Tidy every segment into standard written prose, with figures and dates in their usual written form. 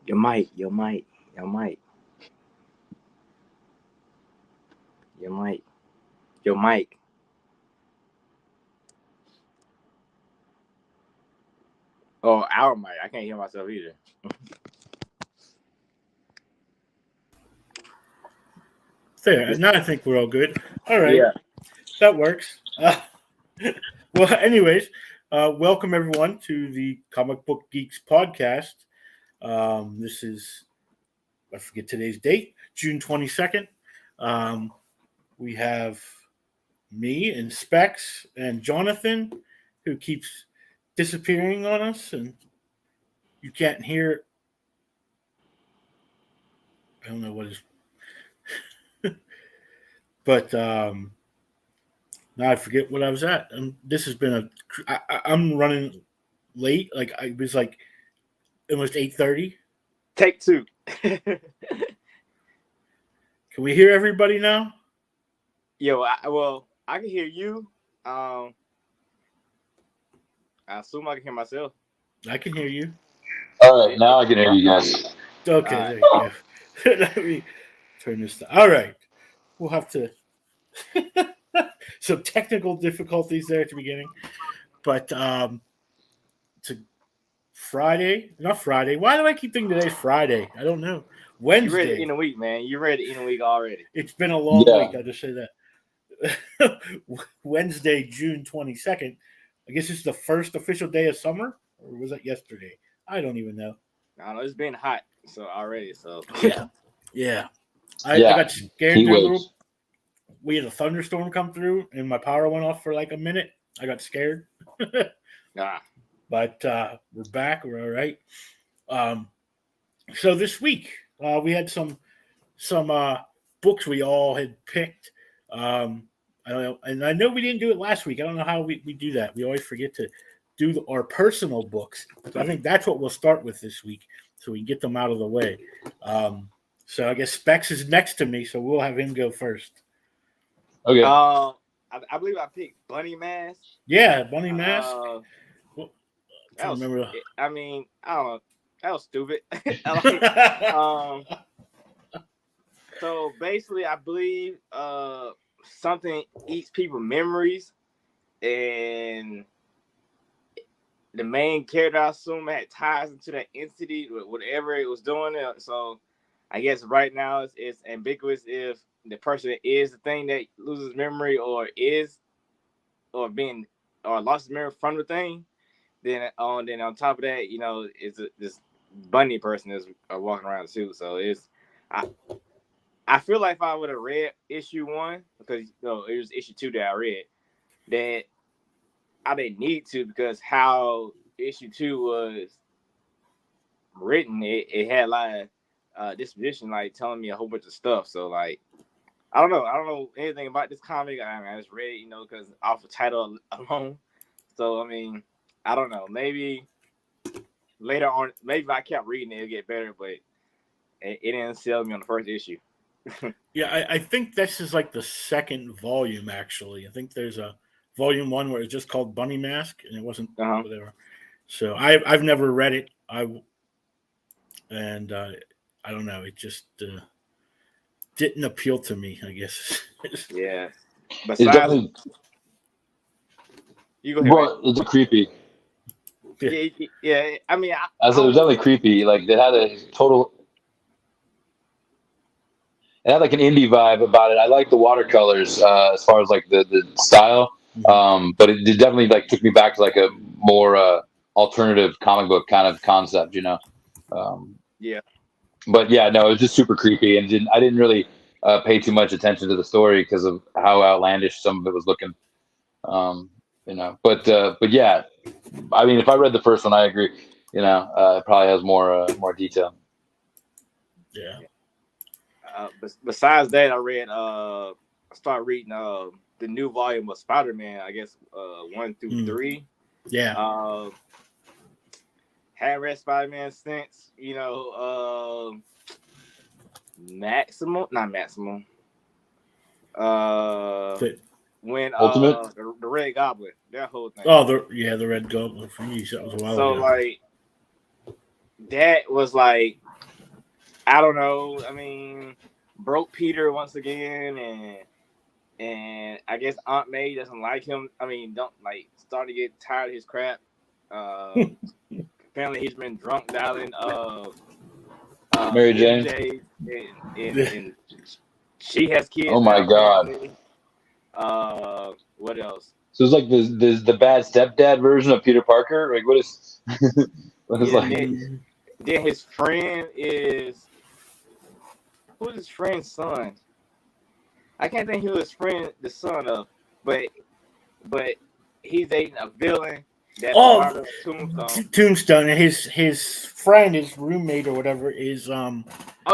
Your mic, your mic, your mic, your mic, your mic. Oh, our mic. I can't hear myself either. There. Now I think we're all good. All right. Yeah. That works. Well, anyways, welcome everyone to the Comic Book Geeks podcast. This is, I forget today's date, June 22nd. We have me and Specs and Jonathan, who keeps disappearing on us, and you can't hear. I don't know what is, but now I forget what I was at. This has been I'm running late. Like I was like almost 8:30. Take two. Can we hear everybody now? Yo, I can hear you. I assume I can hear myself. I can hear you. All right, now I can hear you guys. Okay, All there you go. Let me turn this down. All right. We'll have to some technical difficulties there at the beginning. But to Friday, not Friday. Why do I keep thinking today's Friday? I don't know. You ready to Wednesday. end the week, man. You ready to end the week already. It's been a long Yeah. week. I just say that. Wednesday, June 22nd. I guess it's the first official day of summer, or was that yesterday? I don't even know. I don't know. It's been hot already. So Yeah. I got scared Heat there a waves. little. We had a thunderstorm come through, and my power went off for like a minute. I got scared. But we're back. We're all right. So this week we had some books we all had picked. I don't know, and I know we didn't do it last week. I don't know how we do that. We always forget to do our personal books. So I think that's what we'll start with this week, so we can get them out of the way. So I guess Specs is next to me, so we'll have him go first. Okay. I believe I picked Bunny Mask. Yeah, Bunny Mask. That was, remember. I mean, I don't know. That was stupid. So basically, I believe something eats people's memories, and the main character, I assume, had ties into that entity, whatever it was doing. So I guess right now it's ambiguous if the person is the thing that loses memory or lost his memory from the thing. Then on top of that, it's this bunny person is walking around too. So I feel like if I would have read issue 1, because it was issue 2 that I read, that I didn't need to, because how issue 2 was written, it had like disposition, like telling me a whole bunch of stuff. So like I don't know anything about this comic. I just read it, because off the title alone. So I mean, I don't know. Maybe later on, maybe if I kept reading it, it'll get better. But it didn't sell me on the first issue. Yeah, I think this is like the second volume, actually. I think there's a volume 1 where it's just called Bunny Mask, and it wasn't whatever. So I've never read it. I don't know. It just didn't appeal to me, I guess. Yeah. It's definitely, you go ahead. well, it's creepy. Yeah. I mean, I said it was definitely creepy. Like it had like an indie vibe about it. I like the watercolors as far as like the style, but it definitely like took me back to like a more alternative comic book kind of concept, Yeah. But yeah, no, it was just super creepy, and I didn't really pay too much attention to the story because of how outlandish some of it was looking. But yeah, I mean, if I read the first one, I agree. It probably has more detail. Yeah. Besides that, I started reading the new volume of Spiderman. I guess 1 through 3. Yeah. Hadn't read Spiderman since not Maximum. When Ultimate? the Red Goblin, that whole thing. Oh, the Red Goblin for me. That was a while ago. So like that was like I don't know. I mean, broke Peter once again, and I guess Aunt May doesn't like him. I mean, don't like starting to get tired of his crap. Apparently, he's been drunk dialing Mary Jane. and she has kids. Oh my God. What else? So it's like the bad stepdad version of Peter Parker. Like what is? Then his friend is who's his friend's son? I can't think who his friend the son of, but he's dating a villain. That's part of Tombstone, and his friend, his roommate or whatever is oh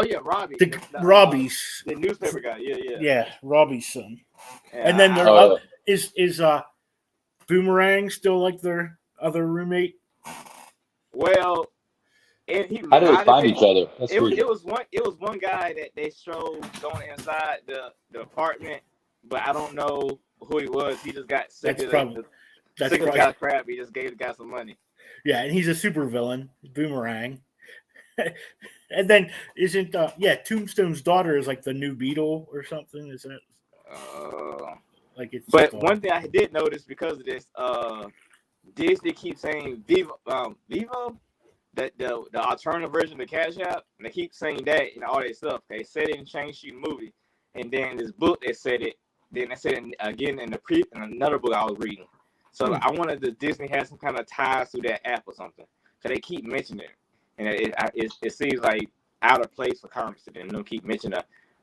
yeah, Robbie. Robbie's the newspaper guy. Yeah, Robbie's son. Yeah, And then is Boomerang still like their other roommate? Well, and how do they find each other? It was one guy that they showed going inside the apartment, but I don't know who he was. He just got sick of the guy crap. He just gave the guy some money. Yeah, and he's a super villain, Boomerang. And then isn't Tombstone's daughter is like the new Beetle or something? Is that like it's? But one thing I did notice because of this, Disney keeps saying Vivo, that the alternative version of the Cash App, and they keep saying that and all that stuff. They said it in Shang-Chi movie, and then this book they said it. Then they said it again in another book I was reading. So I wanted the Disney has some kind of ties to that app or something, because they keep mentioning it, and it seems like out of place for Congress to them. Don't keep mentioning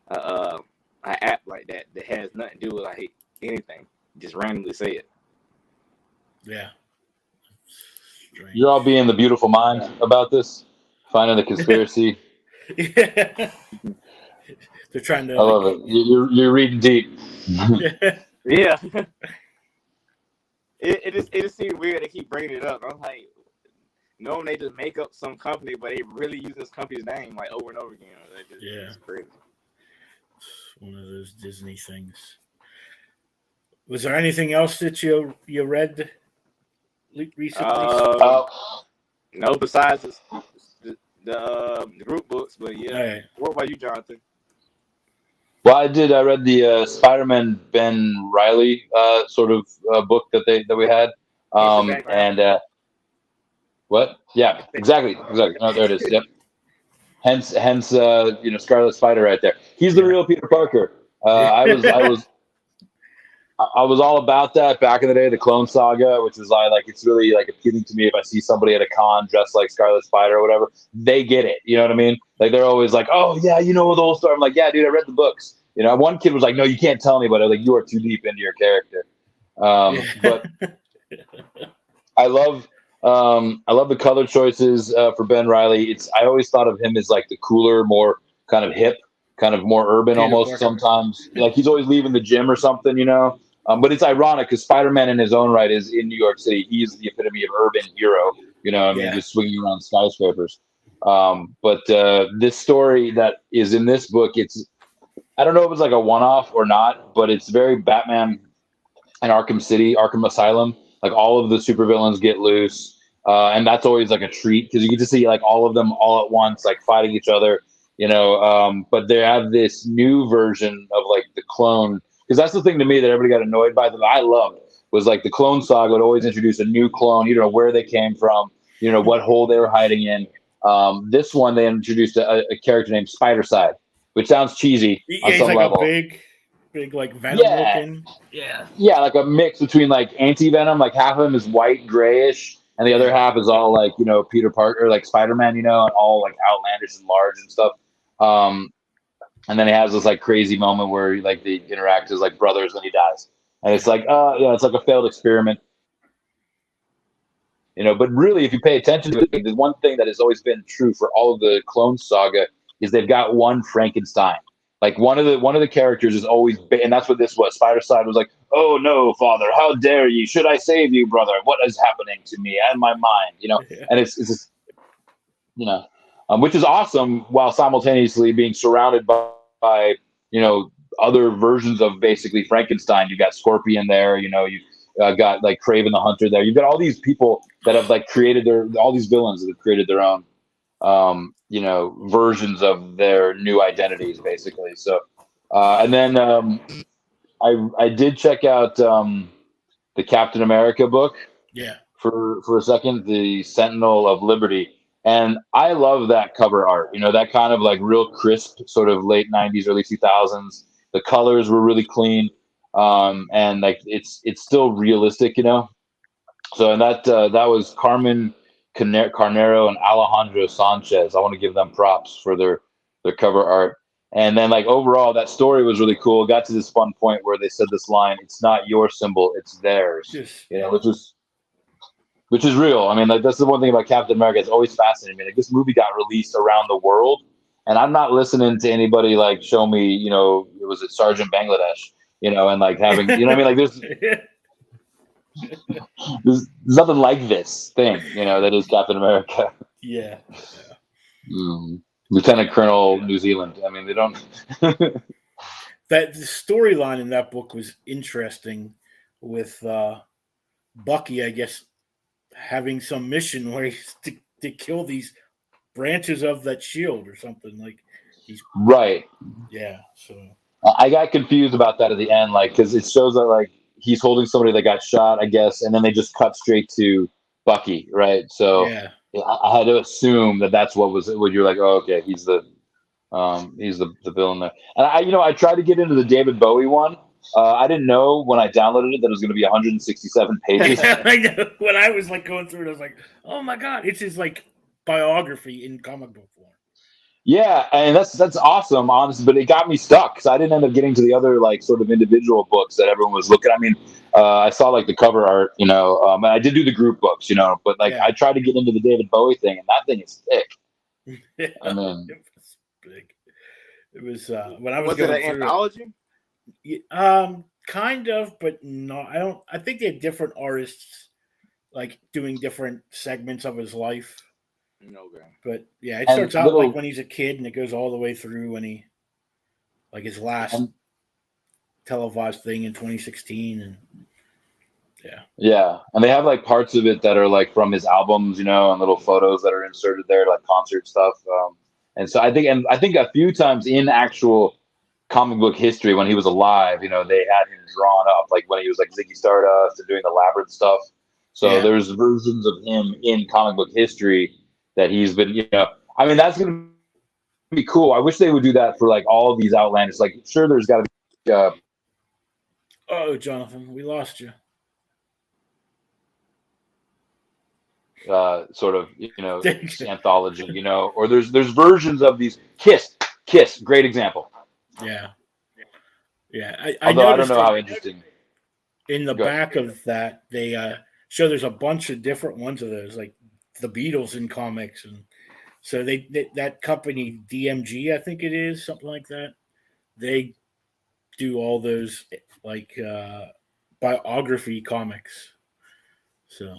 an app like that has nothing to do with like anything. Just randomly say it. Yeah. You're all being the beautiful mind about this, finding the conspiracy. Yeah. They're trying to. I love it. You're reading deep. Yeah. It just seems weird. They keep bringing it up. I'm like, knowing they just make up some company, but they really use this company's name like over and over again. It's crazy. It's one of those Disney things. Was there anything else that you read recently? No, besides the group books, but yeah. Right. What about you, Jonathan? Well, I read the Spiderman Ben Reilly sort of book that we had, and what? Yeah, exactly. No, there it is. Yep. Hence, Scarlet Spider right there. He's the real Peter Parker. I was all about that back in the day, the Clone Saga, which is like it's really like appealing to me if I see somebody at a con dressed like Scarlet Spider or whatever. They get it, you know what I mean? Like they're always like, "Oh yeah, you know the whole story." I'm like, "Yeah, dude, I read the books." You know, one kid was like, "No, you can't tell anybody." I was like, "You are too deep into your character." But I love the color choices for Ben Reilly. I always thought of him as like the cooler, more kind of hip, kind of more urban almost sometimes. Like he's always leaving the gym or something, you know. But it's ironic because Spider-Man in his own right is in New York City. He's the epitome of urban hero, you know. I mean, just swinging around skyscrapers. But this story that is in this book, I don't know if it's like a one-off or not, but it's very Batman and Arkham Asylum. Like all of the supervillains get loose, and that's always like a treat because you get to see like all of them all at once, like fighting each other, you know. But they have this new version of like the clone. Because that's the thing to me that everybody got annoyed by that I loved was like the Clone Saga would always introduce a new clone. You don't know where they came from, you know, what hole they were hiding in. This one, they introduced a character named Spider-Side, which sounds cheesy on some like level. A big like Venom looking. Yeah, like a mix between like anti-Venom, like half of him is white, grayish, and the other half is all like, you know, Peter Parker, like Spider-Man, you know, and all like outlandish and large and stuff. And then he has this like crazy moment where like they interact as like brothers when he dies, and it's like, it's like a failed experiment, you know. But really, if you pay attention to it, the one thing that has always been true for all of the Clone Saga is they've got one Frankenstein. Like one of the characters is always, and that's what this was. Spider-Side was like, "Oh no, father, how dare you? Should I save you, brother? What is happening to me and my mind?" You know, and it's just, you know. Which is awesome, while simultaneously being surrounded by you know other versions of basically Frankenstein. You got Scorpion there, you know. You got like Kraven the Hunter there. You've got all these people that have like created all these villains that have created their own. versions of their new identities, basically. So, and then I did check out the Captain America book. Yeah. For a second, the Sentinel of Liberty. And I love that cover art, that kind of like real crisp, sort of late 90s, early 2000s. The colors were really clean. And like it's still realistic, So, and that was Carmen Carnero and Alejandro Sanchez. I want to give them props for their cover art. And then like overall, that story was really cool. It got to this fun point where they said this line, "It's not your symbol, it's theirs." Yes. Which is real. I mean, like that's the one thing about Captain America. It's always fascinating me. Like this movie got released around the world, and I'm not listening to anybody like show me, it was Sergeant Bangladesh, and like having, what I mean? Like there's nothing like this thing, that is Captain America. Yeah. Lieutenant Colonel New Zealand. I mean, they don't. That the storyline in that book was interesting, with Bucky, I guess, having some mission where he's to kill these branches of that shield or something like. Right. Yeah. So I got confused about that at the end, like because it shows that like he's holding somebody that got shot, I guess, and then they just cut straight to Bucky, right? So yeah. I had to assume that that's what you're like. Oh, okay, he's the villain there. And I tried to get into the David Bowie one. I didn't know when I downloaded it that it was going to be 167 pages. I know. When I was like going through it, I was like, "Oh my god!" It's his like biography in comic book form. Yeah, and that's awesome, honestly. But it got me stuck because I didn't end up getting to the other like sort of individual books that everyone was looking. I mean, I saw like the cover art, and I did do the group books, but like I tried to get into the David Bowie thing, and that thing is thick. Yeah, I mean, it was big. It was when I was it going an through anthology? Kind of, but no. I think they had different artists like doing different segments of his life. Okay. But yeah, it starts out like when he's a kid, and it goes all the way through when he, like his last televised thing in 2016, and yeah, and they have like parts of it that are like from his albums, and little photos that are inserted there, like concert stuff. And so I think a few times in actual comic book history when he was alive, they had him drawn up like when he was like Ziggy Stardust and doing the Labyrinth stuff. So there's versions of him in comic book history that he's been, I mean, that's going to be cool. I wish they would do that for like all of these outlanders. Like, sure, there's got to be. Oh, Jonathan, we lost you. Sort of, anthology, or there's versions of these. Kiss, great example. Yeah. Although I don't know how interesting. In the back of that, they show there's a bunch of different ones of those, like the Beatles in comics, and so they that company DMG, I think it is, something like that. They do all those like biography comics. So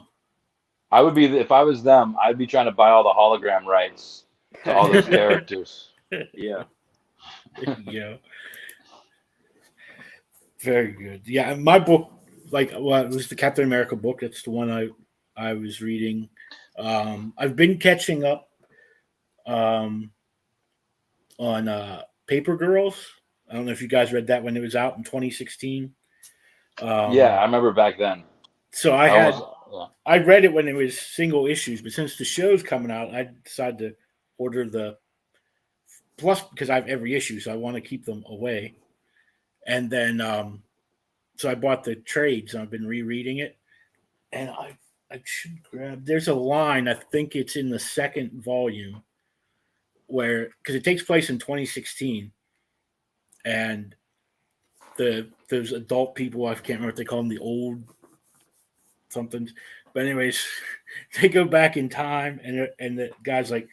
I would be, if I was them, I'd be trying to buy all the hologram rights to all those characters. Yeah. Yeah. Very good. Yeah, my book, it was the Captain America book. That's the one I was reading. I've been catching up on Paper Girls. I don't know if you guys read that when it was out in 2016. Yeah, I remember back then. So I read it when it was single issues, but since the show's coming out, I decided to order the plus because I have every issue, so I want to keep them away. And then so I bought the trades, and I've been rereading it. And I should grab. There's a line, I think it's in the second volume, where because it takes place in 2016, and those adult people, I can't remember what they call them, the old something. But anyways, they go back in time, and the guy's like,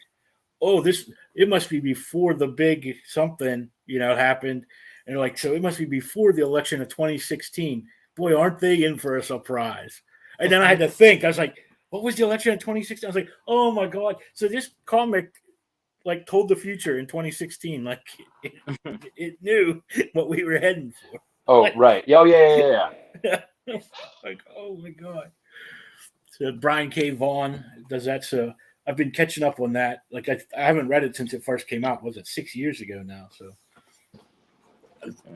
"Oh, it must be before the big something happened," and they're like, "So it must be before the election of 2016." Boy, aren't they in for a surprise? And then I had to think. I was like, "What was the election of 2016?" I was like, "Oh my god!" So this comic told the future in 2016, like it knew what we were heading for. Oh, right. Oh, yeah. Like, oh my god. So Brian K. Vaughan does that. So I've been catching up on that. Like I haven't read it since it first came out. Was it 6 years ago now? So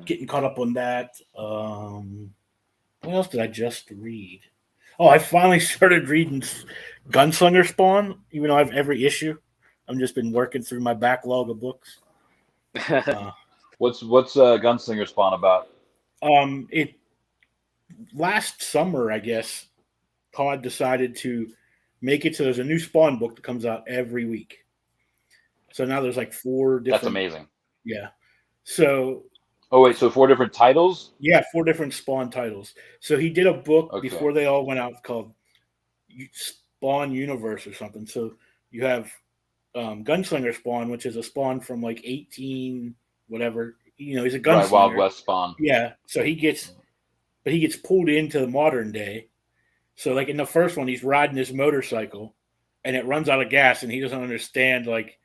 getting caught up on that. What else did I just read? Oh, I finally started reading Gunslinger Spawn, even though I have every issue. I've just been working through my backlog of books. What's Gunslinger Spawn about? It last summer, I guess, Todd decided to make it so there's a new Spawn book that comes out every week. So now there's like 4 different. That's amazing. Yeah. So. Oh wait, so 4 different titles? Yeah, 4 different Spawn titles. So he did a book before they all went out called Spawn Universe or something. So you have Gunslinger Spawn, which is a Spawn from like 18 whatever. You know, he's a gunslinger. Right, Wild West Spawn. Yeah. So he gets pulled into the modern day. So like in the first one, he's riding his motorcycle, and it runs out of gas, and he doesn't understand like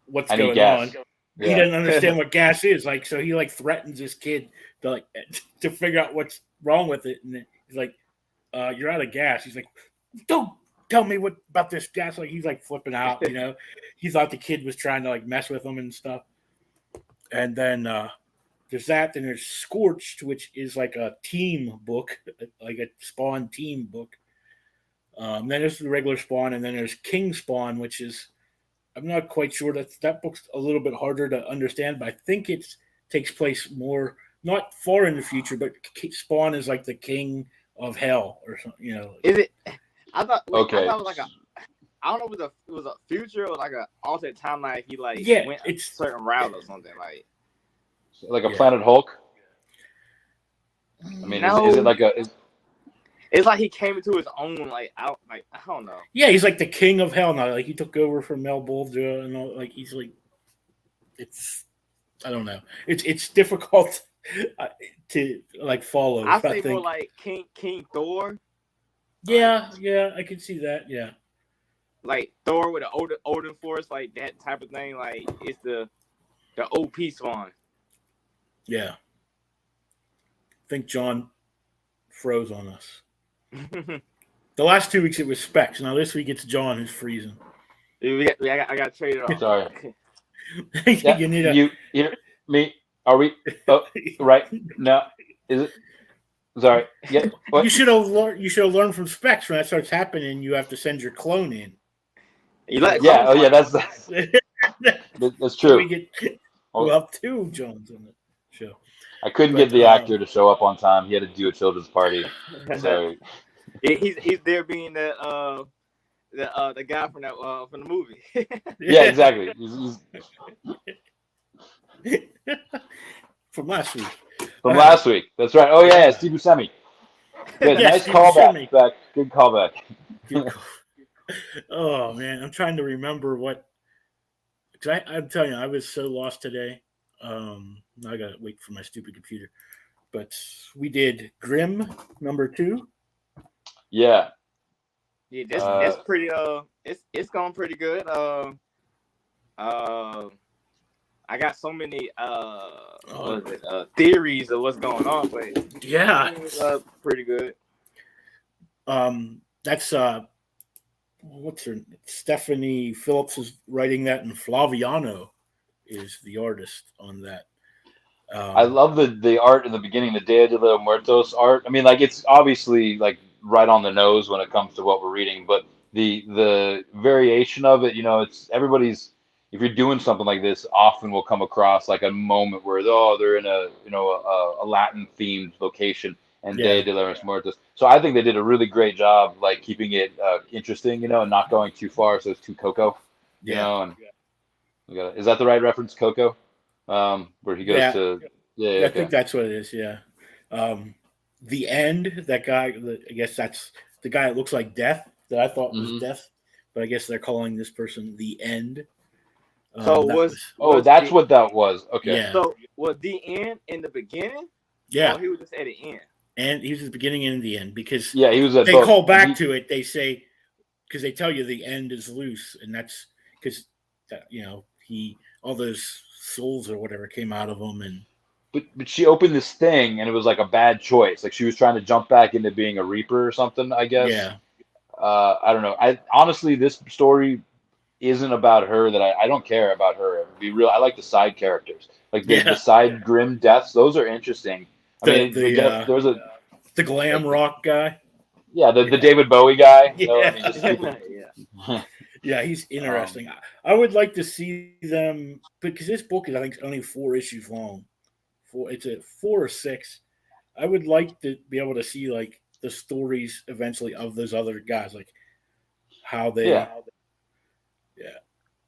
what's going on. Yeah. He doesn't understand what gas is. Like, so he like threatens his kid to figure out what's wrong with it, and he's like, "You're out of gas." He's like, "Don't tell me what about this gas." Like he's like flipping out. You know, he thought the kid was trying to like mess with him and stuff. And then there's that. Then there's Scorched, which is like a team book, like a Spawn team book. Then there's the regular Spawn, and then there's King Spawn, which is, I'm not quite sure. That book's a little bit harder to understand, but I think it takes place more, not far in the future, but Spawn is like the king of hell or something, you know. Is it? I thought it was like I don't know if it was a future or like an alternate timeline. He like went a certain route or something like a Planet Hulk. I mean, no. Is it like a? It's like he came into his own. Like I don't know. Yeah, he's like the king of hell now. Like he took over from Mel Bolger and all. Like he's like, I don't know. It's difficult to like follow. I think more like King Thor. Yeah, I can see that. Yeah. Like Thor with an Odin force, like that type of thing. Like it's the OP Spawn. Yeah. I think John froze on us. The last 2 weeks it was Specs. Now this week it's John who's freezing. I got traded off. Sorry. You need me. Are we? Oh, right. No. Is it? Sorry. Yeah. What? You should have learned from Specs. When that starts happening, you have to send your clone in. Yeah. Oh, yeah. That's true. We'll have 2 Johns on the show. I couldn't get the actor to show up on time. He had to do a children's party. So he's there being the guy from from the movie. Yeah, exactly. From last week. Last week. That's right. Oh yeah, Steve Buscemi. Good, nice Steve callback. Buscemi. Good callback. Oh man, I'm trying to remember what. Cause I'm telling you, I was so lost today. I gotta wait for my stupid computer. But we did Grimm #2. Yeah. Yeah, that's pretty. It's going pretty good. I got so many theories of what's going on, but yeah, it's pretty good. That's what's her Stephanie Phillips is writing that, and Flaviano is the artist on that. I love the art in the beginning, the Dia de los Muertos art. I mean, like it's obviously like right on the nose when it comes to what we're reading, but the variation of it, you know, it's everybody's. If you're doing something like this, often will come across like a moment where they're in a Latin themed location and Dia de los Muertos. So I think they did a really great job, like keeping it interesting, you know, and not going too far, so it's too Coco, you know. And is that the right reference, Coco? Where he goes to I think that's what it is. Yeah, the end. That guy. I guess that's the guy that looks like Death. That I thought was Death, but I guess they're calling this person the End. So that's what that was. Okay. Yeah. So was the end in the beginning? Yeah. Or he was just at the end. And he was at the beginning and the end because he was. They call back to it. They say because they tell you the end is loose, and that's because all those souls or whatever came out of him, and. But she opened this thing and it was like a bad choice. Like she was trying to jump back into being a Reaper or something, I guess. Yeah. I don't know. I honestly, this story isn't about her. That I don't care about her. To be real, I like the side characters, like the Yeah. side grim deaths. Those are interesting. I mean, there's a the glam like rock guy. the David Bowie guy. You know, I mean, just Yeah. Yeah. Yeah, he's interesting. I would like to see them because this book is, I think, only 4 issues long. It's a 4 or 6. I would like to be able to see like the stories eventually of those other guys, like how they. yeah. Yeah,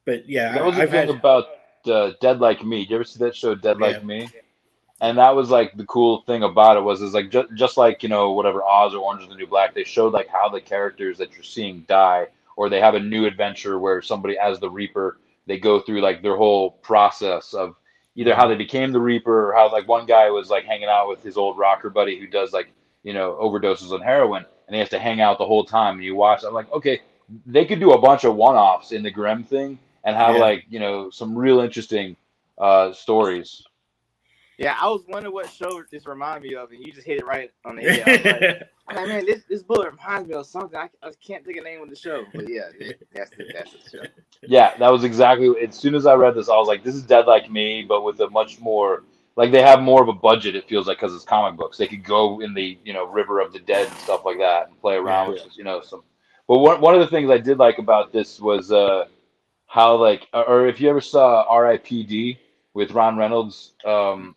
but yeah, That was the I've thing had. about Dead Like Me. Did you ever see that show, Dead Yeah, Like Me? And that was like the cool thing about it was is like just like whatever Oz or Orange is the New Black, they showed like how the characters that you're seeing die, or they have a new adventure where somebody as the Reaper, they go through like their whole process of either how they became the Reaper or how like one guy was like hanging out with his old rocker buddy who does like overdoses on heroin and he has to hang out the whole time and you watch. I'm like, okay, they could do a bunch of one-offs in the Grimm thing and have Yeah. like some real interesting stories. Yeah, I was wondering what show this reminded me of, and you just hit it right on the head. I was like, man, this book reminds me of something. I can't think of the name of the show, but yeah, that's the show. Yeah, that was exactly. As soon as I read this, I was like, "This is Dead Like Me," but with a much more like they have more of a budget. It feels like because it's comic books, they could go in the River of the Dead and stuff like that and play around with some. But one of the things I did like about this was how like, or if you ever saw R.I.P.D. with Ron Reynolds, Yeah,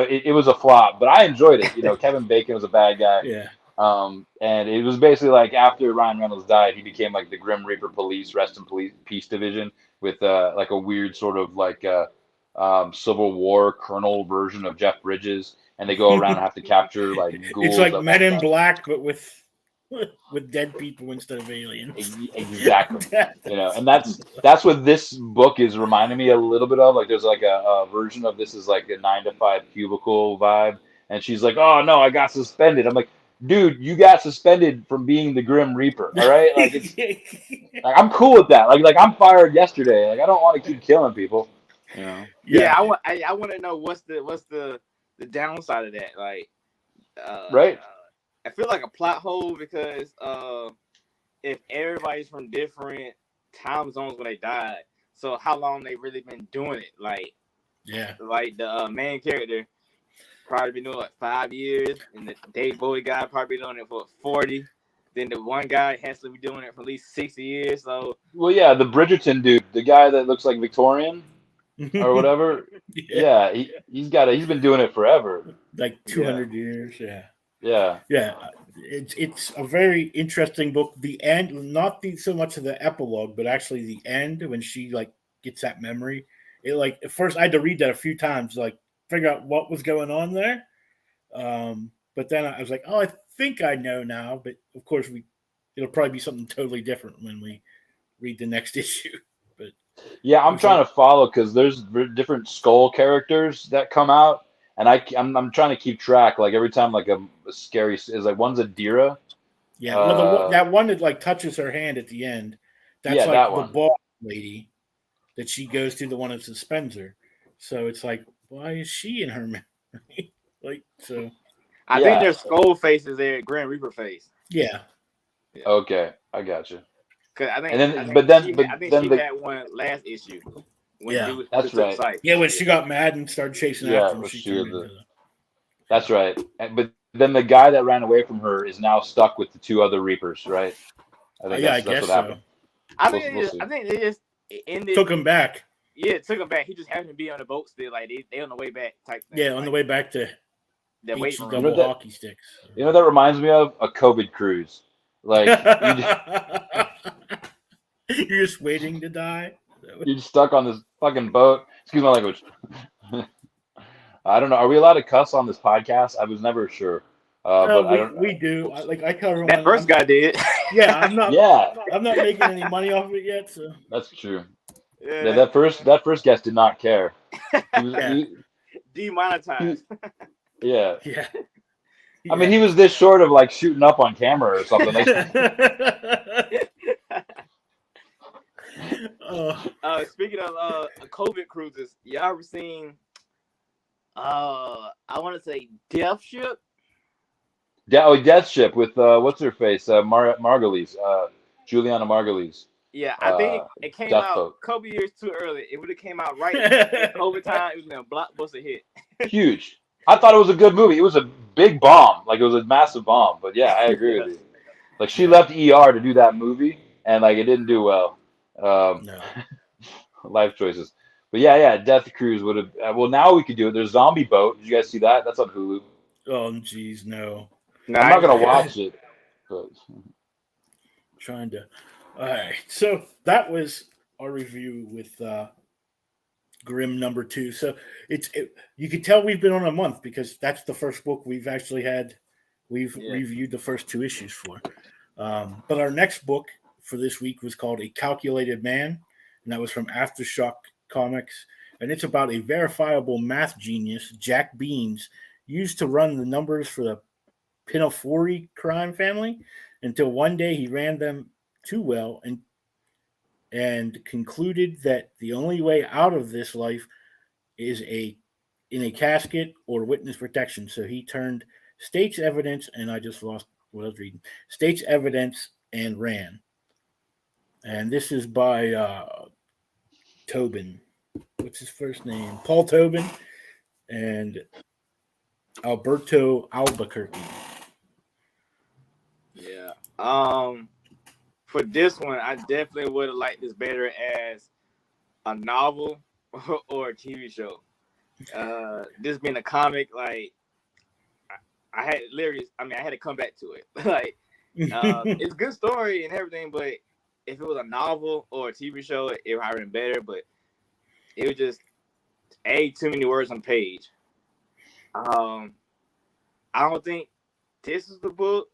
it was a flop, but I enjoyed it. Kevin Bacon was a bad guy. Yeah. And it was basically like after Ryan Reynolds died, he became like the Grim Reaper Police, Rest in Peace Division with like a weird sort of like Civil War Colonel version of Jeff Bridges, and they go around and have to capture like ghouls. It's like Men in Black, but with dead people instead of aliens. Exactly. And that's what this book is reminding me a little bit of. Like there's like a version of this is like a 9 to 5 cubicle vibe, and she's like, "Oh no, I got suspended." I'm like, dude, you got suspended from being the Grim Reaper, all right? Like it's like I'm cool with that. Like I'm fired yesterday. Like I don't want to keep killing people. Yeah, I want to know what's the downside of that. Like, right? I feel like a plot hole because if everybody's from different time zones when they died, so how long they really been doing it? Like, like the main character probably been doing like 5 years, and the Dave Bowie guy probably been doing it for 40. Then the one guy has to be doing it for at least 60 years. So, well, yeah, the Bridgerton dude, the guy that looks like Victorian or whatever. Yeah, he's been doing it forever, like 200 years. Yeah. It's a very interesting book. The end, not so much of the epilogue, but actually the end when she like gets that memory. It like at first I had to read that a few times, like figure out what was going on there. But then I was like, oh, I think I know now. But of course, it'll probably be something totally different when we read the next issue. But yeah, I'm trying to follow because there's different skull characters that come out. And I'm trying to keep track. Like every time, like a scary is like one's a Dira. Yeah, well, that one that like touches her hand at the end. That's like that the one. boss lady that she goes to, the one that suspends her. So it's like, why is she in her memory? Like so. I think there's skull faces there, Grand Reaper face. Yeah. Okay, I got you. Cause I think, I think she had one last issue. When that's right. Yeah, when she got mad and started chasing after him, that's right. But then the guy that ran away from her is now stuck with the 2 other Reapers, right? I think I guess what happened. I think they just ended. Took him back. Yeah, took him back. He just happened to be on the boat still, like they on the way back type thing. Yeah, on the way back to the weight room. Double hockey sticks. You know that reminds me of a COVID cruise. Like you're just waiting to die. You're stuck on this fucking boat. Excuse my language. I don't know. Are we allowed to cuss on this podcast? I was never sure. But we do. I cover that first guy did. Yeah, I'm not. Yeah, I'm not making any money off of it yet. So that's true. Yeah, that first guest did not care. He demonetized. Yeah. I mean, he was this short of like shooting up on camera or something. Speaking of COVID cruises, y'all ever seen? I want to say Death Ship. Death Ship with what's her face? Margulies. Juliana Margulies. Yeah, I think it came Death out Boat. a couple years too early. It would have came out right in COVID time. It was a blockbuster hit. Huge. I thought it was a good movie. It was a big bomb. Like it was a massive bomb. But yeah, I agree Yeah. with you. Like she left ER to do that movie, and like it didn't do well. No. Life choices. But yeah, Death Cruise would have. Well, now we could do it. There's Zombie Boat. Did you guys see that? That's on Hulu. Oh, geez, no. No, I'm I not ain't gonna seen that. watch it, but Trying to. All right. So that was our review with Grimm #2. So you can tell we've been on a month because that's the first book we've actually had. We've Yeah. reviewed the first 2 issues for. But our next book for this week was called A Calculated Man, and that was from Aftershock Comics. And it's about a verifiable math genius, Jack Beans, used to run the numbers for the Pinafore crime family until one day he ran them too well and concluded that the only way out of this life is in a casket or witness protection. So he turned state's evidence, and I just lost what I was reading. State's evidence and ran. And this is by Tobin. What's his first name? Paul Tobin and Alberto Albuquerque. Yeah. For this one, I definitely would have liked this better as a novel or a TV show. This being a comic, like I had literally, I had to come back to it. Like, it's a good story and everything, but if it was a novel or a TV show, it would have been better. But it was just too many words on the page. I don't think this is the book.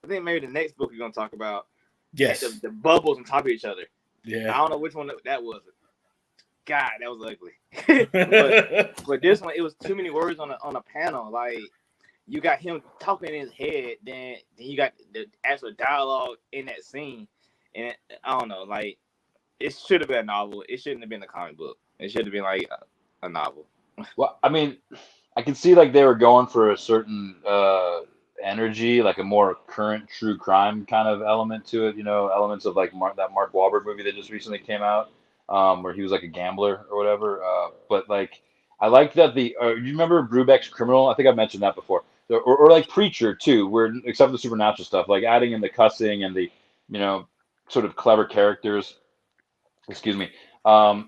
I think maybe the next book we're gonna talk about. Yes. The bubbles on top of each other. Yeah. I don't know which one that was. God, that was ugly. but this one, it was too many words on a panel. Like you got him talking in his head, then you got the actual dialogue in that scene, and I don't know. Like it should have been a novel. It shouldn't have been a comic book. It should have been like a novel. well, I mean, I can see like they were going for a certain energy, like a more current true crime kind of element to it. You know, elements of like that Mark Wahlberg movie that just recently came out, where he was like a gambler or whatever. But like, I like that you remember Brubeck's Criminal? I think I mentioned that before. Or like Preacher too, where except for the supernatural stuff, like adding in the cussing and the sort of clever characters. Excuse me.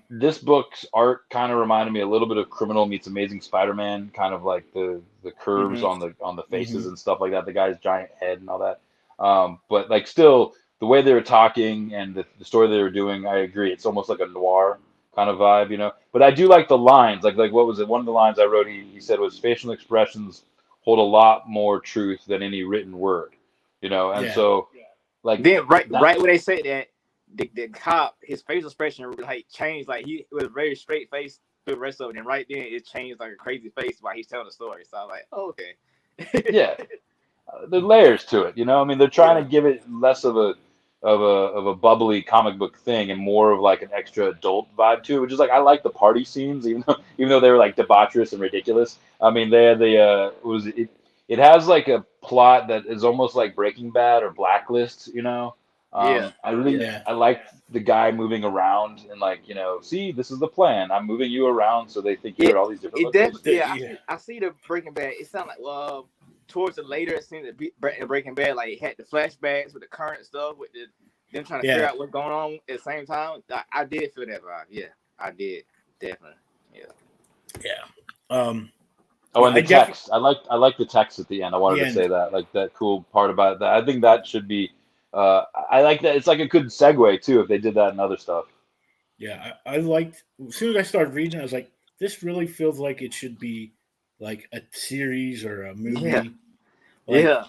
This book's art kind of reminded me a little bit of Criminal meets Amazing Spider-Man, kind of like the curves Mm-hmm. on the faces and stuff like that. The guy's giant head and all that. But like still, the way they were talking and the story they were doing, I agree. It's almost like a noir kind of vibe, you know. But I do like the lines. Like what was it? One of the lines I wrote, he said was facial expressions hold a lot more truth than any written word, you know. And Yeah. so like Then right that, when they said that, the cop, his facial expression like changed. Like he was very straight face through the rest of it, and right then it changed like a crazy face while he's telling the story. So I was like, oh, okay. yeah. There's layers to it, you know. I mean, they're trying to give it less of a bubbly comic book thing and more of like an extra adult vibe to it, which is like I like the party scenes, even though they were like debaucherous and ridiculous. I mean, they had it has like a plot that is almost like Breaking Bad or Blacklist, you know. Yeah. I like the guy moving around and like see, this is the plan. I'm moving you around so they think you're at all these different locations. I see the Breaking Bad. It sounds like towards the later scene of Breaking Bad, like it had the flashbacks with the current stuff with them trying to figure out what's going on at the same time. I did feel that vibe. Yeah, I did definitely. Yeah. Oh, and the text. I like the text at the end. I wanted to say that, like that cool part about that. I think that should be. I like that. It's like a good segue too if they did that in other stuff. Yeah, I liked. As soon as I started reading, I was like, "This really feels like it should be like a series or a movie." Yeah.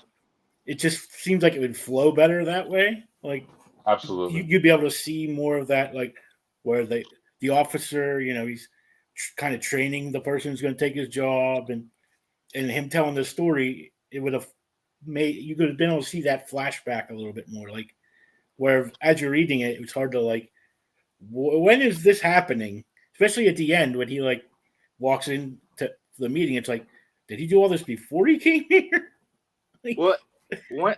It just seems like it would flow better that way. Like, absolutely, you'd be able to see more of that, like where the officer, he's kind of training the person who's going to take his job, and him telling the story. It would have you could have been able to see that flashback a little bit more, like where as you're reading it, it's hard to like. When is this happening? Especially at the end when he like walks into the meeting, it's like, did he do all this before he came here? Well,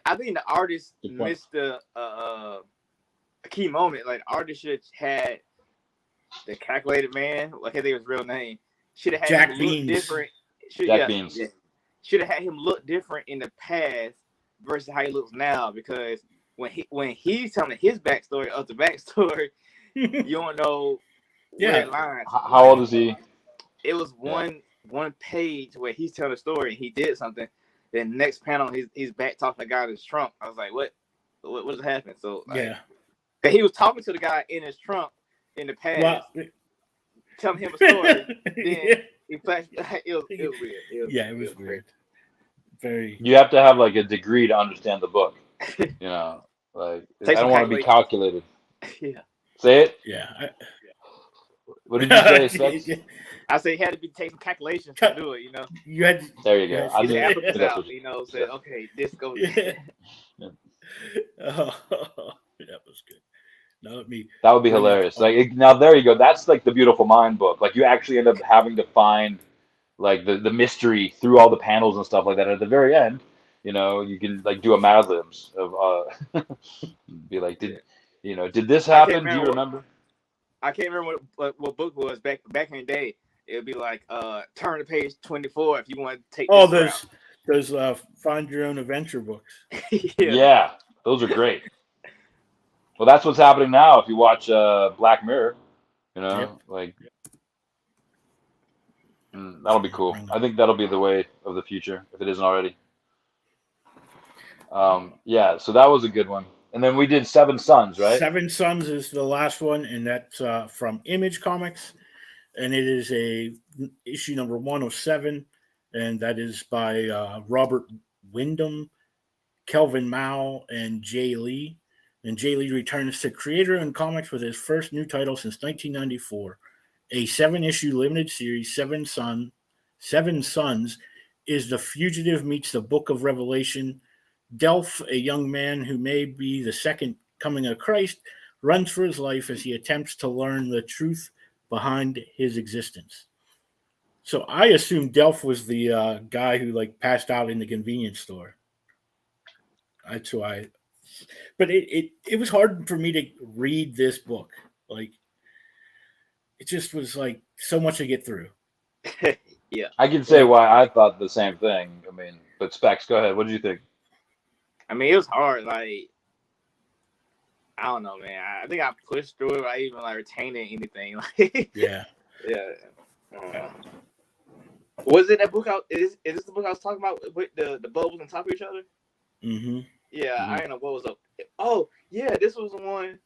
I think the artist Good point. missed a key moment. Like the artist should have had the calculated man. I can't think of his real name. Should have had Jack him Beans. look different. Jack Beans. Yeah. Should have had him look different in the past versus how he looks now. Because when he's telling his backstory of the backstory, you don't know where it lines. How old is he? It was one page where he's telling a story and he did something. Then next panel, he's back talking to the guy in his trunk. I was like, what just happened? So like, he was talking to the guy in his trunk in the past, telling him a story. Then he flashed. It was weird. It was weird. Very. You have to have like a degree to understand the book. You know, like I don't want to be calculated. Yeah. Say it. Yeah. What did you say, Specs? I say he had to be taking calculations to do it. You know. You had. There you go. I think that's what you know. Said okay, this goes. Oh, that was good. Now that would be hilarious. Like now, there you go. That's like the Beautiful Mind book. Like you actually end up having to find like the mystery through all the panels and stuff like that. At the very end, you know, you can like do a Mad Libs of be like, did this happen? Do you remember? I can't remember what book was back in the day. It would be like turn to page 24 if you want to take. Oh, those find your own adventure books. Yeah, those are great. Well, that's what's happening now. If you watch Black Mirror, you know, that'll be cool. I think that'll be the way of the future if it isn't already. Yeah, so that was a good one. And then we did Seven Sons, right? Seven Sons is the last one, and that's from Image Comics, and it is a issue number 107, and that is by Robert Wyndham, Kelvin Mao, and Jay Lee. And Jay Lee returns to creator and comics with his first new title since 1994. A 7-issue limited series, Seven Sons, is the fugitive meets the Book of Revelation. Delph, a young man who may be the second coming of Christ, runs for his life as he attempts to learn the truth behind his existence. So I assume Delph was the guy who like passed out in the convenience store. That's why. But it was hard for me to read this book. Like, it just was like so much to get through. Yeah, I can say why I thought the same thing. I mean, but Specs, go ahead. What did you think? I mean, it was hard. Like, I don't know, man. I think I pushed through it. I even like retained anything. Like, yeah. Was it that book? Is this the book I was talking about with the bubbles on top of each other? Mm-hmm. Yeah, I don't know what was up. Oh, yeah, this was the one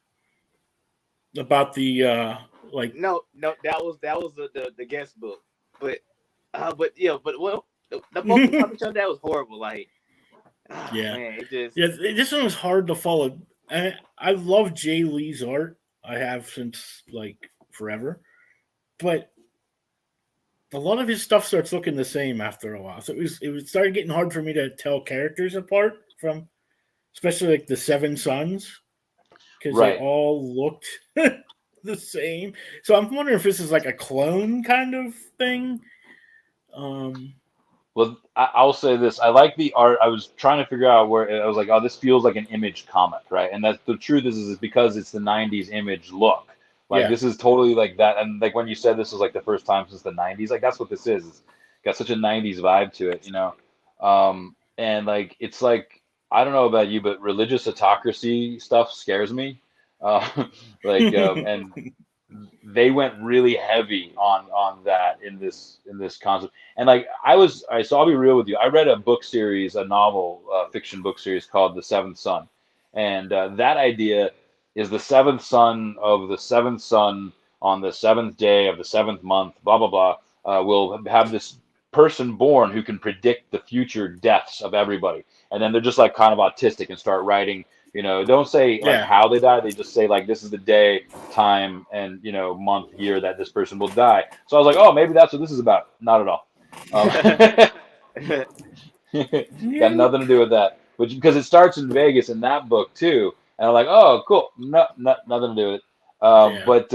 about the like. No, that was the guest book, but well, the bubbles on top of each other, that was horrible. Like, man, this one was hard to follow. I love Jay Lee's art. I have since like forever, but a lot of his stuff starts looking the same after a while. So it started getting hard for me to tell characters apart from, especially like the Seven Sons, because they all looked the same. So I'm wondering if this is like a clone kind of thing. Well, I'll say this. I like the art. I was trying to figure out where I was like, oh, this feels like an Image comic, right? And that's the truth is because it's the 90s Image look. Like, this is totally like that. And like when you said this was like the first time since the 90s, like that's what this is. It's got such a 90s vibe to it, you know? And like, it's like, I don't know about you, but religious autocracy stuff scares me. And they went really heavy on that in this concept. And like so I'll be real with you. I read a book series, a novel fiction book series called The Seventh Son, and that idea is the seventh son of the seventh son on the seventh day of the seventh month. Blah blah blah. Will have this person born who can predict the future deaths of everybody, and then they're just like kind of autistic and start writing. You know, don't say like how they die. They just say like this is the day, time, and month, year that this person will die. So I was like, oh, maybe that's what this is about. Not at all. Got nothing to do with that. Because it starts in Vegas in that book too, and I'm like, oh, cool. No, nothing to do with it. But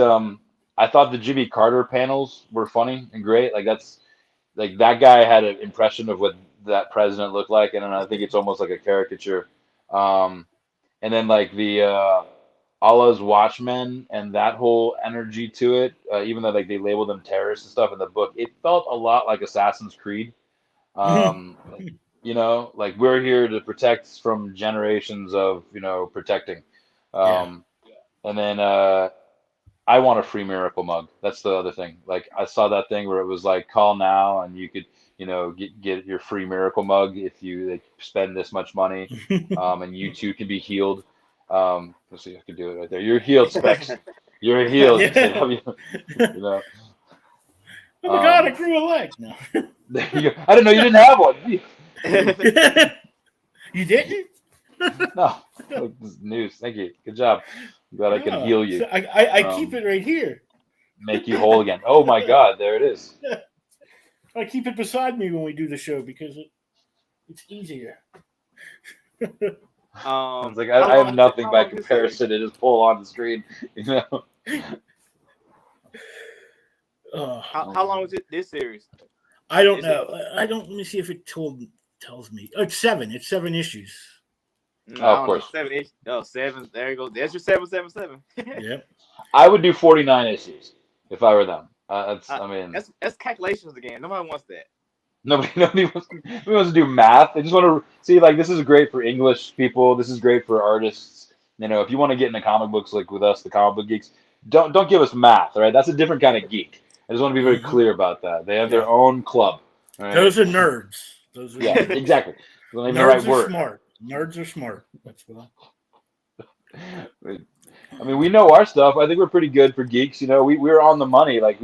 I thought the Jimmy Carter panels were funny and great. Like that's like that guy had an impression of what that president look like, and I think it's almost like a caricature. And then like the Allah's Watchmen and that whole energy to it, even though like they labeled them terrorists and stuff in the book, it felt a lot like Assassin's Creed. You know, like we're here to protect from generations of, you know, protecting. Um, And then I want a free miracle mug. That's the other thing. Like I saw that thing where it was like call now and you could, you know, get your free miracle mug if you like, spend this much money, and you too can be healed. Let's see, I can do it right there. You're healed, Specs. You're healed. Yeah. You know. Oh my God, I grew a leg. No. I didn't know you didn't have one. You didn't? No. Like, this is news. Thank you. Good job. I'm glad I can heal you. So I keep it right here. Make you whole again. Oh my God, there it is. I keep it beside me when we do the show because it's easier. It's like I have nothing by comparison to just pull on the screen, you know. How long was this series? I don't know. I don't. Let me see if it tells me. Oh, it's 7. It's 7 issues. No, of course. 7 issues. Oh, 7. There you go. That's your 777. Yep. I would do 49 issues if I were them. I mean, that's calculations again. Nobody wants that. Nobody wants to do math. They just want to see, like, this is great for English people. This is great for artists. You know, if you want to get into comic books like with us, the comic book geeks, don't give us math. All right, that's a different kind of geek. I just want to be very clear about that. They have their own club. Right? Those are nerds. Those are nerds. Exactly. Nerds the right word. Smart. Nerds are smart. That's what I mean, we know our stuff. I think we're pretty good for geeks. You know, we're on the money. Like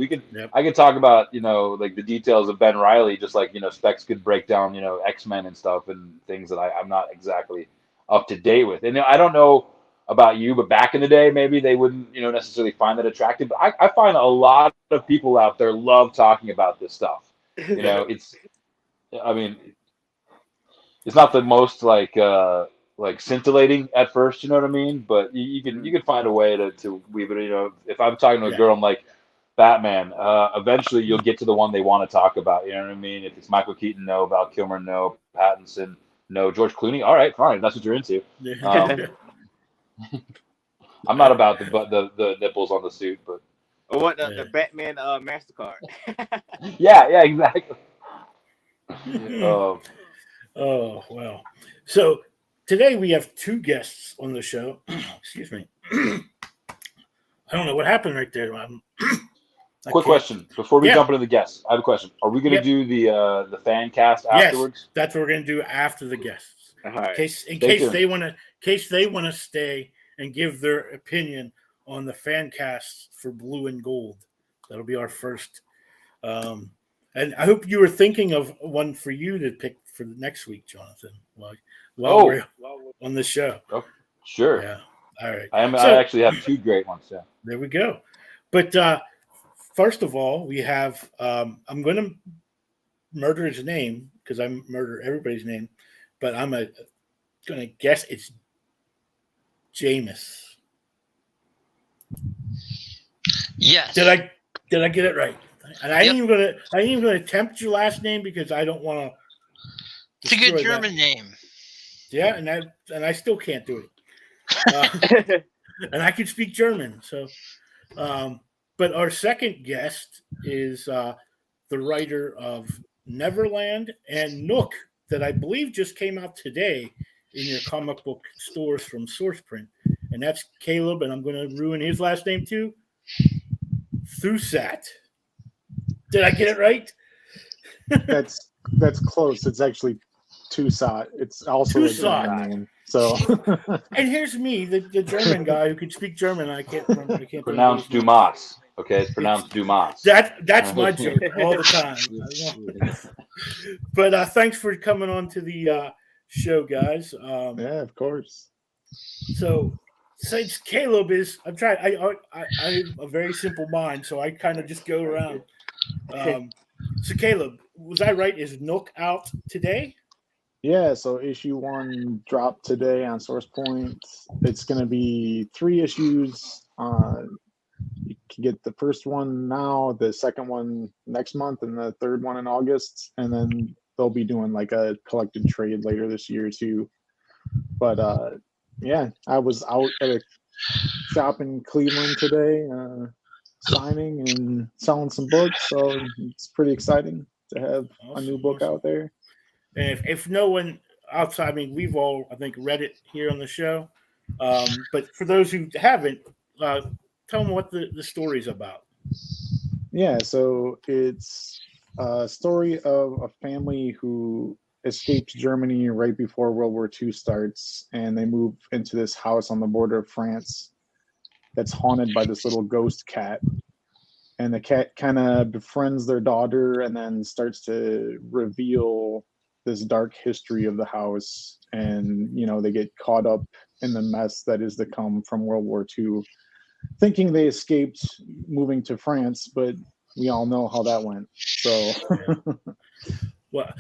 I could talk about, you know, like the details of Ben Reilly, just like, you know, Specs could break down, you know, X-Men and stuff and things that I'm not exactly up to date with. And I don't know about you, but back in the day, maybe they wouldn't, you know, necessarily find that attractive. But I find a lot of people out there love talking about this stuff. You know, it's not the most like scintillating at first, you know what I mean? But you can find a way to weave it. You know, if I'm talking to a girl, I'm like, Batman. Eventually, you'll get to the one they want to talk about. You know what I mean? If it's Michael Keaton, no. Val Kilmer, no. Pattinson, no. George Clooney, all right, fine. That's what you're into. I'm not about the nipples on the suit, but or what the Batman Mastercard. yeah, exactly. Oh well. So today we have 2 guests on the show. Excuse me. I don't know what happened right there. Quick question before we jump into the guests. I have a question. Are we going to do the fan cast afterwards? Yes, that's what we're going to do after the guests. Right. In case they want to stay and give their opinion on the fan cast for Blue and Gold. That'll be our first. And I hope you were thinking of one for you to pick for the next week, Jonathan. While we're on the show. Oh, sure. Yeah. All right. I actually have 2 great ones. Yeah. There we go. But first of all, we have. I'm going to murder his name because I murder everybody's name, but I'm going to guess it's Jamias. Yes. Did I get it right? And I ain't even gonna attempt your last name because I don't want to. It's a good German name. Yeah, and I still can't do it. And I can speak German, so. But our second guest is the writer of Neverland and Nook that I believe just came out today in your comic book stores from Sourceprint, and that's Caleb. And I'm going to ruin his last name too. Thusat. Did I get it right? That's close. It's actually Thusat. It's also a German name. So and here's me, the German guy who could speak German. I can't remember. I can't pronounce Dumas. Okay, it's pronounced Dumas. That's my joke all the time. But thanks for coming on to the show, guys. Yeah, of course. So since Caleb is, I'm trying. I have a very simple mind, so I kind of just go around. So Caleb, was I right? Is Nook out today? Yeah, so issue 1 dropped today on SourcePoint. It's going to be 3 issues. You can get the first one now, the second one next month, and the third one in August. And then they'll be doing like a collected trade later this year too. But yeah, I was out at a shop in Cleveland today, signing and selling some books, so it's pretty exciting to have a new book out there. And if no one outside, I mean, we've all, I think, read it here on the show. But for those who haven't, tell them what the story's about. Yeah, so it's a story of a family who escaped Germany right before World War II starts, and they move into this house on the border of France that's haunted by this little ghost cat. And the cat kind of befriends their daughter and then starts to reveal this dark history of the house. And, you know, they get caught up in the mess that is to come from World War II, thinking they escaped moving to France, but we all know how that went. So, well,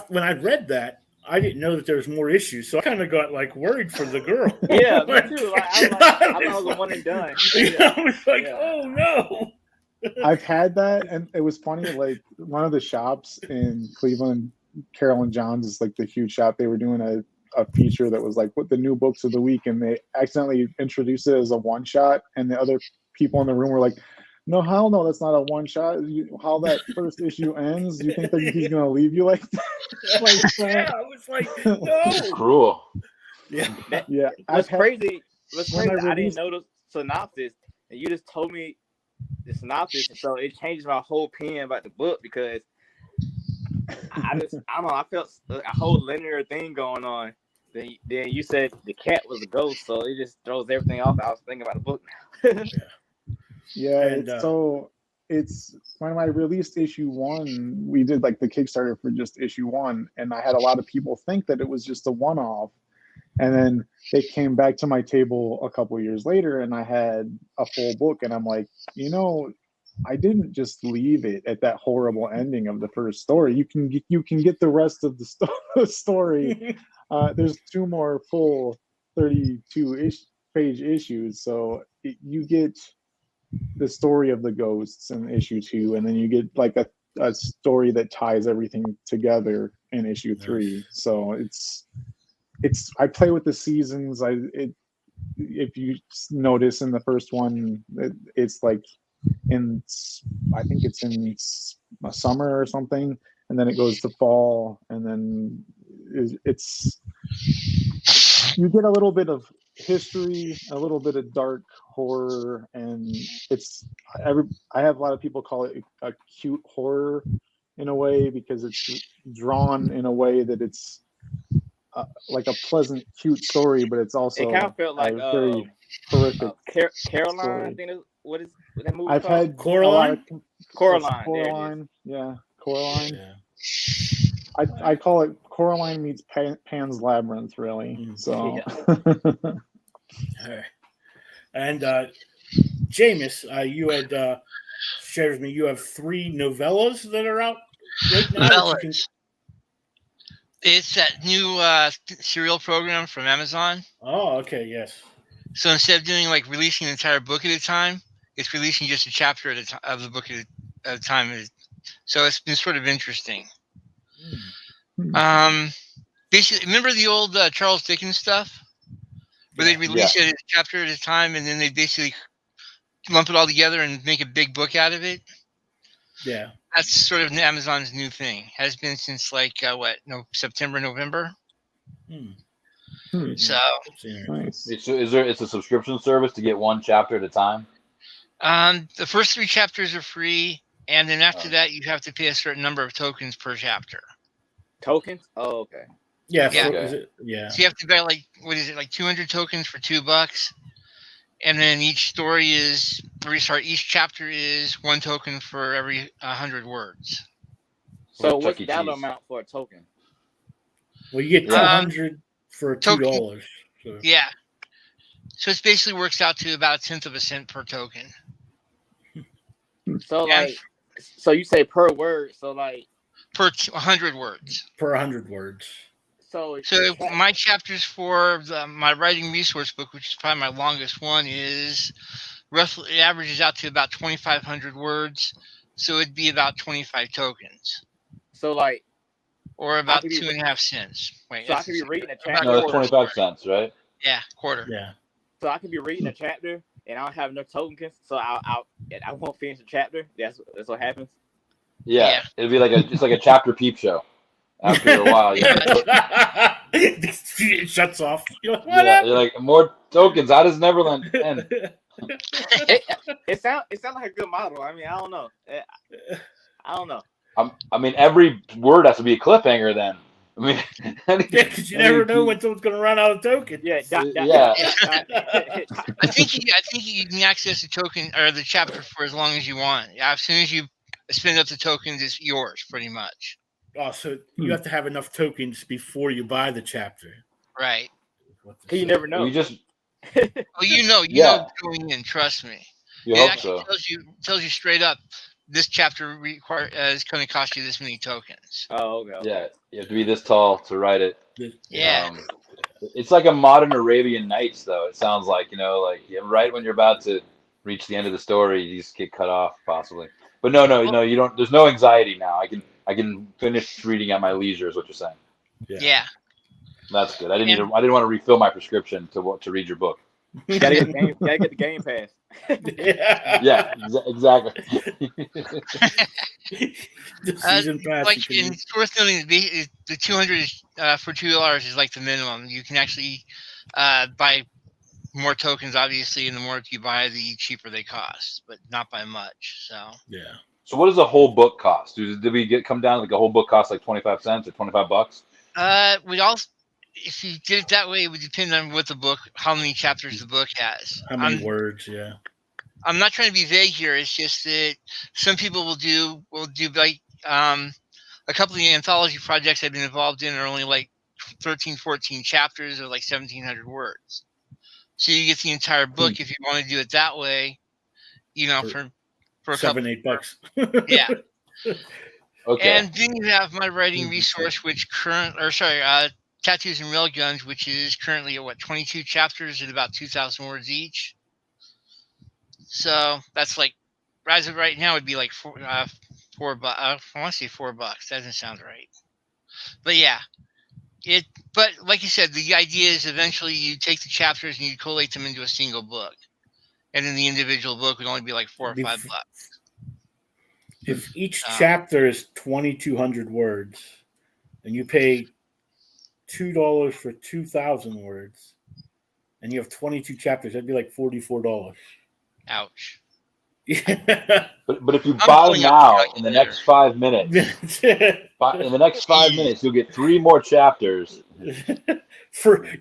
when I read that, I didn't know that there was more issues, so I kind of got like worried for the girl. Yeah, me too. I thought it was a one and done. Yeah. I was like, oh no. I've had that, and it was funny. Like one of the shops in Cleveland, Carol and John's is like the huge shop. They were doing a feature that was like what the new books of the week, and they accidentally introduced it as a one shot, and the other people in the room were like, "No, hell no, that's not a one shot. How that first issue ends? You think that he's gonna leave you like that?" Like, yeah, I was like, no, it's cruel. Yeah. What's crazy? I didn't know the synopsis, and you just told me the synopsis, so it changed my whole opinion about the book because I don't know. I felt a whole linear thing going on. Then you said the cat was a ghost, so it just throws everything off. I was thinking about the book now. Yeah, and, it's when I released issue 1, we did like the Kickstarter for just issue 1, and I had a lot of people think that it was just a one-off. And then they came back to my table a couple years later, and I had a full book, and I'm like, you know, I didn't just leave it at that horrible ending of the first story. You can get the rest of the story. There's 2 more full 32-page issues, so you get the story of the ghosts in issue 2, and then you get like a story that ties everything together in issue 3. So it's I play with the seasons. If you notice in the first one, it's like I think it's in summer or something, and then it goes to fall, and then it's you get a little bit of history, a little bit of dark horror, and I have a lot of people call it a cute horror in a way because it's drawn in a way that it's like a pleasant, cute story, but it's also it kind of felt like very horrific. Caroline, story. I think what is that movie I've called? had Coraline. Coraline, yeah, Coraline. Yeah. I call it Coraline meets Pan's Labyrinth, really. So, yeah. And Jamias, you had shared with me you have 3 novellas that are out right now. Novellas. It's that new serial program from Amazon. Oh, okay, yes. So instead of doing like releasing an entire book at a time, it's releasing just a chapter at of the book at a time. So it's been sort of interesting. Basically, remember the old Charles Dickens stuff, where they release it a chapter at a time, and then they basically lump it all together and make a big book out of it. Yeah, that's sort of Amazon's new thing. Has been since like September, November. So nice. It's a subscription service to get 1 chapter at a time. The first 3 chapters are free, and then after that, you have to pay a certain number of tokens per chapter. Tokens? Oh, okay. Yeah. Yeah. So you have to buy like 200 tokens for $2, and then each chapter is 1 token for every 100 words. So what's the dollar amount for a token? Well, you get 200 for $2. So. Yeah. So it basically works out to about 1/10 of a cent per token. So so you say per word, so like per 100 words. Per 100 words. So my chapters for my writing resource book, which is probably my longest one, is roughly it averages out to about 2,500 words. So it'd be about 25 tokens. So like or about could be- 2.5 cents. Wait, So I that's could be the- reading a about chapter. No, that's quarter. 25 cents, right? Yeah, quarter. Yeah. So I could be reading a chapter and I don't have enough tokens, so I won't finish the chapter. That's what happens. Yeah. Yeah. It'd be like a chapter peep show. After a while, it shuts off. You're like, what you're happened? like, more tokens. How does Neverland end? It sounds like a good model. I mean, I don't know. I don't know. I mean, every word has to be a cliffhanger then. I mean, Yeah, because you never know when someone's going to run out of tokens. Yeah, Yeah. I think you can access the token or the chapter for as long as you want. As soon as you spend up the tokens, it's yours pretty much. Oh, so you have to have enough tokens before you buy the chapter. Right. You never know. You just Well, you know going in. Trust me. you It hope actually so. tells you straight up. This chapter is going to cost you this many tokens. Oh, okay. Yeah, you have to be this tall to write it. Yeah. It's like a modern Arabian Nights, though. It sounds like, like right when you're about to reach the end of the story, you just get cut off, possibly. But no, you don't. There's no anxiety now. I can finish reading at my leisure, is what you're saying. Yeah. That's good. I didn't want to refill my prescription to read your book. Gotta get the game pass. Yeah, exactly. The season pass. Like, and it's worth noting the 200 for $2 is like the minimum. You can actually buy more tokens, obviously, and the more you buy, the cheaper they cost, but not by much. So yeah. So what does a whole book cost? Did we come down like a whole book costs like 25 cents or $25? we also, if you did it that way, it would depend on how many chapters the book has. How many words? Yeah. I'm not trying to be vague here. It's just that some people will do like a couple of the anthology projects I've been involved in are only like 13, 14 chapters or like 1,700 words. So you get the entire book if you want to do it that way. For a couple, $7-8. Yeah. Okay. And then you have my writing resource, Tattoos and Railguns, which is currently at 22 chapters at about 2,000 words each. So that's like, as of right now, it'd be like $4. I want to say $4. That doesn't sound right. But yeah, But like you said, the idea is eventually you take the chapters and you collate them into a single book, and then the individual book would only be like $4 or $5. If each chapter is 2,200 words, and you pay $2 for 2,000 words, and you have 22 chapters, that'd be like $44. Ouch. Yeah. But if you buy now in the next 5 minutes, you'll get 3 more chapters.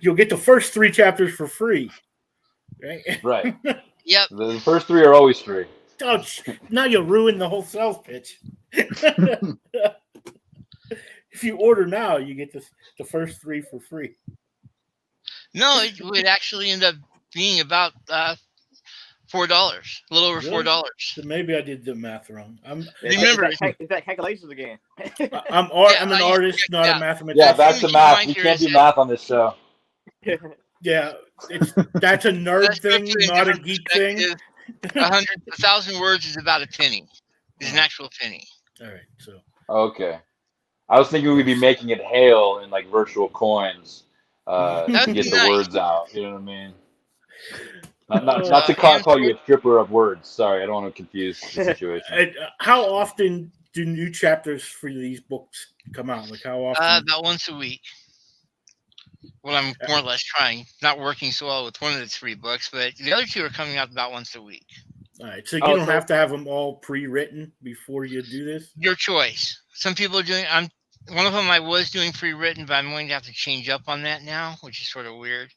You'll get the first 3 chapters for free. Right. Right. Yep. The first 3 are always free. Oh, now you'll ruin the whole sales pitch. If you order now, you get the first 3 for free. No, it would actually end up being about $4, a little over $4. So maybe I did the math wrong. Remember, it's that calculations again. I'm an artist, not a mathematician. Yeah, back to math. We can't do math on this show. Yeah, that's a nerd thing, not a geek thing. 1,000 words is about a penny. Is an actual penny. All right, so okay. I was thinking we'd be making it hail in like virtual coins to get the words out. You know what I mean? Not to call you a stripper of words. Sorry, I don't want to confuse the situation. How often do new chapters for these books come out? Like how often? About once a week. Well, I'm more or less trying. Not working so well with one of the 3 books, but the other 2 are coming out about once a week. All right, so you don't have to have them all pre-written before you do this? Your choice. Some people are doing. One of them I was doing pre-written, but I'm going to have to change up on that now, which is sort of weird.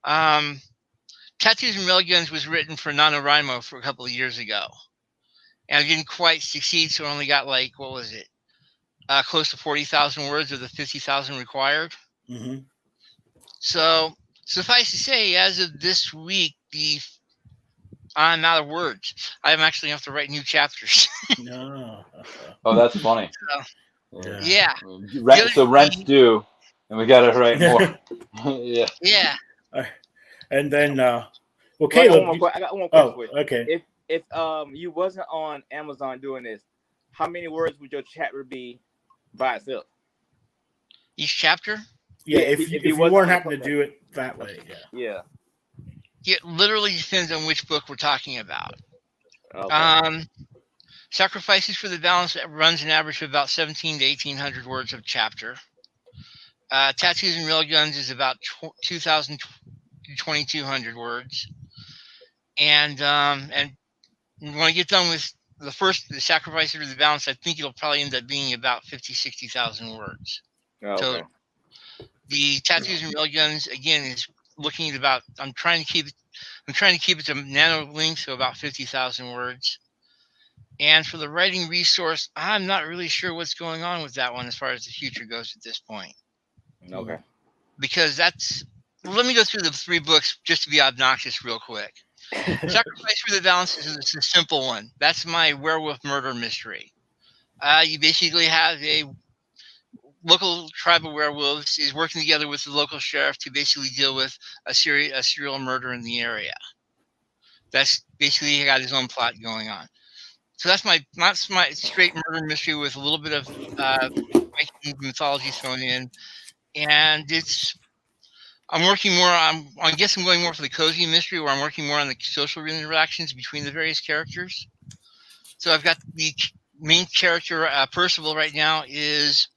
Tattoos and Railguns was written for NaNoWriMo for a couple of years ago. And I didn't quite succeed, so I only got close to 40,000 words of the 50,000 required. Mm-hmm. So suffice to say, as of this week, I'm out of words. I'm actually have to write new chapters. No. Oh, that's funny. Yeah. So rent's due, and we got to write more. Yeah. Yeah. And then, Caleb. I got one question. For you. Okay. If you wasn't on Amazon doing this, how many words would your chapter be by itself? Each chapter? Yeah, Yeah, if if you he wasn't weren't on the having to cover. do it that way, Yeah. It literally depends on which book we're talking about. Okay. Sacrifices for the Balance runs an average of about 17 to 1,800 words of chapter. Tattoos and Railguns is about 2,000 to 2,200 words. And when I get done with the Sacrifices for the Balance, I think it'll probably end up being about 50, 60,000 words Okay. total. The Tattoos and Railguns, again, is looking at about, I'm trying to keep it to nano length, so about 50,000 words. And for the writing resource, I'm not really sure what's going on with that one as far as the future goes at this point. Okay. Because let me go through the 3 books just to be obnoxious real quick. Sacrifice for the Balance is a simple one. That's my werewolf murder mystery. You basically have a local tribe of werewolves is working together with the local sheriff to basically deal with a serial murder in the area. That's basically got his own plot going on. So that's my straight murder mystery with a little bit of Viking mythology thrown in, and I'm working more on. I guess I'm going more for the cozy mystery, where I'm working more on the social interactions between the various characters. So I've got the main character Percival right now is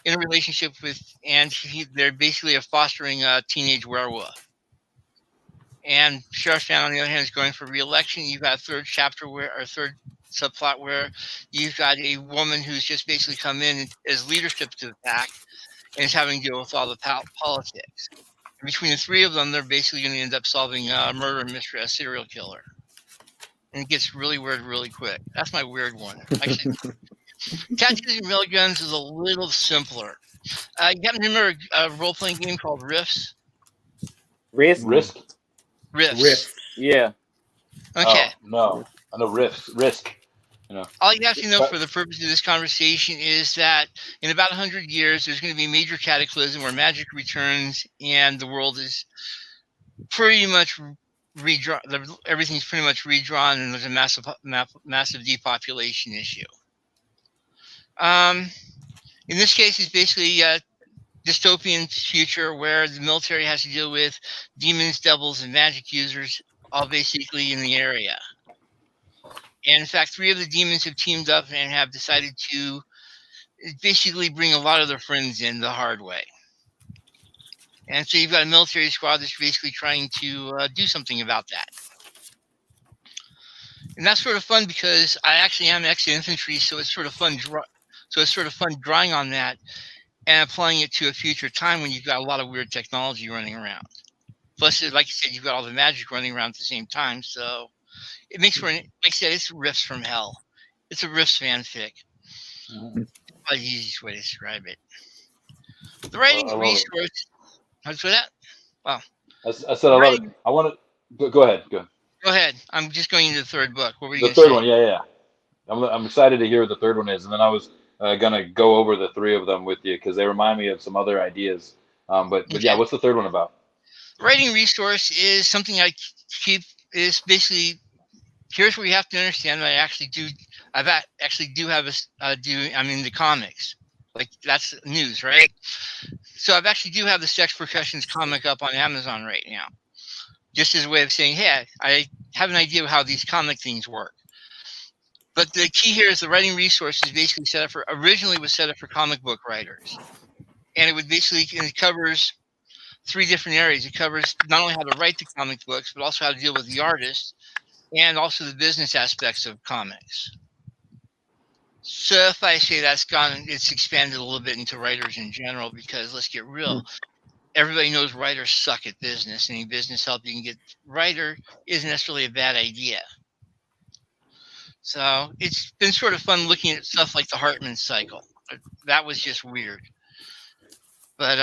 in a relationship with, and they're basically fostering a teenage werewolf. And Sheriff Fan, on the other hand, is going for re-election. You've got a third subplot where you've got a woman who's just basically come in as leadership to the pack and is having to deal with all the politics. And between the 3 of them, they're basically going to end up solving a murder mystery, a serial killer. And it gets really weird really quick. That's my weird one. Actually, Tattoos and Railguns is a little simpler. You happen to remember a role-playing game called Riffs? Risk? Risk? Riffs. Yeah. Okay. Oh, no. I know Risk. All you have to know for the purpose of this conversation is that in about 100 years, there's going to be a major cataclysm where magic returns and the world is pretty much redrawn. Everything's pretty much redrawn, and there's a massive depopulation issue. In this case, it's basically a dystopian future where the military has to deal with demons, devils, and magic users, all basically in the area. And in fact, 3 of the demons have teamed up and have decided to basically bring a lot of their friends in the hard way. And so you've got a military squad that's basically trying to do something about that. And that's sort of fun because I actually am ex-infantry, so it's sort of fun. Drawing on that and applying it to a future time when you've got a lot of weird technology running around. Plus, like you said, you've got all the magic running around at the same time, so it makes for like I said, it's riffs from hell. It's a riffs fanfic. Mhm. That's the easiest way to describe it. The writing I love resource. How's that? Wow. I said I love it. I want to go ahead. Go ahead. I'm just going into the 3rd book. What were you the going to say? third one. Yeah. I'm excited to hear what the 3rd one is, and then I was gonna go over the 3 of them with you because they remind me of some other ideas. But yeah, what's the 3rd one about? Writing resource is something I keep. Is basically here's where you have to understand that I actually do have I'm into comics. Like that's news, right? So I actually do have the Sex Percussions comic up on Amazon right now. Just as a way of saying, hey, I have an idea of how these comic things work. But the key here is the writing resource is basically originally was set up for comic book writers. And it covers 3 different areas. It covers not only how to write the comic books, but also how to deal with the artist and also the business aspects of comics. So if I say it's expanded a little bit into writers in general, because let's get real. Everybody knows writers suck at business. Any business help you can get writer isn't necessarily a bad idea. So it's been sort of fun looking at stuff like the Hartman cycle. That was just weird. But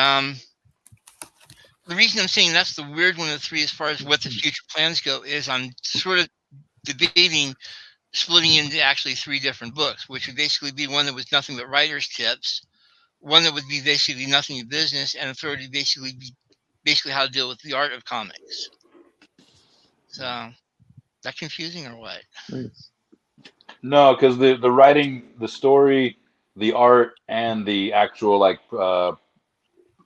the reason I'm saying that's the weird one of the 3 as far as what the future plans go is I'm sort of debating splitting into actually 3 different books, which would basically be one that was nothing but writer's tips, one that would be basically nothing but business, and a third would basically be how to deal with the art of comics. So, that confusing or what? Nice. No, because the writing, the story, the art, and the actual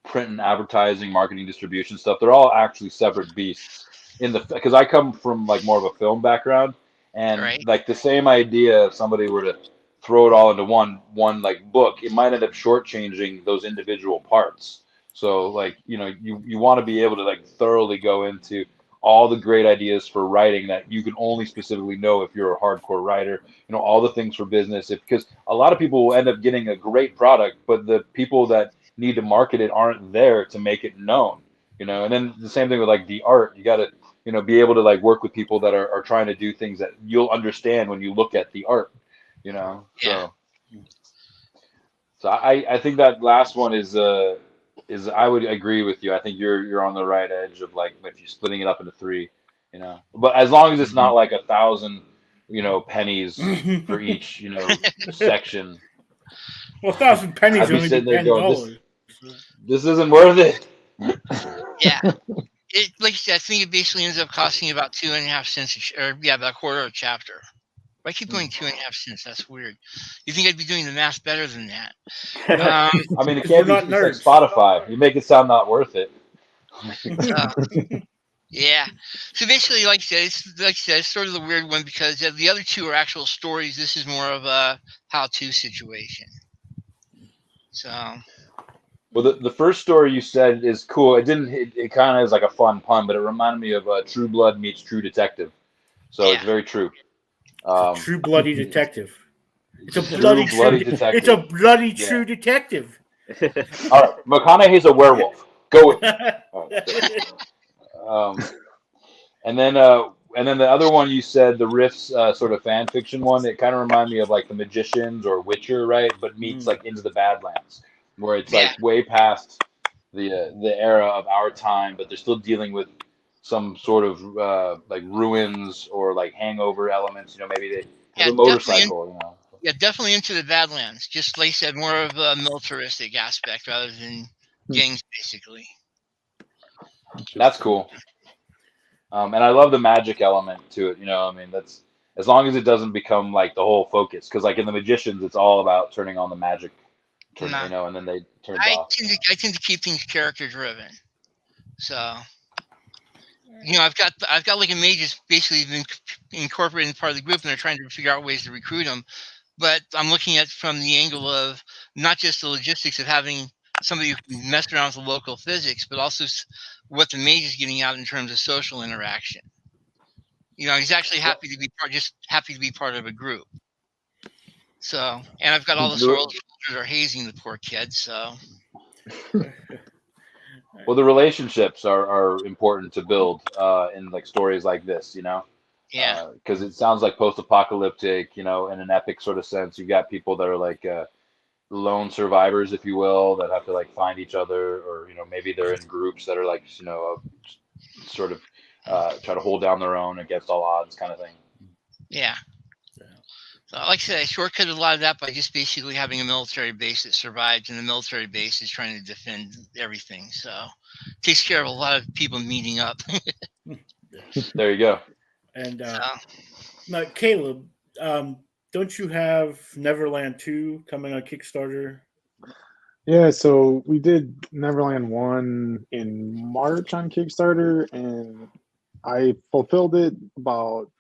print and advertising, marketing, distribution stuff. They're all actually separate beasts because I come from like more of a film background, and Right. like the same idea, if somebody were to throw it all into one like book, it might end up shortchanging those individual parts. So like, you want to be able to like thoroughly go into all the great ideas for writing that you can only specifically know if you're a hardcore writer, all the things for business, because a lot of people will end up getting a great product, but the people that need to market it aren't there to make it known, and then the same thing with like the art. You got to, be able to like work with people that are trying to do things that you'll understand when you look at the art, Yeah. So I think that last one is I would agree with you. I think you're on the right edge of like if you're splitting it up into three, but as long as it's not like 1,000, pennies for each, section. Well, 1,000 pennies I'd be would only be sitting there going, $10. this isn't worth it. Yeah. It, like you said, I think it basically ends up costing about 2.5 cents, about a quarter a chapter. I keep going 2.5 cents. That's weird. You think I'd be doing the math better than that? I mean, it 'Cause can't we're be. not It's like nerds. Spotify. You make it sound not worth it. Yeah. So basically, like I said, it's sort of the weird one because the other two are actual stories. This is more of a how-to situation. So. Well, the first story you said is cool. It didn't. It kind of is like a fun pun, but it reminded me of True Blood meets True Detective. So it's very true. True bloody detective. It's a True bloody bloody true. detective. It's a bloody Yeah. true detective. All right, McConaughey's a werewolf. Go with me. All right. And then the other one you said, the riffs sort of fan fiction one. It kind of reminded me of like The Magicians or Witcher, right? But meets like Into the Badlands, where it's like way past the era of our time, but they're still dealing with some sort of like ruins or like hangover elements. Maybe they have a motorcycle. Yeah, definitely Into the Badlands. Just like I said, more of a militaristic aspect rather than gangs, basically. That's cool. And I love the magic element to it. I mean, that's as long as it doesn't become like the whole focus. Because like in The Magicians, it's all about turning on the magic, and then they turn it off. I tend to keep things character driven. So, I've got like a mage basically been incorporated in part of the group, and they're trying to figure out ways to recruit them. But I'm looking at it from the angle of not just the logistics of having somebody who can mess around with the local physics, but also what the mage is getting out in terms of social interaction. He's actually happy to be part of a group. So, and I've got all the soldiers are hazing the poor kid. So, well, the relationships are important to build in like stories like this, Yeah. Because it sounds like post-apocalyptic, in an epic sort of sense. You got people that are like lone survivors, if you will, that have to like find each other, or maybe they're in groups that are like sort of try to hold down their own against all odds, kind of thing. Yeah. So, like I said, I shortcutted a lot of that by just basically having a military base that survives, and the military base is trying to defend everything. So, it takes care of a lot of people meeting up. There you go. And now, Caleb, don't you have Neverland 2 coming on Kickstarter? Yeah, so we did Neverland 1 in March on Kickstarter, and I fulfilled it about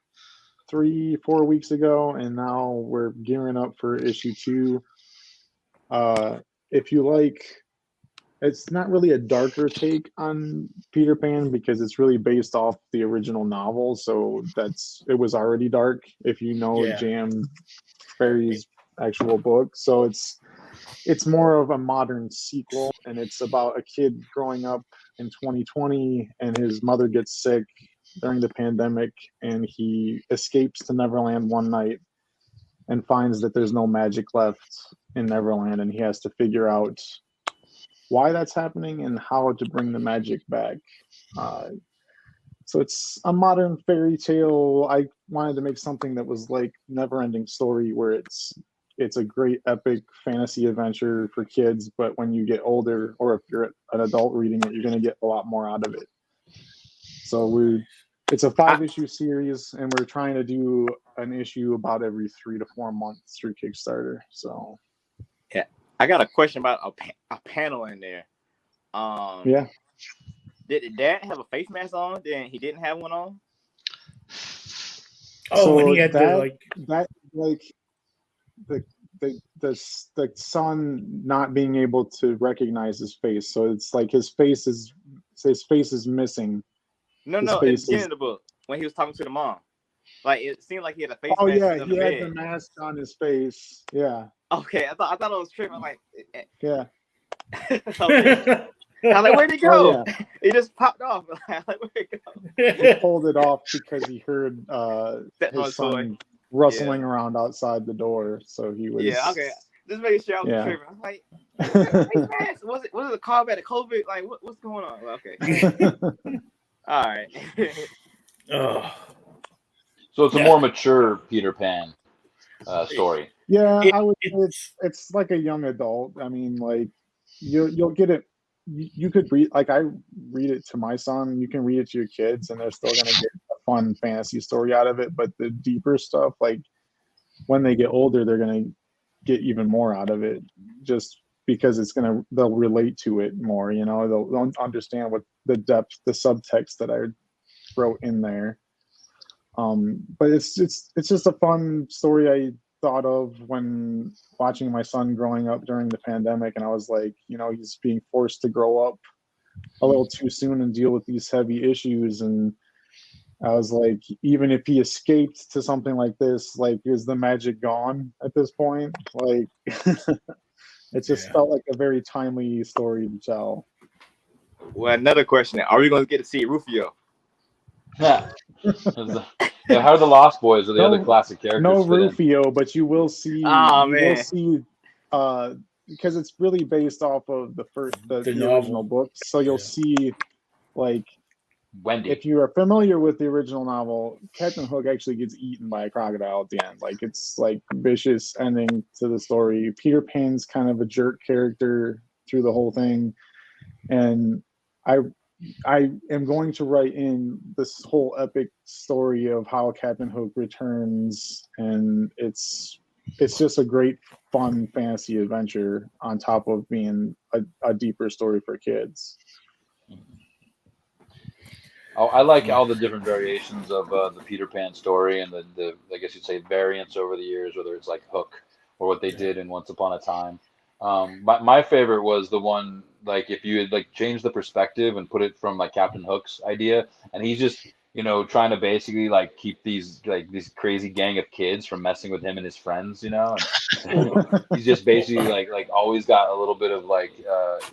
3-4 weeks ago, and now we're gearing up for issue 2. If you like, it's not really a darker take on Peter Pan because it's really based off the original novel, so it was already dark if you know Jam Fairy's actual book. So it's more of a modern sequel, and it's about a kid growing up in 2020, and his mother gets sick during the pandemic, and he escapes to Neverland one night and finds that there's no magic left in Neverland, and he has to figure out why that's happening and how to bring the magic back. So it's a modern fairy tale. I wanted to make something that was like Never-Ending Story, where it's a great epic fantasy adventure for kids, but when you get older, or if you're an adult reading it, you're going to get a lot more out of it. So it's a 5-issue series, and we're trying to do an issue about every 3 to 4 months through Kickstarter. So yeah, I got a question about a panel in there. Yeah. Did Dad have a face mask on? Then he didn't have one on. Oh, So when he had that the like. like the son not being able to recognize his face. So it's like his face is missing. No, His no. At the face beginning is. of the book, when he was talking to the mom, like it seemed like he had a face Oh mask yeah, on he the had the bed. mask on his face. Yeah. Okay, I thought it was tripping. I'm like, Yeah. okay. I'm like, where'd he Oh go? yeah. He just popped off. I'm like, where'd he go? He pulled it off because he heard Sitting on his his toy. son rustling around outside the door. So he was. Yeah, okay. Just making sure I was Yeah. tripping. I'm like, face mask? Was it a callback to COVID? Like, what's going on? Okay. All right. Oh. So it's a more mature Peter Pan story. Yeah, I would say it's like a young adult. I mean, like you'll get it. You could read, like, I read it to my son. You can read it to your kids, and they're still gonna get a fun fantasy story out of it. But the deeper stuff, like when they get older, they're gonna get even more out of it, just because they'll relate to it more. You know, they'll understand what the depth, the subtext that I wrote in there. But it's just a fun story I thought of when watching my son growing up during the pandemic, and I was like, you know, he's being forced to grow up a little too soon and deal with these heavy issues, and I was like, even if he escaped to something like this, like, is the magic gone at this point? Like, it just felt like a very timely story to tell. Well, another question: are we going to get to see Rufio? Yeah. Yeah, how are the Lost Boys or the other classic characters? No fit in? Rufio, but you will see. Oh, you man. will see, because it's really based off of the original books. So you'll see, like, Wendy. if you are familiar with the original novel, Captain Hook actually gets eaten by a crocodile at the end. Like, it's like vicious ending to the story. Peter Pan's kind of a jerk character through the whole thing, and I am going to write in this whole epic story of how Captain Hook returns, and it's just a great, fun fantasy adventure on top of being a deeper story for kids. Oh, I like all the different variations of the Peter Pan story and the I guess you'd say variants over the years, whether it's like Hook or what they did in Once Upon a Time. My favorite was the one, like, if you had like changed the perspective and put it from like Captain Hook's idea, and he's just, you know, trying to basically like keep these crazy gang of kids from messing with him and his friends, you know, and he's just basically like always got a little bit of like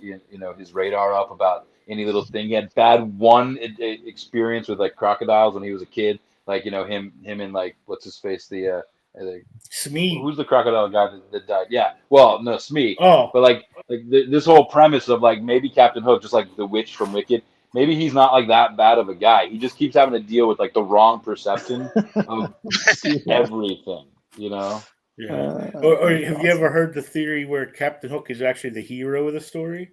you know, his radar up about any little thing. He had bad experience with like crocodiles when he was a kid, like, you know, him and like, what's his face, the Smee. who's the crocodile guy that died? Yeah, well, no, Smee. Oh, But like this whole premise of like maybe Captain Hook, just like the witch from Wicked, maybe he's not like that bad of a guy. He just keeps having to deal with like the wrong perception of everything, you know? yeah. Or have you ever heard the theory where Captain Hook is actually the hero of the story?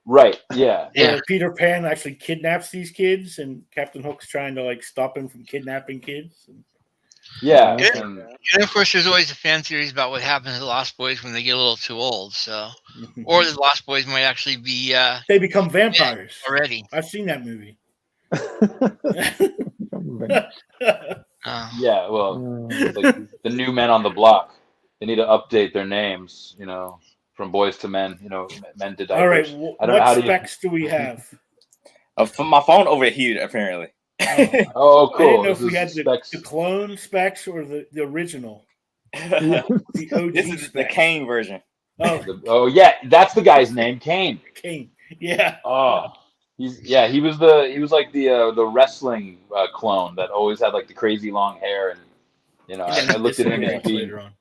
Right. Yeah. Where Peter Pan actually kidnaps these kids, and Captain Hook's trying to like stop him from kidnapping kids. Yeah. And of course, there's always the fan theories about what happens to the Lost Boys when they get a little too old. So, or the Lost Boys might actually be they become vampires already. I've seen that movie. Yeah. Well, like the new men on the block, they need to update their names, you know, from boys to men, you know, men to diapers. All right. What specs do we have? My phone overheated apparently. Oh, cool. I didn't know if we had the clone specs or the original. The OG This is specs. the Kane version. Oh yeah, that's the guy's name, Kane. Kane. Yeah. Oh, he was like the wrestling clone that always had like the crazy long hair, and you know, I looked at him as being later on.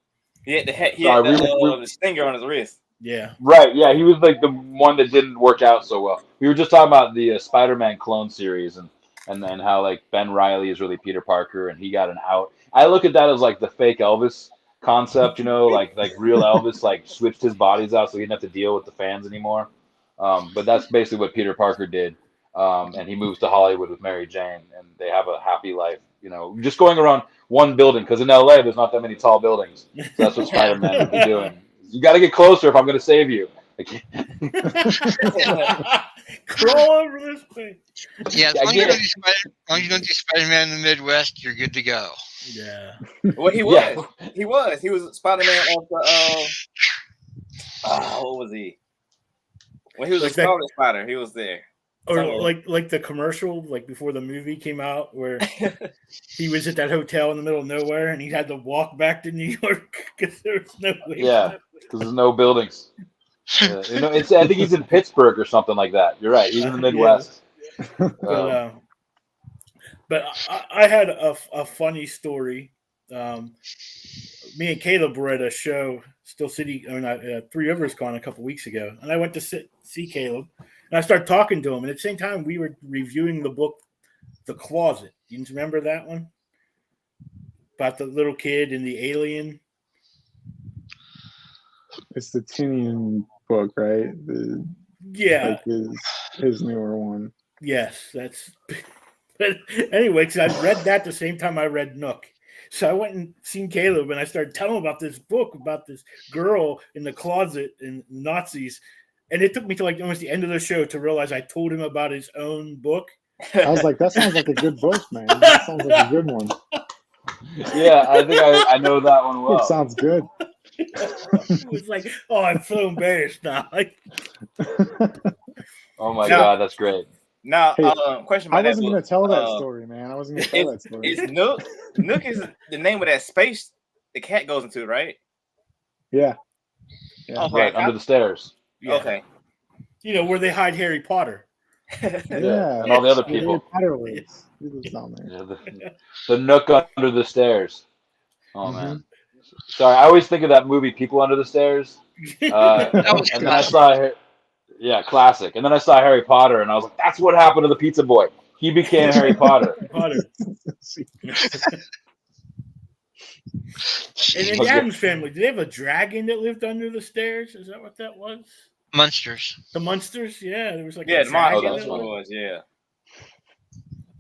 He had the stinger on his wrist. Yeah. Right. Yeah, he was like the one that didn't work out so well. We were just talking about the Spider-Man clone series and then how like Ben Reilly is really Peter Parker and he got an out. I look at that as like the fake Elvis concept, you know, like real Elvis like switched his bodies out so he didn't have to deal with the fans anymore. But that's basically what Peter Parker did. And he moves to Hollywood with Mary Jane and they have a happy life, you know, just going around one building because in LA there's not that many tall buildings. So that's what Spider-Man would be doing. You got to get closer if I'm going to save you. Crawl over this thing. Yeah, as I long as get you don't it. do as long as you don't do Spider-Man in the Midwest, you're good to go. Yeah. Well, he Yeah. was. He was Spider-Man of the. What was he? When he was Like a that- Scarlet Spider, he was there. Or Somewhere. like the commercial, like before the movie came out, where he was at that hotel in the middle of nowhere and he had to walk back to New York because there was no way. Yeah, because there's no buildings. You know, I think he's in Pittsburgh or something like that. You're right. He's in the Midwest. But I had a funny story. Me and Caleb were at a show, Still City, Three Rivers Con a couple weeks ago, and I went to see Caleb, and I started talking to him. And at the same time, we were reviewing the book, The Closet. You remember that one? About the little kid and the alien. It's the Tinian book, right? Yeah. Like his newer one. Yes, that's. But anyway, because I read that the same time I read Nook. So I went and seen Caleb, and I started telling him about this book about this girl in the closet and Nazis. And it took me to like almost the end of the show to realize I told him about his own book. I was like, that sounds like a good book, man. That sounds like a good one. Yeah, I think I know that one well. It sounds good. It was like, oh, I'm so embarrassed now. Like, Oh my Yeah. God, that's great. Now, Hey, question I about that wasn't book. going to tell that story, man. I wasn't going to tell that story. It's Nook. Nook is the name of that space the cat goes into, right? Yeah. Yeah. Okay. Right, under the stairs. yeah. Okay. You know, where they hide Harry Potter. Yeah. And all the other Where people. Harry Potter lives. He lives down there. Yeah, the Nook under the stairs. Oh Mhm. man. Sorry, I always think of that movie, People Under the Stairs. That was And then I saw, classic. And then I saw Harry Potter, and I was like, that's what happened to the pizza boy. He became Harry Potter. Potter. And in the Addams Family, did they have a dragon that lived under the stairs? Is that what that was? Monsters. The Munsters? Yeah, there was like Yeah, a the dragon. monster. that's That's what it was. Yeah.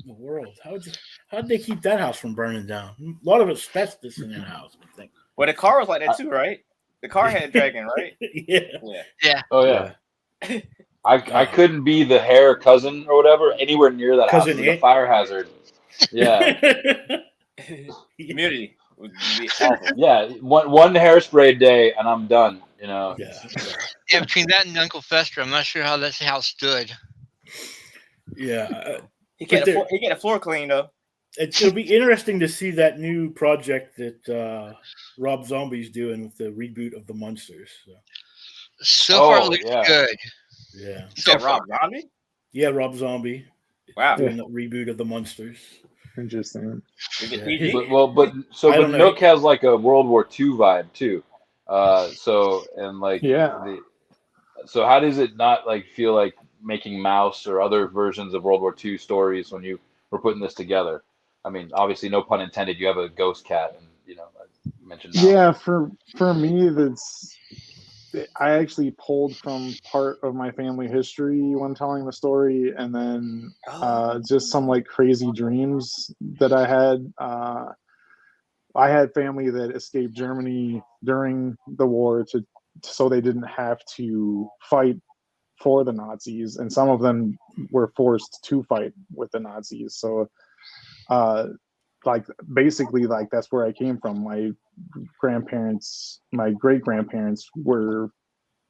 In the world. How'd they keep that house from burning down? A lot of asbestos in that house, I think. Well, the car was like that too, right? The car had a dragon, right? Yeah. Yeah. Oh, yeah. I couldn't be the hair cousin or whatever anywhere near that house. Cousin It's a It? fire hazard. Yeah. Community would be awful. Yeah. One hairspray day, and I'm done, you know. Yeah. Yeah, between that and Uncle Fester, I'm not sure how this house stood. Yeah. He But get a floor clean though. It'll be interesting to see that new project that Rob Zombie's doing with the reboot of the Munsters. So far, it looks yeah. good. Yeah. You said Rob Zombie? Yeah, Rob Zombie Wow. doing the reboot of the Munsters. Interesting. Is it Yeah. PG? But I don't know. Nook has like a World War II vibe too. So how does it not like feel like making Mouse or other versions of World War II stories when you were putting this together? I mean, obviously, no pun intended. You have a ghost cat, and I mentioned Mouse. Yeah, for me, I actually pulled from part of my family history when telling the story, and then just some like crazy dreams that I had. I had family that escaped Germany during the war so they didn't have to fight for the Nazis, and some of them were forced to fight with the Nazis. So, basically, that's where I came from. My great grandparents were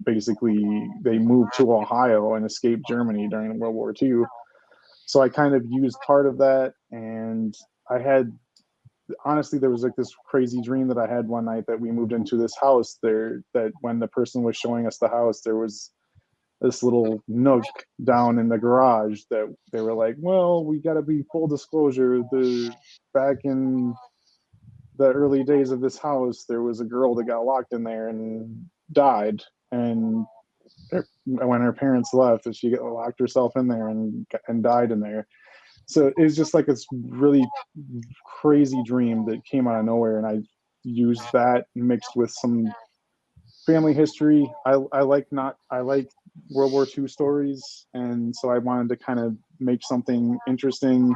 basically, they moved to Ohio and escaped Germany during World War II. So I kind of used part of that, and honestly, there was like this crazy dream that I had one night that we moved into this house there, that when the person was showing us the house, there was this little nook down in the garage that they were like, well, we got to be full disclosure. Back in the early days of this house, there was a girl that got locked in there and died. And when her parents left, she locked herself in there and died in there. So it was just like this really crazy dream that came out of nowhere, and I used that mixed with some family history. I like World War II stories, and so I wanted to kind of make something interesting,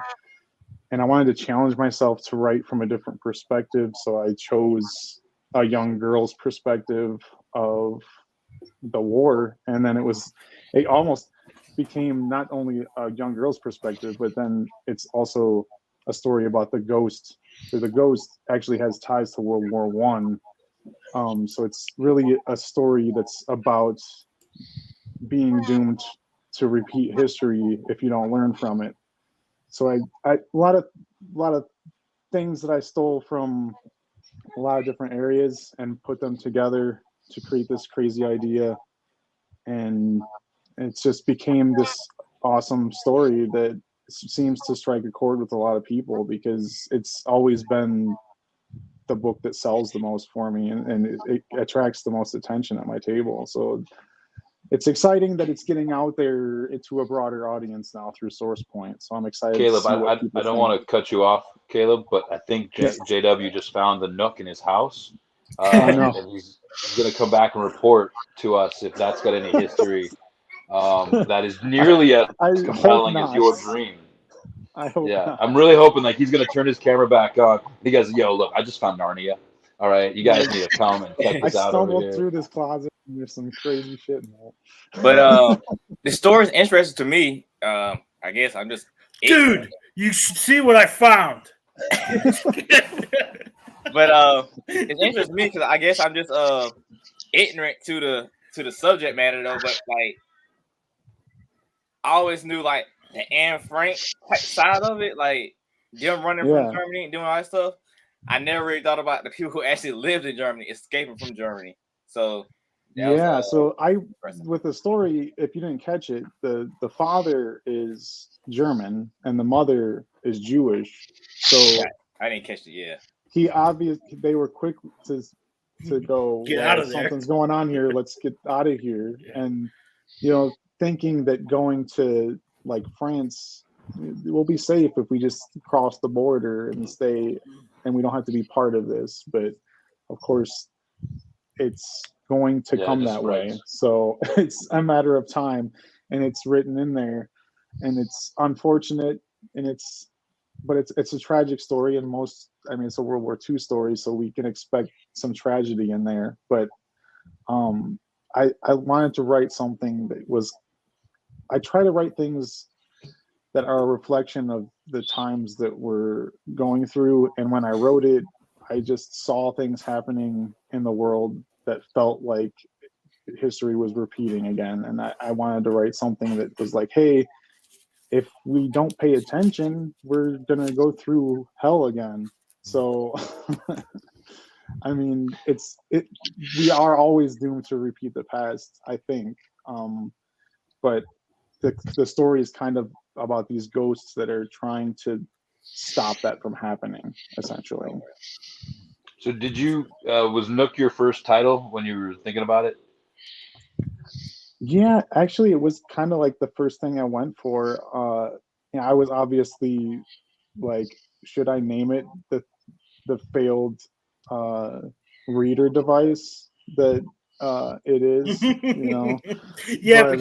and I wanted to challenge myself to write from a different perspective. So I chose a young girl's perspective of the war, and then it almost became not only a young girl's perspective, but then it's also a story about the ghost. So the ghost actually has ties to World War One. So it's really a story that's about being doomed to repeat history if you don't learn from it. So I a lot of things that I stole from a lot of different areas and put them together to create this crazy idea, and it's just became this awesome story that seems to strike a chord with a lot of people, because it's always been the book that sells the most for me, and it attracts the most attention at my table. So it's exciting that it's getting out there to a broader audience now through Source Point. So I'm excited. Caleb, to see what I don't want to cut you off, Caleb, but I think JW just found the Nook in his house. I know. And he's going to come back and report to us if that's got any history that is nearly as compelling as your dream. I hope not. I'm really hoping like he's going to turn his camera back on. He goes, yo, look, I just found Narnia. All right, you guys need to come and check this out over stumbled here. through this closet and there's some crazy shit in there. But the story's interesting to me. I guess I'm just Dude, you should see what I found. But it's interesting to me because I guess I'm just ignorant to the subject matter though. But like, I always knew like the Anne Frank side of it, like them running from Germany and doing all that stuff. I never really thought about the people who actually lived in Germany escaping from Germany. So so with the story, if you didn't catch it, the father is German and the mother is Jewish. So I didn't catch it. Yeah, they were quick to go, get out of there. Something's going on here. Let's get out of here. Yeah. And thinking that going to like France, we'll be safe if we just cross the border and stay, and we don't have to be part of this. But of course, it's going to come that way. So it's a matter of time, and it's written in there, and it's unfortunate, and it's a tragic story, and it's a World War II story, so we can expect some tragedy in there. But I wanted to write something I try to write things that are a reflection of the times that we're going through. And when I wrote it, I just saw things happening in the world that felt like history was repeating again. And I wanted to write something that was like, hey, if we don't pay attention, we're going to go through hell again. So, I mean, we are always doomed to repeat the past, I think. But the story is kind of about these ghosts that are trying to stop that from happening, essentially. So did you, was Nook your first title when you were thinking about it? Yeah, actually, it was kind of like the first thing I went for. I was obviously like, should I name it the failed reader device that it is, Yeah, but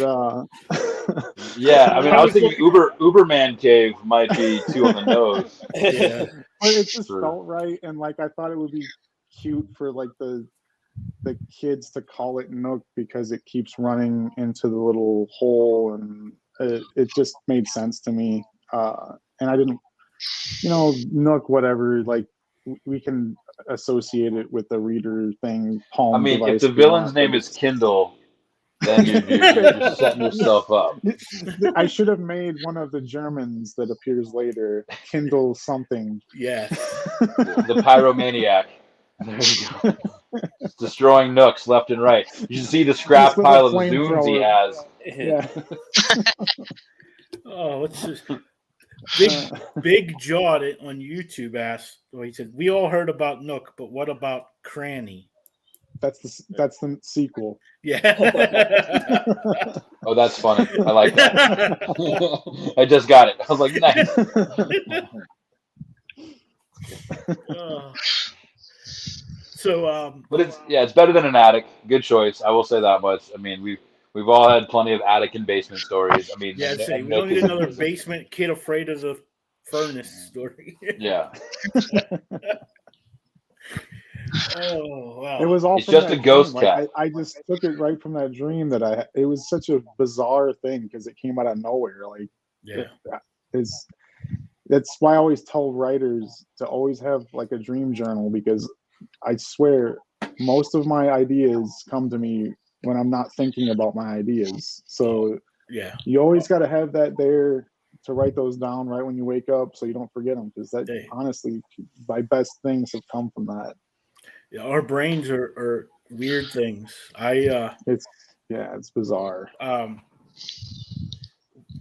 yeah, I mean, I was thinking Uberman Cave might be too on the nose. Yeah, but it just felt right, and like I thought it would be cute for like the kids to call it Nook because it keeps running into the little hole, and it just made sense to me. And I didn't, Nook, whatever, like we can associate it with the reader thing. Palm. I mean, device, if the villain's name is Kindle, then you're setting yourself up. I should have made one of the Germans that appears later, Kindle something. yeah. The pyromaniac. There you go. Destroying Nooks left and right. You should see the scrap pile of zooms he has. Yeah. Oh, what's this? Big Jawed on YouTube asked, he said, we all heard about Nook, but what about Cranny? That's the sequel. Yeah. Oh, that's funny. I like that. I just got it. I was like, nice. So, but it's better than an attic. Good choice. I will say that much. I mean, we've all had plenty of attic and basement stories. I mean, yeah, we don't need another basement kid afraid of the furnace story. Yeah. Oh wow! It was all It's from just that a ghost dream. Like cat. I just took it right from that dream that it was such a bizarre thing because it came out of nowhere. Like Yeah. it's that's why I always tell writers to always have like a dream journal, because I swear most of my ideas come to me when I'm not thinking about my ideas. So Yeah. you always got to have that there to write those down right when you wake up so you don't forget them, because that Hey. honestly, my best things have come from that. Yeah, our brains are weird things. It's bizarre.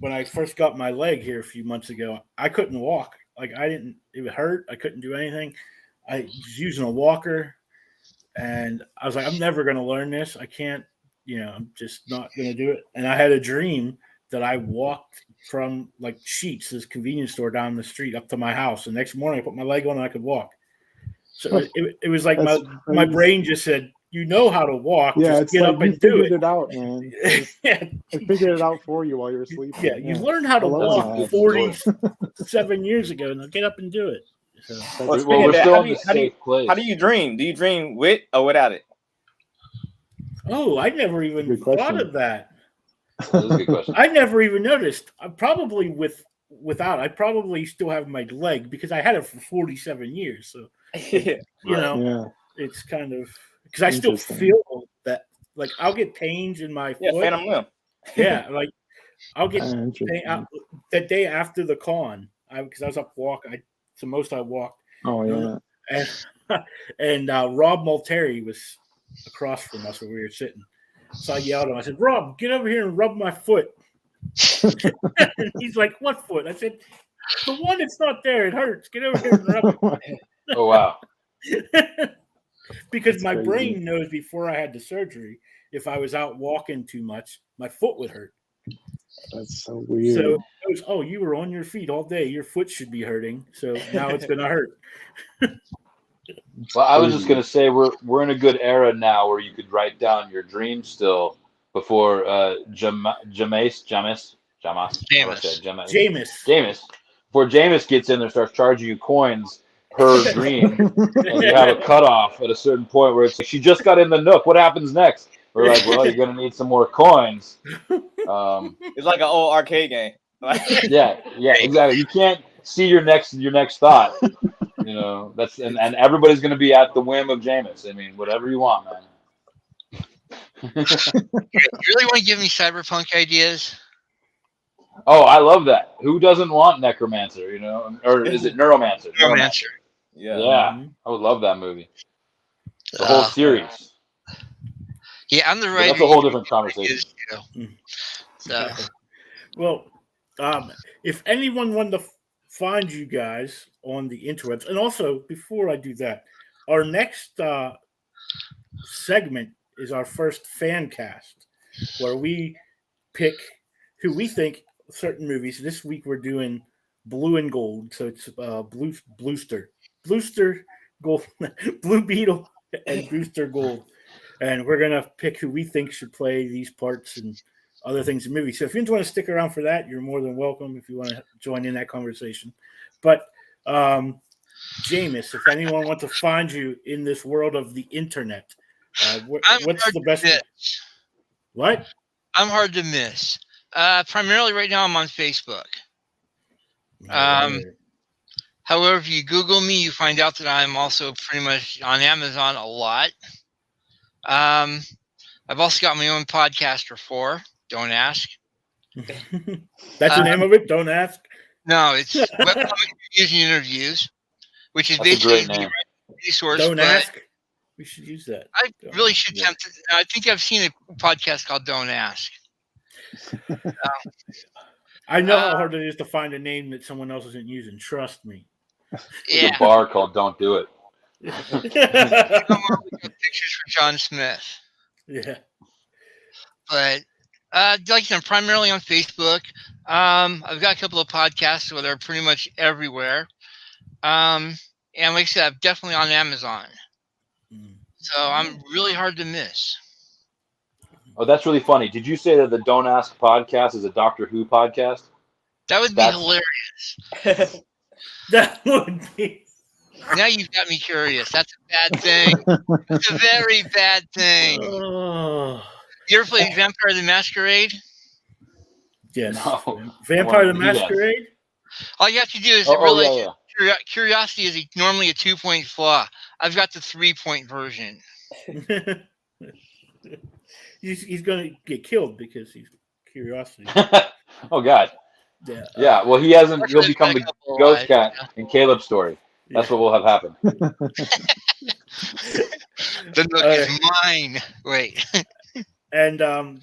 When I first got my leg here a few months ago, I couldn't walk. Like it hurt. I couldn't do anything. I was using a walker, and I was like, I'm never going to learn this. I can't, I'm just not going to do it. And I had a dream that I walked from like Sheets, this convenience store down the street, up to my house. The next morning, I put my leg on and I could walk. So it was like my brain just said, you know how to walk. Yeah, just it's get like up you and do figured it. it out, man. Yeah. I figured it out for you while you're sleeping. Yeah, you learned how to I love walk when that 47 years ago. Now get up and do it. So, Well, Well, speaking we're of that, still in the safe place. how do you dream? Do you dream with or without it? oh, I never even Good thought question. of that. That is a good question. I never even noticed. I probably without. I probably still have my leg because I had it for 47 years. So Yeah. Yeah. it's kind of because I still Interesting. feel that. Like I'll get pains in my Yeah, foot. phantom limb. Yeah, like I'll get Interesting. that day after the con. Because I was up walk. It's the most I walked. Oh yeah. And Rob Multeri was across from us where we were sitting. So I yelled at him. I said, Rob, get over here and rub my foot. And he's like, what foot? I said, the one that's not there. It hurts. Get over here and rub it. Oh wow. Because That's my crazy. brain knows before I had the surgery, if I was out walking too much, my foot would hurt. That's so weird. So it goes, oh, you were on your feet all day. Your foot should be hurting. So now it's going to hurt. Well, I was just gonna say we're in a good era now where you could write down your dreams still before Jamis. Before Jamis gets in there and starts charging you coins per dream, and you have a cutoff at a certain point where it's like, she just got in the Nook. What happens next? We're like, well, you're gonna need some more coins. It's like an old arcade game. Yeah, exactly. You can't see your next thought. That's and everybody's gonna be at the whim of Jamis. I mean, whatever you want, man. You really want to give me cyberpunk ideas? Oh, I love that. Who doesn't want Necromancer? Or is it Neuromancer? Neuromancer. Yeah. I would love that movie. The whole series. Yeah, I'm the But writer. that's a whole different conversation. So, well, if anyone wanted to find you guys on the interwebs, and also before I do that, our next segment is our first fan cast, where we pick who we think certain movies. This week we're doing Blue and Gold, so it's Booster Gold, Blue Beetle, and Booster Gold, and we're gonna pick who we think should play these parts and other things in movies. So if you want to stick around for that, you're more than welcome if you want to join in that conversation. But Jamis, if anyone wants to find you in this world of the internet, what's the best? What? I'm hard to miss. Primarily right now I'm on Facebook. However, if you Google me, you find out that I'm also pretty much on Amazon a lot. I've also got my own podcast or 4. Don't ask. That's the name of it? Don't ask? No, it's Webcomic Reviews and Interviews, which is That's basically a great name. resource. Don't ask? We should use that. I really should attempt it. I think I've seen a podcast called Don't Ask. I know how hard it is to find a name that someone else isn't using. Trust me. There's a bar called Don't Do It. Pictures for John Smith. Yeah. But like I said, I'm primarily on Facebook. I've got a couple of podcasts where they're pretty much everywhere. And like I said, I'm definitely on Amazon. So I'm really hard to miss. Oh, that's really funny. Did you say that the Don't Ask podcast is a Doctor Who podcast? That would be hilarious. That would be. Now you've got me curious. That's a bad thing. It's a very bad thing. Oh, You ever played Vampire the Masquerade? yes. No. Vampire the I wanna do that. Masquerade? All you have to do is Oh, realize yeah. curiosity is normally a 2-point flaw. I've got the 3-point version. he's going to get killed because he's curiosity. Oh God. Yeah. Yeah. Well, he hasn't. He'll Fortunately, become I've the got a couple ghost lives, cat yeah. in Caleb's story. That's yeah. what will have happened. The Nook is mine. Wait. And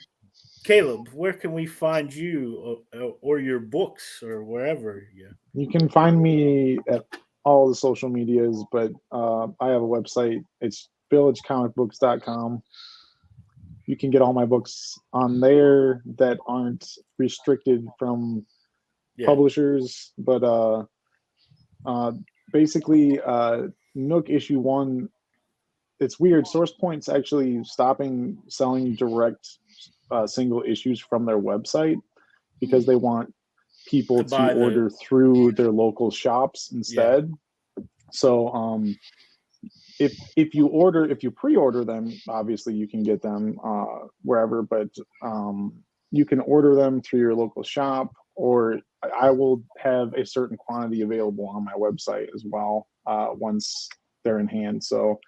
Caleb, where can we find you or your books or wherever? Yeah. You can find me at all the social medias, but I have a website. It's villagecomicbooks.com. You can get all my books on there that aren't restricted from publishers, but basically Nook issue 1, it's weird. Source Point's actually stopping selling direct single issues from their website because they want people to order through their local shops instead. So if you pre-order them, obviously you can get them wherever, but you can order them through your local shop, or I will have a certain quantity available on my website as well once they're in hand. So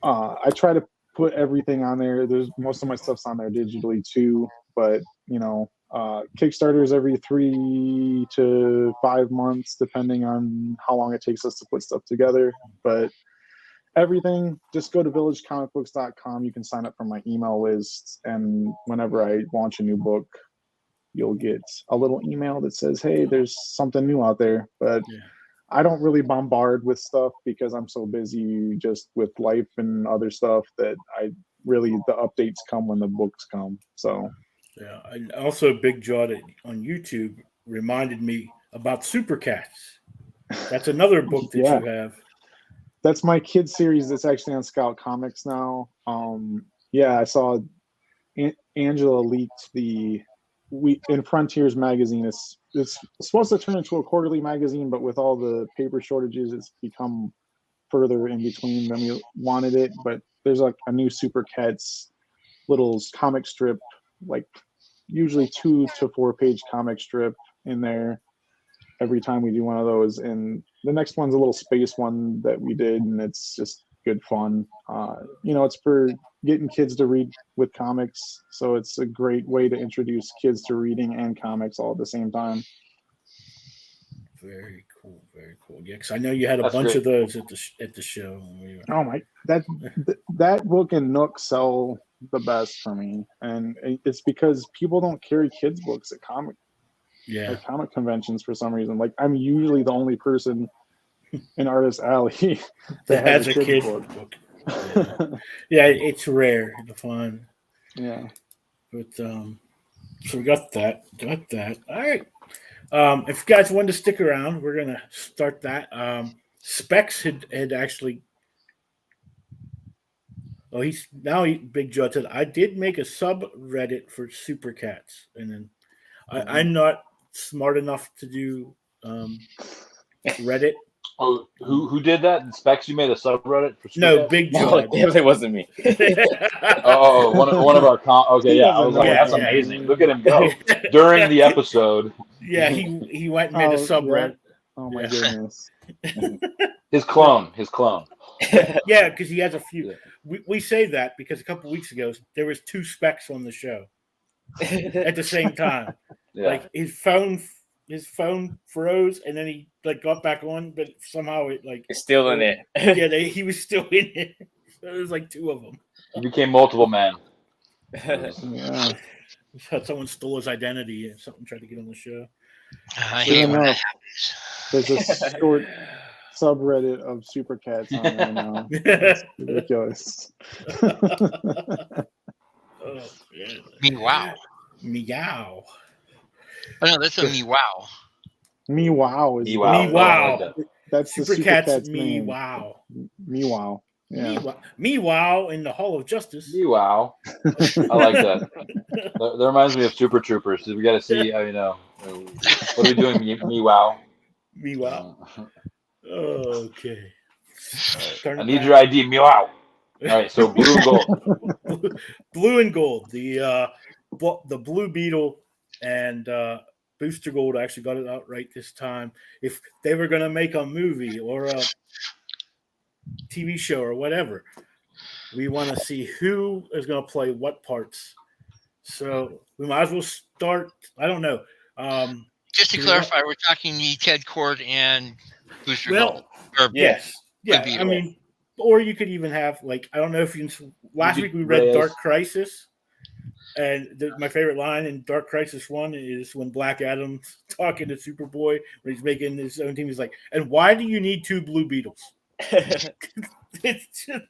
I try to put everything on there. There's most of my stuff's on there digitally too, but Kickstarters every 3 to 5 months, depending on how long it takes us to put stuff together. But everything, just go to villagecomicbooks.com. You can sign up for my email list, and whenever I launch a new book, you'll get a little email that says, hey, there's something new out there. But I don't really bombard with stuff because I'm so busy just with life and other stuff that the updates come when the books come. So yeah, and also Big Jaw on YouTube reminded me about Super Cats. That's another book that you have. That's my kids series that's actually on Scout Comics now. I saw Angela leaked in Frontiers magazine. It's supposed to turn into a quarterly magazine, but with all the paper shortages, it's become further in between than we wanted it. But there's like a new Super Cats little comic strip, like usually 2 to 4 page comic strip in there every time we do one of those. And the next one's a little space one that we did, and it's just good fun. It's for getting kids to read with comics, so it's a great way to introduce kids to reading and comics all at the same time. Very cool, very cool. Yeah, because I know you had a bunch of those at the show. Oh my, that book and Nook sell the best for me, and it's because people don't carry kids books at comic conventions for some reason. Like, I'm usually the only person in Artist Alley that has a kid's book. Yeah, it's rare to find. Yeah. But so we got that. All right. If you guys want to stick around, we're gonna start that. Specs had actually. Oh, Big Joe said I did make a subreddit for Super Cats, and then I'm not smart enough to do Reddit. Oh, who did that? Specs, you made a subreddit for Super Cats? Big Joe. No, it definitely wasn't me. Oh, one of our okay, yeah. I was like, that's amazing. Look at him go during the episode. Yeah, he went and made a subreddit. Oh my goodness. His clone. Yeah, because he has a few. We say that because a couple of weeks ago there was 2 Specs on the show at the same time. Yeah. Like his phone froze, and then he got back on, but somehow it's still in it. Yeah, he was still in it. So there was 2 of them. He became multiple man. Yeah. Someone stole his identity and something tried to get on the show. I hate when that happens. There's a short subreddit of Super Cats on there now. It's ridiculous. Oh, yeah. Meow. Oh no, that's a meow. Meow is Meow. That's Super the Cats name. Meow. Meow. Yeah. Meow in the Hall of Justice. Meow. I like that. That reminds me of Super Troopers. We got to see. What are we doing? Meow. Meow. Okay. I need your ID. Meow. All right, so blue and gold. Blue and gold. The Blue Beetle and Booster Gold actually got it out right this time. If they were going to make a movie or a TV show or whatever, we want to see who is going to play what parts. So we might as well start. I don't know. Just to clarify, we're talking the Ted Cord and Booster Gold. Yes. Yeah. Beetle. I mean, or you could even have, like, I don't know if you. Last week we read Reyes. Dark Crisis. And my favorite line in Dark Crisis 1 is when Black Adam's talking to Superboy when he's making his own team. He's like, "And why do you need 2 Blue Beetles?" It's just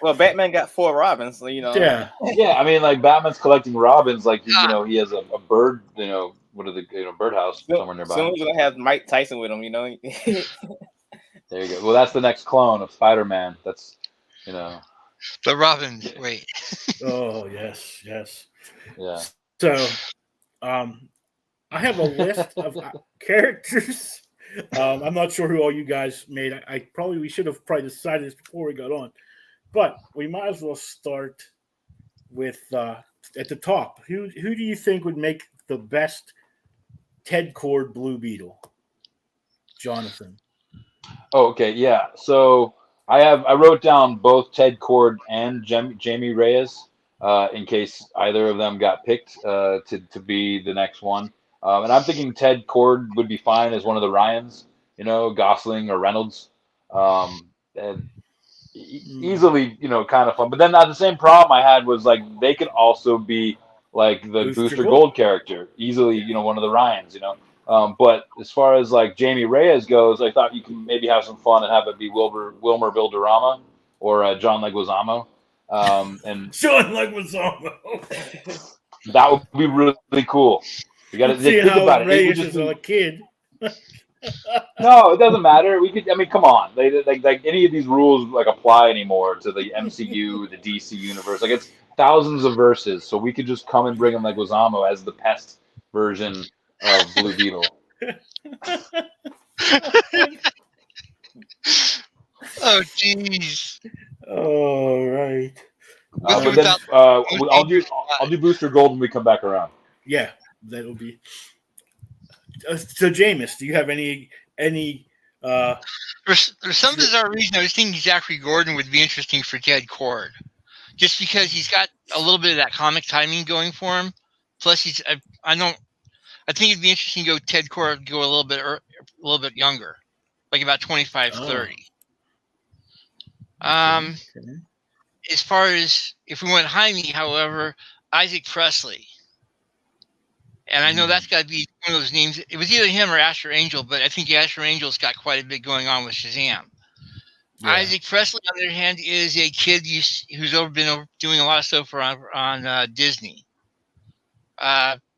Well, Batman got 4 Robins, so yeah. I mean, like Batman's collecting Robins. Like he has a bird. What are the birdhouse somewhere nearby. Soon he's gonna have Mike Tyson with him. There you go. Well, that's the next clone of Spider-Man. That's The Robins. Wait. Oh yes. Yeah. So, I have a list of characters. I'm not sure who all you guys made. We should have probably decided this before we got on, but we might as well start with at the top. Who do you think would make the best Ted Cord Blue Beetle? Jonathan. Oh, okay. Yeah. So I wrote down both Ted Cord and Jamie Reyes in case either of them got picked to be the next one. And I'm thinking Ted Cord would be fine as one of the Ryans, Gosling or Reynolds. And easily, kind of fun. But then the same problem I had was like they could also be like the Booster Gold character, easily, one of the Ryans, But as far as like Jamie Reyes goes, I thought you can maybe have some fun and have it be Wilmer Valderrama or John Leguizamo. And John Leguizamo. That would be really cool. You got to think about it. Reyes is a kid. No, it doesn't matter. We could. I mean, come on. Like any of these rules like apply anymore to the MCU, the DC universe. Like it's thousands of verses, so we could just come and bring in Leguizamo as the pest version of Blue Beetle. Oh jeez. All right. But then I'll do Booster Gold when we come back around. Yeah, that'll be. So, Jameis, do you have any? For some bizarre reason, I was thinking Zachary Gordon would be interesting for Ted Cord, just because he's got a little bit of that comic timing going for him. Plus, I think it'd be interesting to go Ted Cord go a little bit younger, like about 25, 30. As far as if we went Jaime, however, Isaac Presley. And I know that's got to be one of those names. It was either him or Asher Angel, but I think Asher Angel's got quite a bit going on with Shazam. Yeah. Isaac Presley, on the other hand, is a kid who's been doing a lot of stuff on Disney.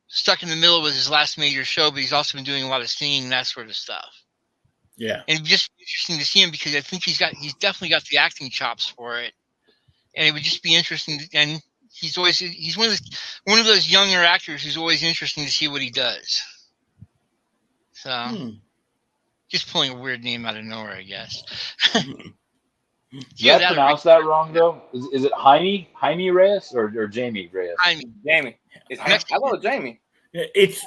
Stuck in the Middle was his last major show, but he's also been doing a lot of singing and that sort of stuff. Yeah, and it'd be just interesting to see him because I think he's definitely got the acting chops for it, and it would just be interesting. And he's one of those younger actors who's always interesting to see what he does. So, just pulling a weird name out of nowhere, I guess. Did I pronounce that wrong though? Is it Jaime Reyes or Jamie Reyes? Jamie. I love Jamie.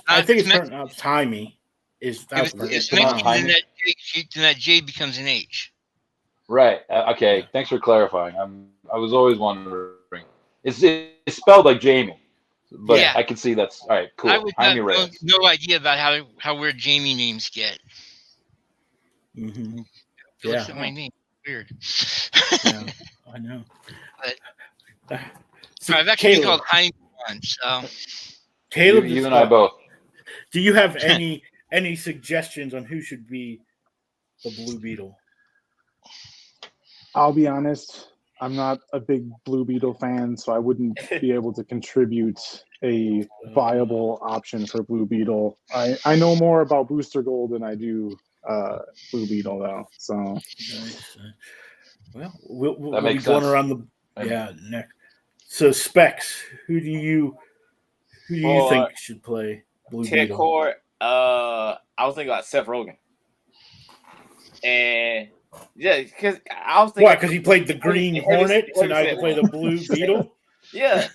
I think it's pronounced Jaime. It's Mexican, and that J becomes an H. Right. Okay. Thanks for clarifying. I was always wondering. It's spelled like Jamie, but yeah. I can see that's all right. Cool. I would have no idea about how weird Jamie names get. Mm-hmm. Looks at my name. Weird. Yeah, I know. But I've actually been called Jaime once. So. Caleb, you and I both. Do you have any suggestions on who should be the Blue Beetle? I'll be honest. I'm not a big Blue Beetle fan, so I wouldn't be able to contribute a viable option for Blue Beetle. I know more about Booster Gold than I do Blue Beetle, though. So, well, we'll be going around the next. So, Specs, who do you think should play Blue Beetle? Ted Cord. I was thinking about Seth Rogen. And yeah, because I was thinking, Why? Because he played the Green heavy- Hornet, so heavy now he set can play one. the Blue Beetle. Yeah,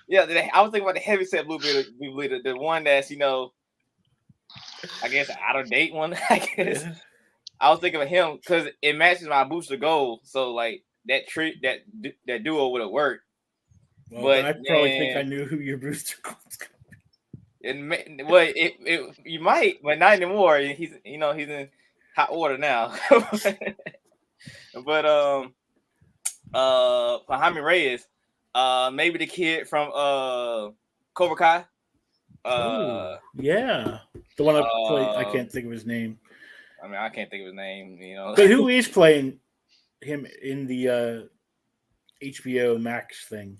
yeah. I was thinking about the heavyset Blue Beetle, the one that's I guess out of date one. I guess I was thinking of him because it matches my Booster Gold, so like that duo would have worked. Well, But then I probably think I knew who your Booster Gold was going you might, but not anymore. He's in hot order now. But for Jaime Reyes, maybe the kid from Cobra Kai. Yeah, the one I played. I can't think of his name. I mean, I can't think of his name. But who is playing him in the HBO Max thing?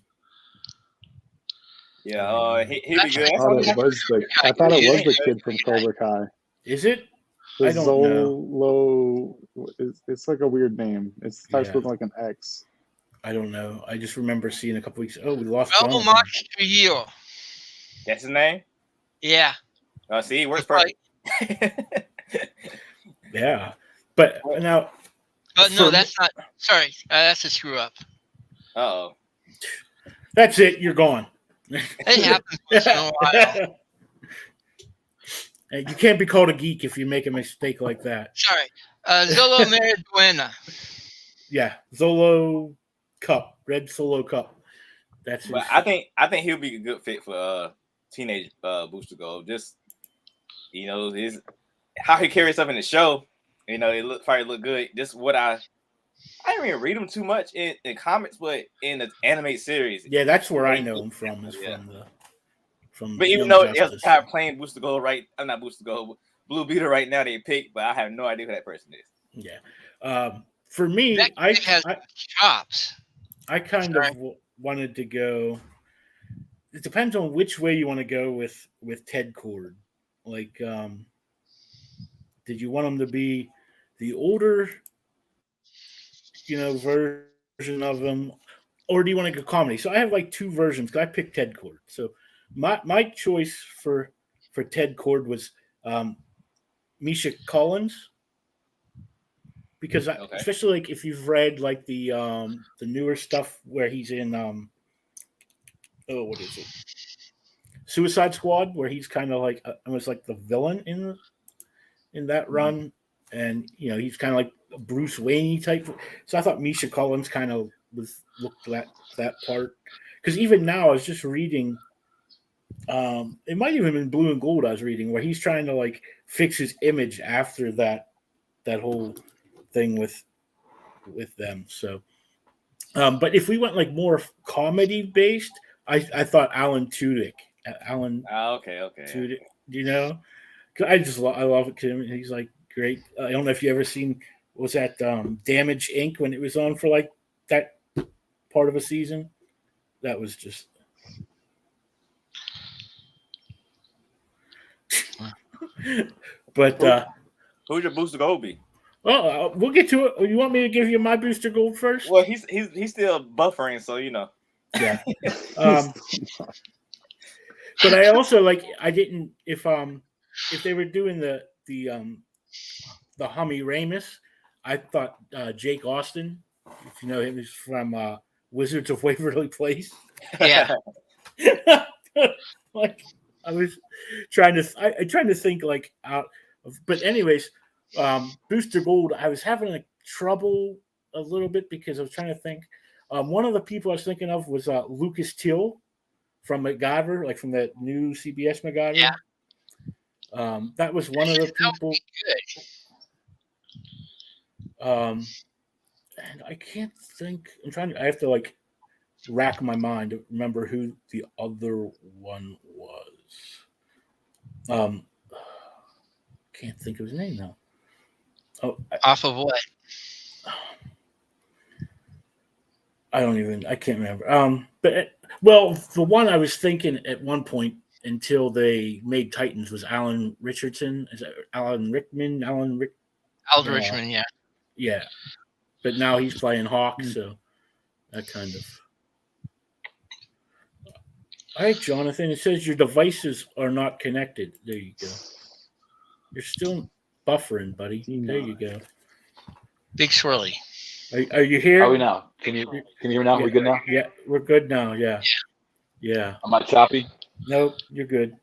Yeah, he'd be good. I thought it was the kid from Cobra Kai. Is it? The I don't know. Zolo. It's like a weird name. It starts with like an X. I don't know. I just remember seeing a couple weeks. Oh, we lost. Max Trujillo. That's his name. Yeah. Oh, see, it works perfect. Yeah, but now. But no, that's not. Sorry, that's a screw up. Oh. That's it. You're gone. It happens once in a while. You can't be called a geek if you make a mistake like that. Sorry, Zolo Mariduena. Yeah, Zolo Cup, Red Solo Cup. That's. But I think he'll be a good fit for teenage Booster Gold. Just his how he carries stuff in the show. It probably look good. Just what I didn't even read him too much in comics, but in the animated series. Yeah, that's where I know him from. From but even though it's kind of playing Booster Gold, right? I'm not Booster Gold, Blue Beetle right now. They pick, but I have no idea who that person is. Yeah. For me, I has chops. I kind of wanted to go. It depends on which way you want to go with Ted Cord. Like, did you want him to be the older, version of him, or do you want to go comedy? So I have like two versions. I picked Ted Cord. So my choice for Ted Cord was Misha Collins, because especially like if you've read like the newer stuff where he's in what is it, Suicide Squad, where he's kind of like almost like the villain in that run, and he's kind of like a Bruce Wayne type. So I thought Misha Collins kind of looked at that part, because even now I was just reading. It might even been Blue and Gold I was reading, where he's trying to like fix his image after that whole thing with them. So, but if we went like more comedy based, I thought Alan Tudyk. Okay. Tudyk, I love it. He's like great. I don't know if you ever seen was that Damage Inc. when it was on for like that part of a season. That was just. But who's your Booster Gold be? Well, we'll get to it. You want me to give you my Booster Gold first? Well, he's still buffering, so Yeah. But I also I didn't if they were doing the Hummy Ramus, I thought Jake Austin, if you know him, is from Wizards of Waverly Place. Yeah. I was trying to think out of, but anyways, Booster Gold, I was having trouble a little bit because I was trying to think. One of the people I was thinking of was Lucas Till from MacGyver, like from that new CBS MacGyver. Yeah. That was one of the people. And I can't think. I have to rack my mind to remember who the other one was. Can't think of his name now. Oh, off of what? I can't remember. But the one I was thinking at one point until they made Titans was Alan Richardson. Is that Alan Rickman? Alan Richmond, yeah. Yeah. But now he's playing Hawk, so that kind of. All right, Jonathan. It says your devices are not connected. There you go. You're still. buffering, buddy. He There not. you go. Big swirly. Are you here? How are we now? Can you hear me now? Yeah. We good now? Yeah, we're good now. Yeah. Yeah. Am I choppy? Nope, you're good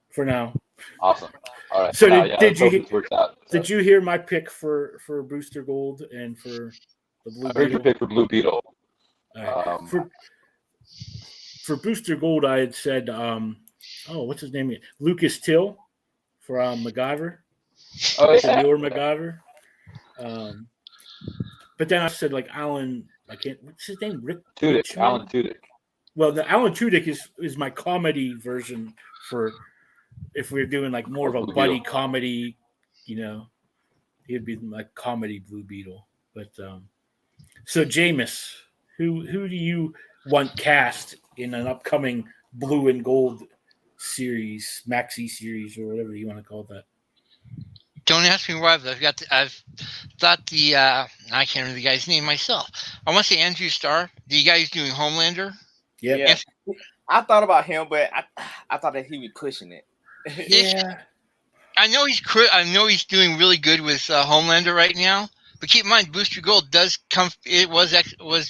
for now. Awesome. All right. So now, did let's hope you this works out. did you hear my pick for Booster Gold and for the Blue I heard your Beetle? pick for Blue Beetle. All right. For Booster Gold, I had said, what's his name? Lucas Till for MacGyver. Oh yeah. Senor MacGyver. But then I said like Alan. I can't. What's his name? Rick Tudyk. Richmond? Alan Tudyk. Well, the Alan Tudyk is my comedy version for if we're doing like more of a Blue buddy Beetle. comedy, he'd be my comedy Blue Beetle. But so Jameis, who do you want cast in an upcoming Blue and Gold series, maxi series, or whatever you want to call that? Don't ask me why. I've thought I can't remember the guy's name myself. I want to say Andrew Starr, the guy who's doing Homelander. Yep. Yeah. I thought about him, but I thought that he'd be pushing it. Yeah. I know he's doing really good with Homelander right now. But keep in mind, Booster Gold does come. It was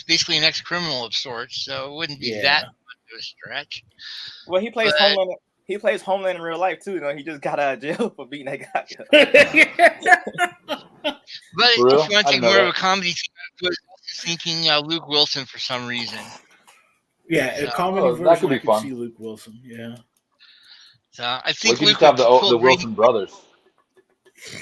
basically an ex-criminal of sorts, so it wouldn't be that much of a stretch. Well, he plays Homelander. He plays Homeland in real life too. He just got out of jail for beating that guy. But if you want to take more of a comedy, I was thinking Luke Wilson for some reason. Yeah, a comedy version. That could be I could fun. see Luke Wilson. Yeah. So I think We Luke just have the pull Wilson brothers.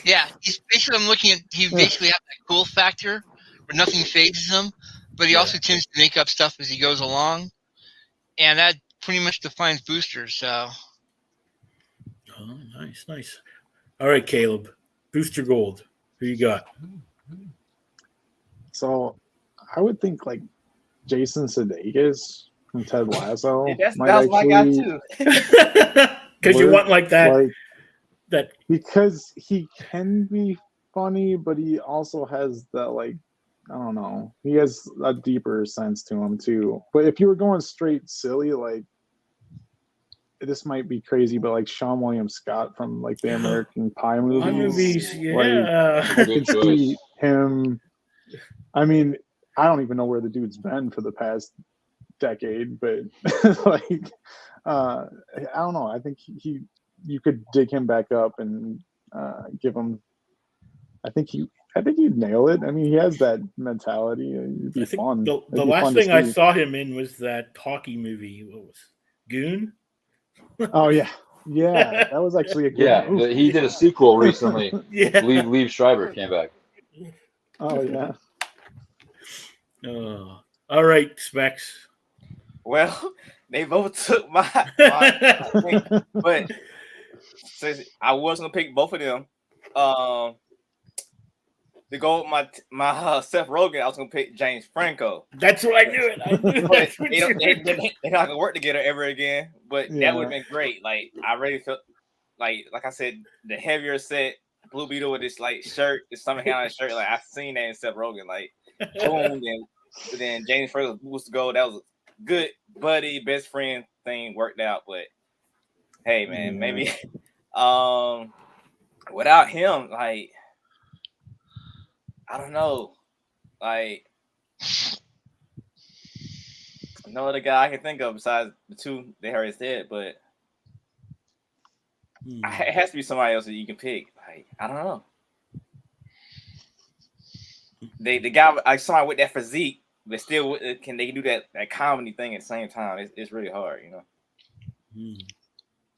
Yeah, he's basically. I'm looking at. He basically has that cool factor where nothing phases him, but he also tends to make up stuff as he goes along, and that pretty much defines Booster. So. Oh, nice. All right, Caleb. Booster Gold. Who you got? So I would think like Jason Sudeikis from Ted Lasso. That was my guy too. Because you want like that. That because he can be funny, but he also has that like I don't know. He has a deeper sense to him too. But if you were going straight silly, like this might be crazy, but like Sean William Scott from like the American Pie movies, yeah. Like, I can see him. I mean, I don't even know where the dude's been for the past decade, but like, I don't know. I think you could dig him back up and give him. I think he'd nail it. I mean, he has that mentality. It'd be fun. The last thing I saw him in was that hockey movie. What was Goon? Oh yeah, that was actually a good movie. He did a sequel recently. Yeah, Liev Schreiber came back. Oh yeah. All right, Specs. Well, they both took my but I was gonna pick both of them. To go with my Seth Rogen, I was gonna pick James Franco. That's what I knew. They're not gonna work together ever again. But that would have been great. Like I really felt like I said, the heavier set Blue Beetle with this like shirt, this summer kind of shirt. Like I've seen that in Seth Rogen. Like boom, then James Franco Booster Gold. That was a good buddy, best friend thing worked out. But hey, man, maybe without him, like. I don't know. Like, no other guy I can think of besides the two they already said, but it has to be somebody else that you can pick. Like, I don't know. The guy, like somebody with that physique, but still can they do that comedy thing at the same time? It's really hard,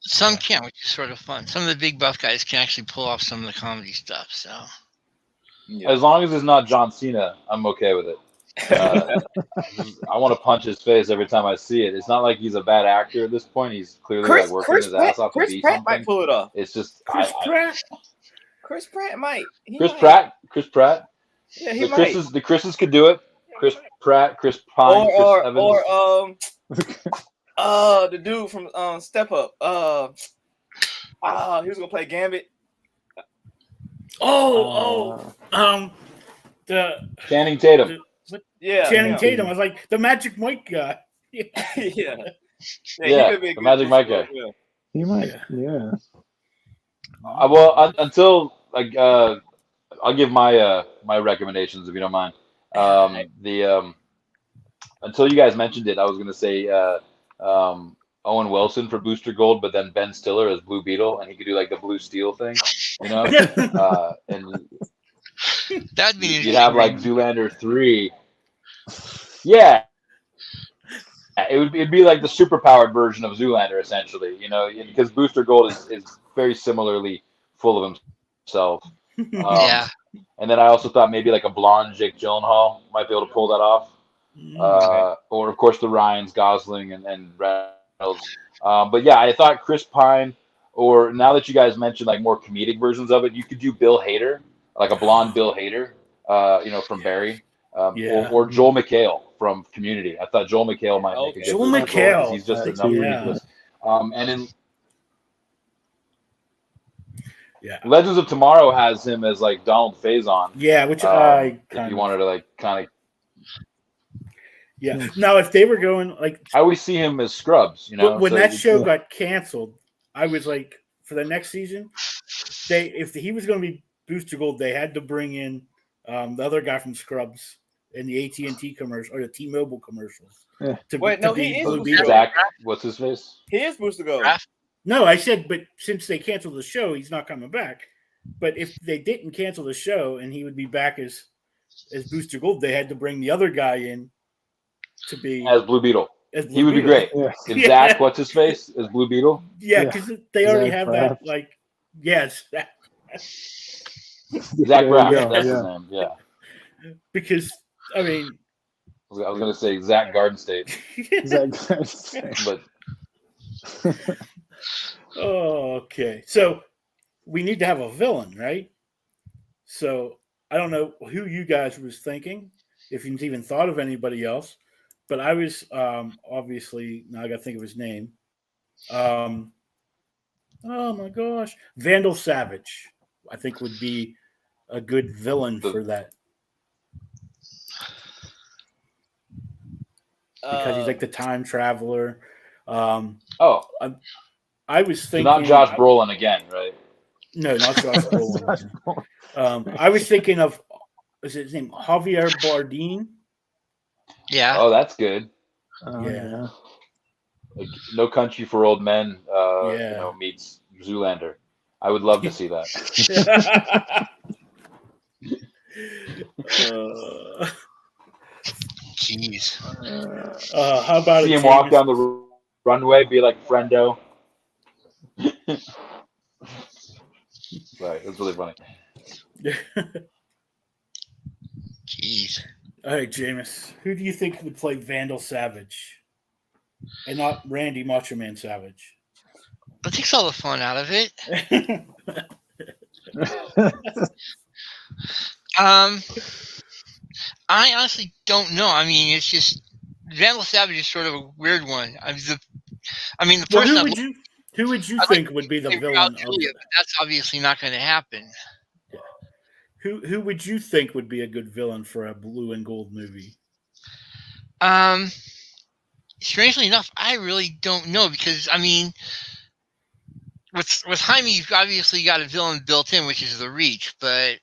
Some can, which is sort of fun. Some of the big buff guys can actually pull off some of the comedy stuff. So. Yeah. As long as it's not John Cena, I'm okay with it. I want to punch his face every time I see it. It's not like he's a bad actor at this point. He's clearly working his ass off to be Pratt something. might pull it off. It's just Chris Pratt might. Chris Pratt. Yeah, he might. The Chris's could do it. Chris Pratt, Chris Pine, Chris Evans. Or the dude from Step Up. He was gonna play Gambit. The Channing Tatum. Channing Tatum. I was like the Magic Mike guy. Yeah, the Magic Mike guy. He might, yeah. Well, until like I'll give my my recommendations if you don't mind. Until you guys mentioned it, I was gonna say Owen Wilson for Booster Gold, but then Ben Stiller as Blue Beetle, and he could do like the Blue Steel thing, you know. And That'd be you'd have like interesting. Zoolander 3. Yeah, it'd be like the superpowered version of Zoolander essentially, you know, because Booster Gold is very similarly full of himself. Yeah. And then I also thought maybe like a blonde Jake Gyllenhaal might be able to pull that off. Or of course the Ryans, Gosling and Reynolds. But yeah, I thought Chris Pine, or now that you guys mentioned like more comedic versions of it, you could do Bill Hader, like a blonde Bill Hader, you know, from Barry, or Joel McHale from Community. I thought Joel McHale might make a good Joel Booster Gold, 'cause McHale. he's just That's enough huge. ridiculous. And in Yeah. Legends of Tomorrow has him as like Donald Faison. Yeah, which if you wanted to like kind of. Yeah. Now, if they were going like, I always see him as Scrubs, you know. when so that show got canceled, I was like, for the next season, if he was going to be Booster Gold, they had to bring in the other guy from Scrubs in the AT&T commercial or the T-Mobile commercials. Yeah. Wait, no, he is Blue Booster Beetle. Gold. Zach, what's his face? He is Booster Gold. No, I said, but since they canceled the show, he's not coming back. But if they didn't cancel the show and he would be back as Booster Gold, they had to bring the other guy in to be As Blue Beetle. He would be great. Yeah. If Zach, what's his face, as Blue Beetle? Yeah, because they already Zach have Braff. that. Like, yes, Zach There you Braff, go, that's yeah. his name. Yeah, because I mean, I was gonna say Zach Garden State, but okay. So we need to have a villain, right? So I don't know who you guys was thinking, if you've even thought of anybody else, but I was obviously, now I got to think of his name. Oh my gosh, Vandal Savage, I think would be a good villain for that. Because he's like the time traveler. I was so thinking not Josh Brolin again, right? No, not Josh Brolin. I was thinking of, is his name Javier Bardem? Yeah. Oh, that's good. Yeah. Like No Country for Old Men, Yeah. you know, meets Zoolander. I would love to see that. Jeez. How about See him walk down the runway, be like Friendo. Right, that's really funny. Jeez. All right, Jameis, who do you think would play Vandal Savage, and not Randy Macho Man Savage? That takes all the fun out of it. I honestly don't know. I mean, it's just Vandal Savage is sort of a weird one. The Well, person who would you think would be the villain? Julia, but that's obviously not going to happen. Yeah. Who would you think would be a good villain for a blue and gold movie? Strangely enough, I really don't know because I mean, with Jaime, you've obviously got a villain built in, which is the Reach, but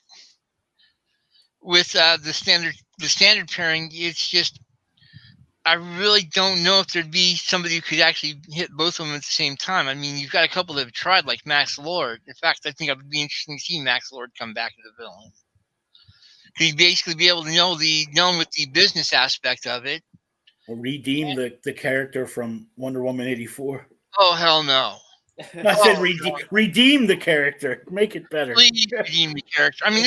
with the standard pairing, it's just I really don't know if there'd be somebody who could actually hit both of them at the same time. I mean, you've got a couple that have tried, like Max Lord. In fact, I think it would be interesting to see Max Lord come back as a villain. He'd basically be able to know him with the business aspect of it. Or redeem the character from Wonder Woman 84. Oh, hell no. I said redeem the character. Make it better. Please redeem the character. I mean,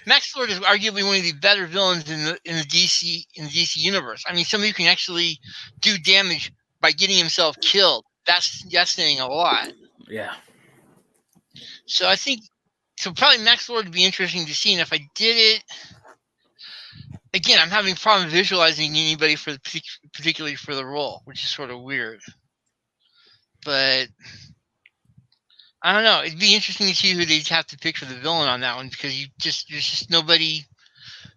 Max Lord is arguably one of the better villains in the DC universe. I mean, somebody who can actually do damage by getting himself killed. That's saying a lot. Yeah. So I think probably Max Lord would be interesting to see, and if I did it, again, I'm having a problem visualizing anybody particularly for the role, which is sort of weird. But I don't know. It'd be interesting to see who they'd have to pick for the villain on that one because there's just nobody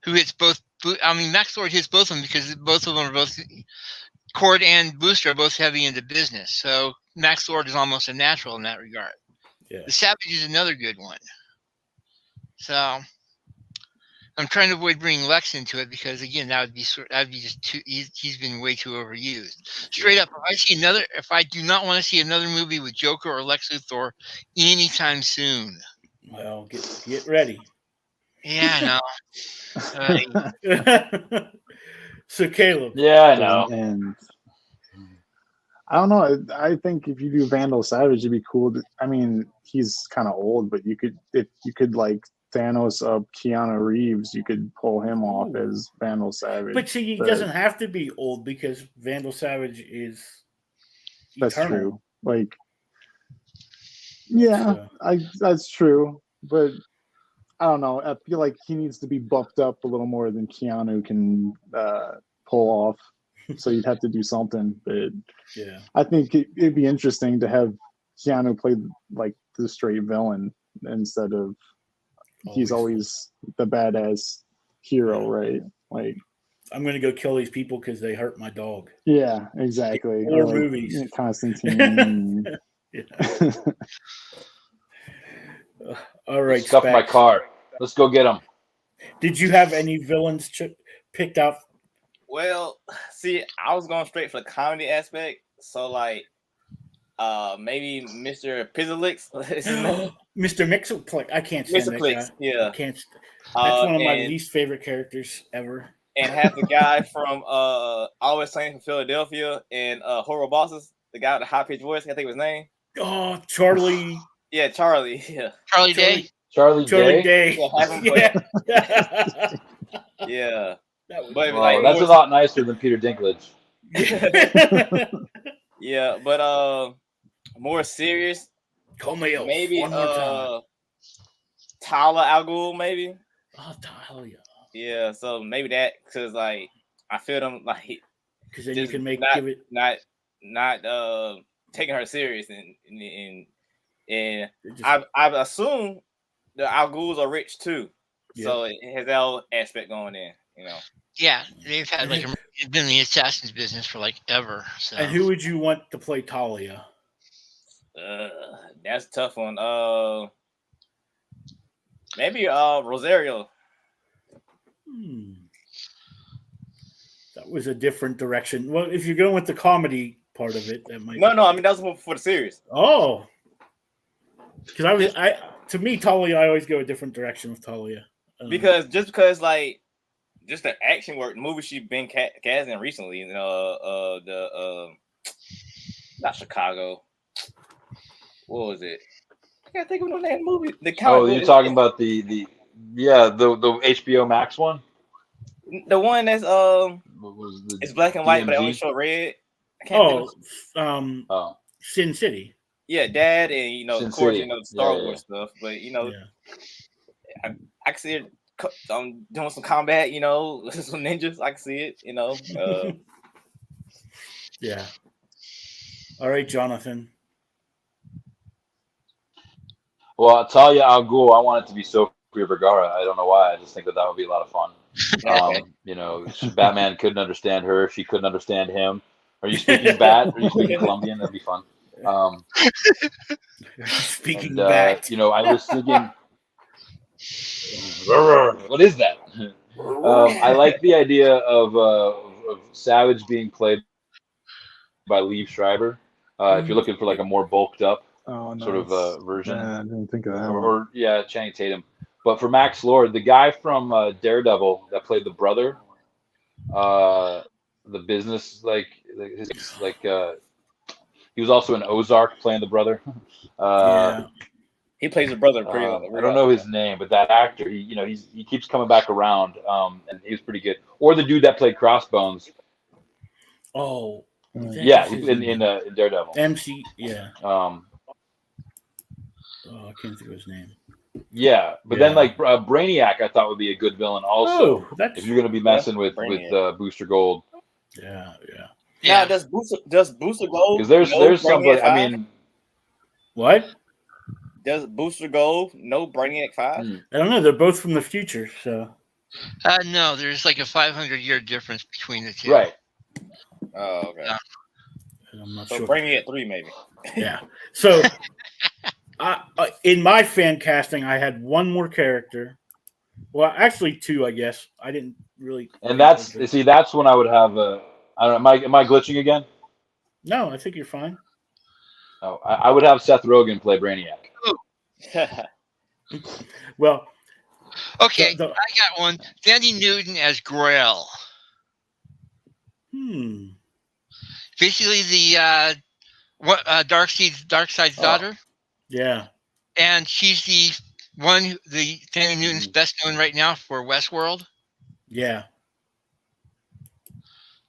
who hits both. I mean, Max Lord hits both of them because both of them are both Cord and Booster are both heavy into business. So Max Lord is almost a natural in that regard. Yeah. The Savage is another good one. So I'm trying to avoid bringing Lex into it because again, that'd be just too. He's been way too overused. Straight up, if I do not want to see another movie with Joker or Lex Luthor anytime soon. Well, get ready. Yeah, I know. So Caleb. Yeah, I know. And I don't know. I think if you do Vandal Savage, it'd be cool. I mean, he's kind of old, but if you could like Thanos up Keanu Reeves, you could pull him off as Vandal Savage. But see, he doesn't have to be old because Vandal Savage is that's eternal. true. Like, yeah, that's true. But I don't know. I feel like he needs to be buffed up a little more than Keanu can pull off. So you'd have to do something. But yeah, I think it'd be interesting to have Keanu play like the straight villain instead of he's always the badass hero, right? Like, I'm going to go kill these people because they hurt my dog. Yeah, exactly. Or like, movies. Constantine. All right. Scuff my car. Let's go get them. Did you have any villains picked out? Well, see, I was going straight for the comedy aspect. So, like, maybe Mr. Pizzalix. Mr. Mixelplex. I can't stand that guy. Yeah. I can't. That's one of my least favorite characters ever. And have the guy from Always Sunny from Philadelphia and Horrible Bosses, the guy with the high pitched voice. I think his name. Oh, Charlie. Yeah, Charlie. Yeah. Charlie Day. Charlie Day. Yeah, have him play. Yeah. But like, that's a lot nicer than Peter Dinklage. Yeah, but more serious. Call me up. Maybe one more time. Tyler Al Ghul, maybe. Oh, Tyler. Yeah, so maybe that because like I feel them like because then you can not taking her serious and I've assumed the Al Ghuls are rich too, so it has that whole aspect going in, you know. Yeah, they've had been in the assassins business for like ever. So. And who would you want to play Talia? That's a tough one. Maybe Rosario. That was a different direction. Well, if you're going with the comedy part of it, that might. No. I mean that was for the series. Oh, because to me, Talia, I always go a different direction with Talia. Because like. Just the action work, the movie she's been cast in recently, not Chicago. What was it? I can't think of the name of the movie. You're talking about the HBO Max one? The one that's it's black and white, but I only show red. I can't think of Sin City. Yeah, Dad, and Sin of course, City. Star Wars stuff, but I can see it. Doing some combat, some ninjas. I can see it, Yeah. All right, Jonathan. Well, Talia Al Ghul, I want it to be Sofia Vergara. I don't know why. I just think that would be a lot of fun. Batman couldn't understand her. She couldn't understand him. Are you speaking Bat? Are you speaking Colombian? That'd be fun. Speaking Bat. I was thinking. What is that? I like the idea of Savage being played by Liev Schreiber. If you're looking for like a more bulked up sort of version, I didn't think of that. Or Channing Tatum. But for Max Lord, the guy from Daredevil that played the brother, the business he was also in Ozark playing the brother. He plays a brother. I don't know his name, but that actor, he keeps coming back around, and he was pretty good. Or the dude that played Crossbones. Oh, yeah, in Daredevil. MC, yeah. I can't think of his name. Yeah, but then like Brainiac, I thought would be a good villain also. If you're going to be messing with Booster Gold. Yeah. Does Booster Gold? Because there's somebody. I mean, what? Does Booster Gold know Brainiac 5? I don't know. They're both from the future, so. No, there's like a 500-year difference between the two. Right. Oh, okay. I'm not so sure. Brainiac 3, maybe. Yeah. So, In my fan casting, I had one more character. Well, actually, two, I guess. I didn't really. And that's when I would have I don't know. Am I glitching again? No, I think you're fine. Oh, I would have Seth Rogen play Brainiac. Well, Okay, I got one. Danny Newton as Grail. Basically, the Darkseid's daughter. Yeah. And she's the one. The Danny Newton's best known right now for Westworld. Yeah.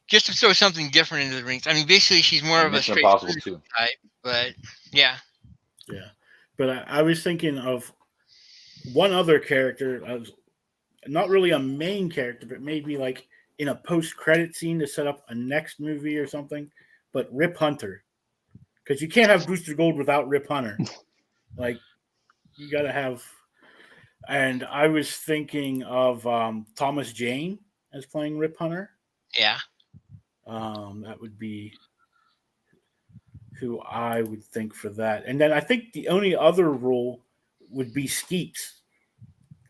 Just to throw something different into the rings. I mean, basically, she's more of a straight type, but yeah. Yeah, but I was thinking of one other character, not really a main character, but maybe like in a post-credit scene to set up a next movie or something. But Rip Hunter, because you can't have Booster Gold without Rip Hunter. Like, you got to have. And I was thinking of Thomas Jane as playing Rip Hunter. Yeah. That would be who I would think for that. And then I think the only other role would be Skeets.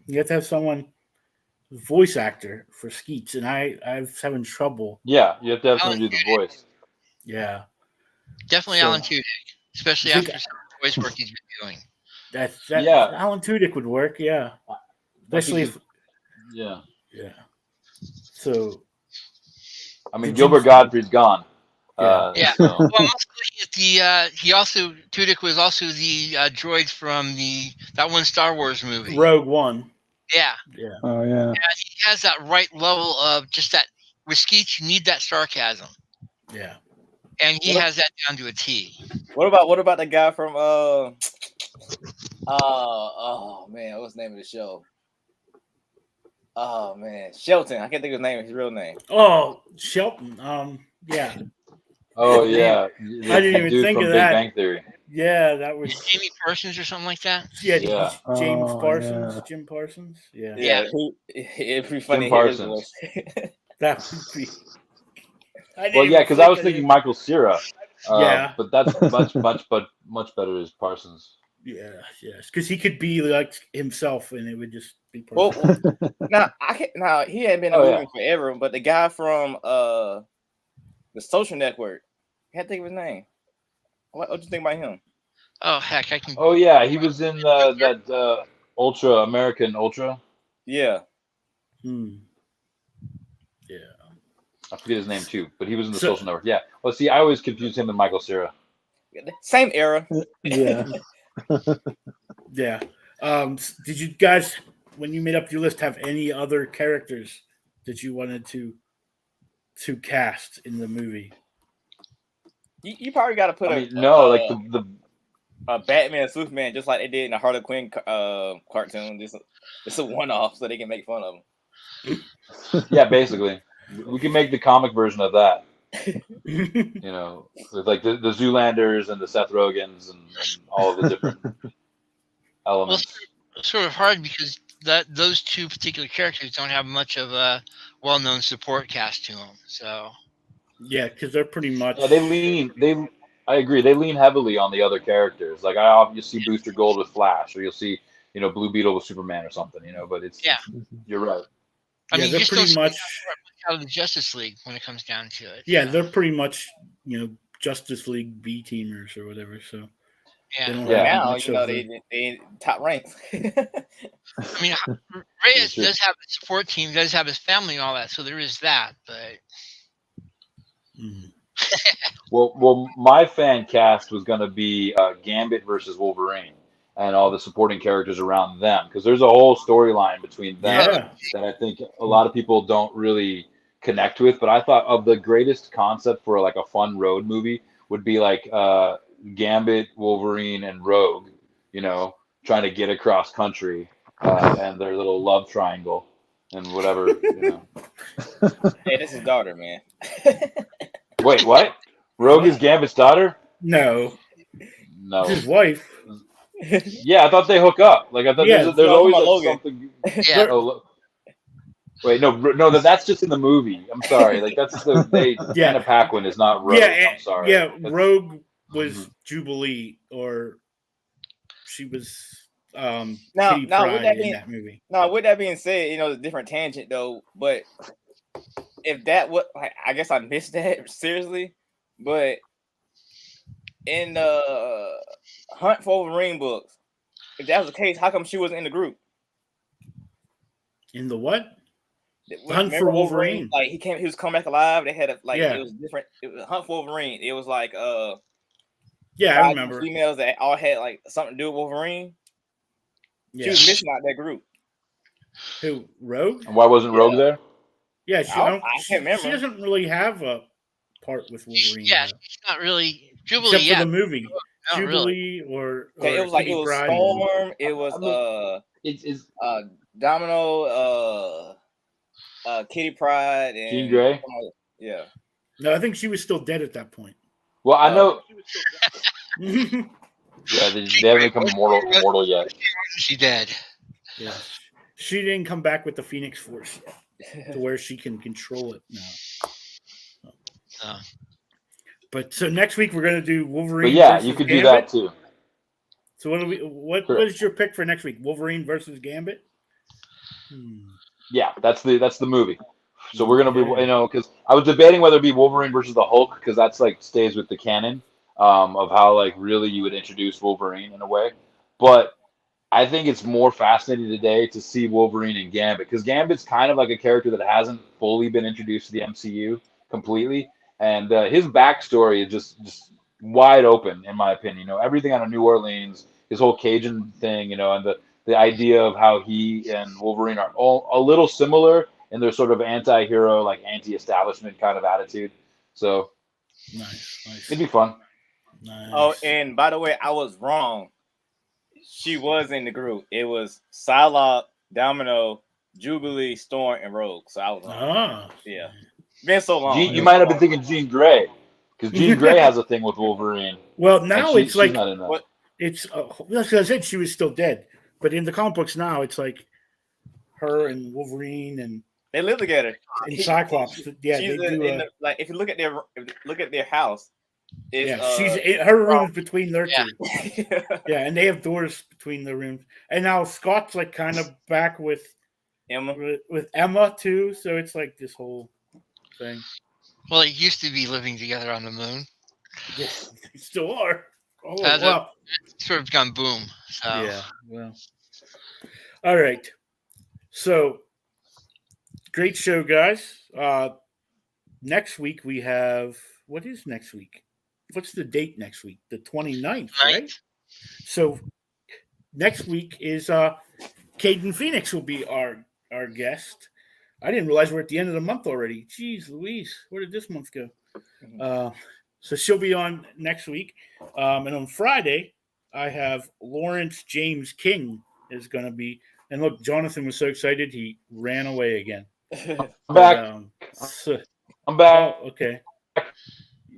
You have to have someone, voice actor for Skeets, and I was having trouble. Yeah, you have to have someone do the voice. Yeah. Definitely Alan Tudyk, especially after some voice work he's been doing. Alan Tudyk would work, yeah. Especially if... Yeah. Yeah. So... I mean, Gilbert Gottfried's gone. Yeah. Well, I'm also looking at Tudyk was also the droid from that one Star Wars movie. Rogue One. Yeah. Yeah. Oh, yeah. And he has that right level of just that. With Skeets, you need that sarcasm. Yeah. And he has that down to a T. What about the guy from oh man, what's the name of the show? Oh man, Shelton. I can't think of his name. His real name. Oh, Shelton. Yeah. Oh yeah. I didn't even think of that. Big Bang Theory. Yeah, that was Jamie Parsons or something like that. Yeah. James Parsons. Yeah. Jim Parsons. Yeah. It'd be funny. Jim Parsons. That would be. Well, yeah, because I was thinking Michael Cera. Yeah. But that's much better as Parsons. Yeah, yes, because he could be like himself, and it would just be perfect. Now he hadn't been in a movie forever, but the guy from the Social Network, I can't think of his name. What you think about him? Oh heck, I can. Oh yeah, he was in that American Ultra. Yeah. Yeah. I forget his name too, but he was in the Social Network. Yeah. Well, see, I always confuse him and Michael Cera. Same era. Yeah. Yeah. Did you guys, when you made up your list, have any other characters that you wanted to cast in the movie? You probably got to put the Batman and Superman, just like they did in the Harley Quinn cartoon. It's a one-off, so they can make fun of them. Yeah, basically, we can make the comic version of that. With like the Zoolanders and the Seth Rogens and all of the different elements. Well, it's sort of hard because those two particular characters don't have much of a well-known support cast to them. So yeah, because they're pretty much. Yeah, I agree. They lean heavily on the other characters. Like you'll see Booster Gold with Flash, or you'll see Blue Beetle with Superman or something. But it's you're right. I mean, they're pretty much out of the Justice League when it comes down to it. Yeah, they're pretty much Justice League B teamers or whatever. So now they top ranked. I mean, Reyes does have a support team, does have his family and all that, so there is that. But well, my fan cast was going to be Gambit versus Wolverine. And all the supporting characters around them, because there's a whole storyline between them that I think a lot of people don't really connect with. But I thought of the greatest concept for like a fun road movie would be like Gambit, Wolverine, and Rogue, trying to get across country and their little love triangle and whatever. Hey, this is daughter, man. Wait, what? Rogue is Gambit's daughter? No. His wife. Yeah, I thought they hook up. Like I thought there's always something. Yeah. Wait, no, that's just in the movie. I'm sorry. Like that's Anna Paquin is not Rogue. I'm sorry. Yeah, Rogue was Jubilee or she was Now, Kitty now with Pryde that in being that movie. now with that being said, you know, the different tangent though. But if that what I guess I missed that seriously. But in the Hunt for Wolverine books, if that was the case, how come she wasn't in the group? In the what? Hunt for Wolverine. Like he was coming back alive. They had Yeah. it was different. It was Hunt for Wolverine. It was like Yeah, I remember. females that all had like something to do with Wolverine. Yeah. She was missing out that group. Who, Rogue? And why wasn't Rogue there? Yeah, I can't remember. She doesn't really have a part with Wolverine. Yeah, she's not really Jubilee. Except yeah, for the movie. not Jubilee or it was like Kitty it was Pryde. Storm. It was It's Domino, Kitty Pryde, and Jean Grey. Yeah. No, I think she was still dead at that point. Well, I know. Yeah. Yeah, they haven't become mortal yet. She dead. Yeah. She didn't come back with the Phoenix Force to where she can control it now. But so next week we're gonna do Wolverine. But yeah, versus you could Gambit. do that too. So what is your pick for next week? Wolverine versus Gambit? Yeah, that's the movie. So we're gonna be, because I was debating whether it be Wolverine versus the Hulk, because that's like stays with the canon of how like really you would introduce Wolverine in a way. But I think it's more fascinating today to see Wolverine and Gambit, because Gambit's kind of like a character that hasn't fully been introduced to the MCU completely, and his backstory is just wide open in my opinion. Everything out of New Orleans, his whole Cajun thing, and the idea of how he and Wolverine are all a little similar in their sort of anti-hero, like anti-establishment kind of attitude. So nice. It'd be fun. Nice. Oh, and by the way, I was wrong. She was in the group. It was Psylocke, Domino, Jubilee, Storm, and Rogue. So I was wrong. Yeah. Been so long. You might have been thinking Jean Grey, because Jean Grey has a thing with Wolverine. Well, now it's like not in that. It's like I said, she was still dead, but in the comic books now, it's like her and Wolverine and they live together. And Cyclops, yeah, they do. Like if you look at their house, she's her room is between their two. Yeah, and they have doors between the rooms. And now Scott's like kind of back with Emma too, so it's like this whole thing. Well, they used to be living together on the moon. Yes, they still are. Oh, well, it's sort of gone boom. So. Yeah. Well. All right. So. Great show, guys. Next week we have, what is next week? What's the date next week? The 29th, right? So next week is Caden Phoenix will be our guest. I didn't realize we're at the end of the month already. Jeez Louise, where did this month go? So she'll be on next week. And on Friday, I have Lawrence James King is going to be. And look, Jonathan was so excited, he ran away again. I'm back. I'm back. Oh, okay.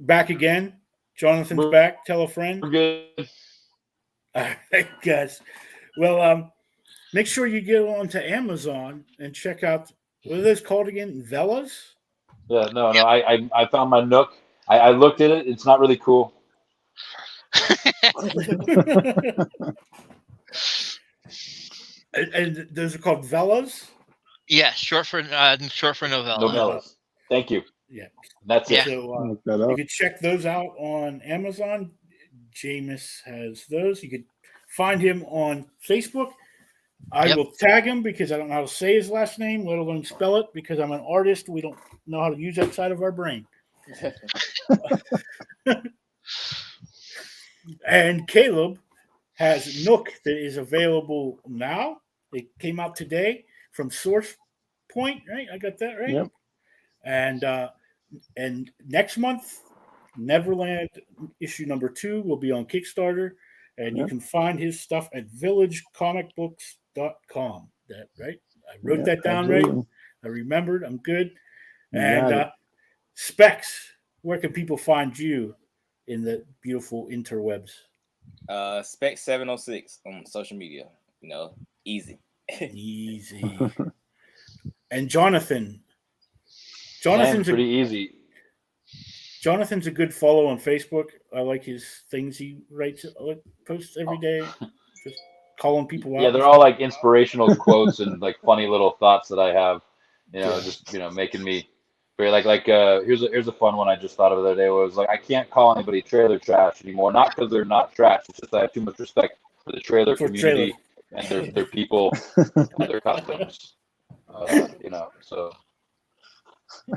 Back again. Jonathan's back. Tell a friend. We're good. All right, guys. Well, make sure you get onto Amazon and check out, what are those called again? Velas? Yeah, no. I found my Nook. I looked at it. It's not really cool. And those are called Velas? Yeah, short for novella. Novellas. Thank you. Yeah. That's it. So you can check those out on Amazon. Jameis has those. You can find him on Facebook. I will tag him because I don't know how to say his last name, let alone spell it, because I'm an artist. We don't know how to use that side of our brain. And Caleb has Nook that is available now. It came out today from Source Point, right? I got that right. Yep. And next month, Neverland issue number 2 will be on Kickstarter, and you can find his stuff at villagecomicbooks.com. That right? I wrote that down right. I remembered. I'm good. And Specs, where can people find you in the beautiful interwebs? Spec 706 on social media. Easy. Easy. And Jonathan's pretty easy. Jonathan's a good follow on Facebook. I like his things he writes, posts every day. calling people out. Yeah, they're all like inspirational quotes and like funny little thoughts that I have. Just making me very here's a fun one I just thought of the other day. Was like, I can't call anybody trailer trash anymore. Not because they're not trash. It's just I have too much respect for the trailer community and their people and their customs. So.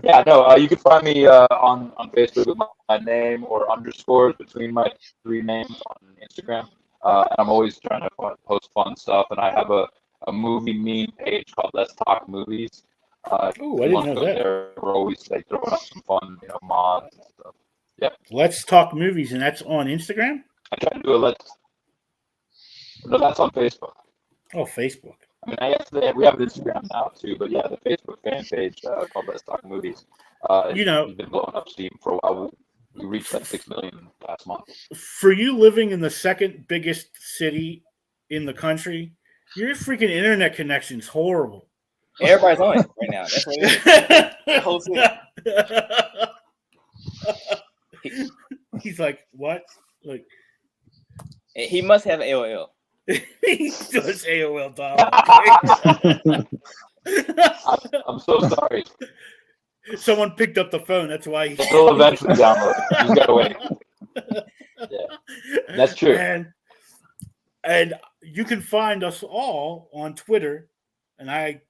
Yeah, no, you can find me on Facebook with my name or underscores between my 3 names on Instagram. And I'm always trying to post fun stuff. And I have a movie meme page called Let's Talk Movies. I didn't know that. We're always like throwing up some fun, mods and stuff. Yeah. Let's Talk Movies, and that's on Instagram? I try to do No, that's on Facebook. Oh, Facebook. I mean, I guess we have Instagram now too, but yeah, the Facebook fan page called Let's Talk Movies. It's been blowing up steam for a while. We reached that 6 million last month. For you living in the second biggest city in the country, your freaking internet connection's horrible. Everybody's on it right now. That's what it is. The whole city. He's like, what? Like, he must have AOL. He does AOL dial. I'm so sorry. Someone picked up the phone. That's why He'll eventually download it. You gotta wait. Yeah, that's true. And you can find us all on Twitter. And I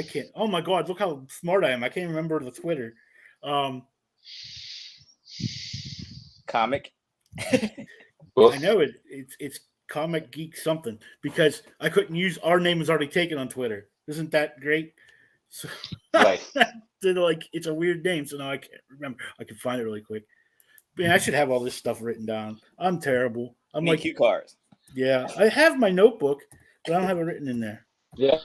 can't. Oh my God! Look how smart I am. I can't remember the Twitter. Comic. I know it's Comic Geek something because I couldn't use our name was already taken on Twitter. Isn't that great? So, right. It's a weird name, so now I can't remember. I can find it really quick. Man, I should have all this stuff written down. I'm terrible. I'm like cue cards. Yeah, I have my notebook, but I don't have it written in there. Yeah.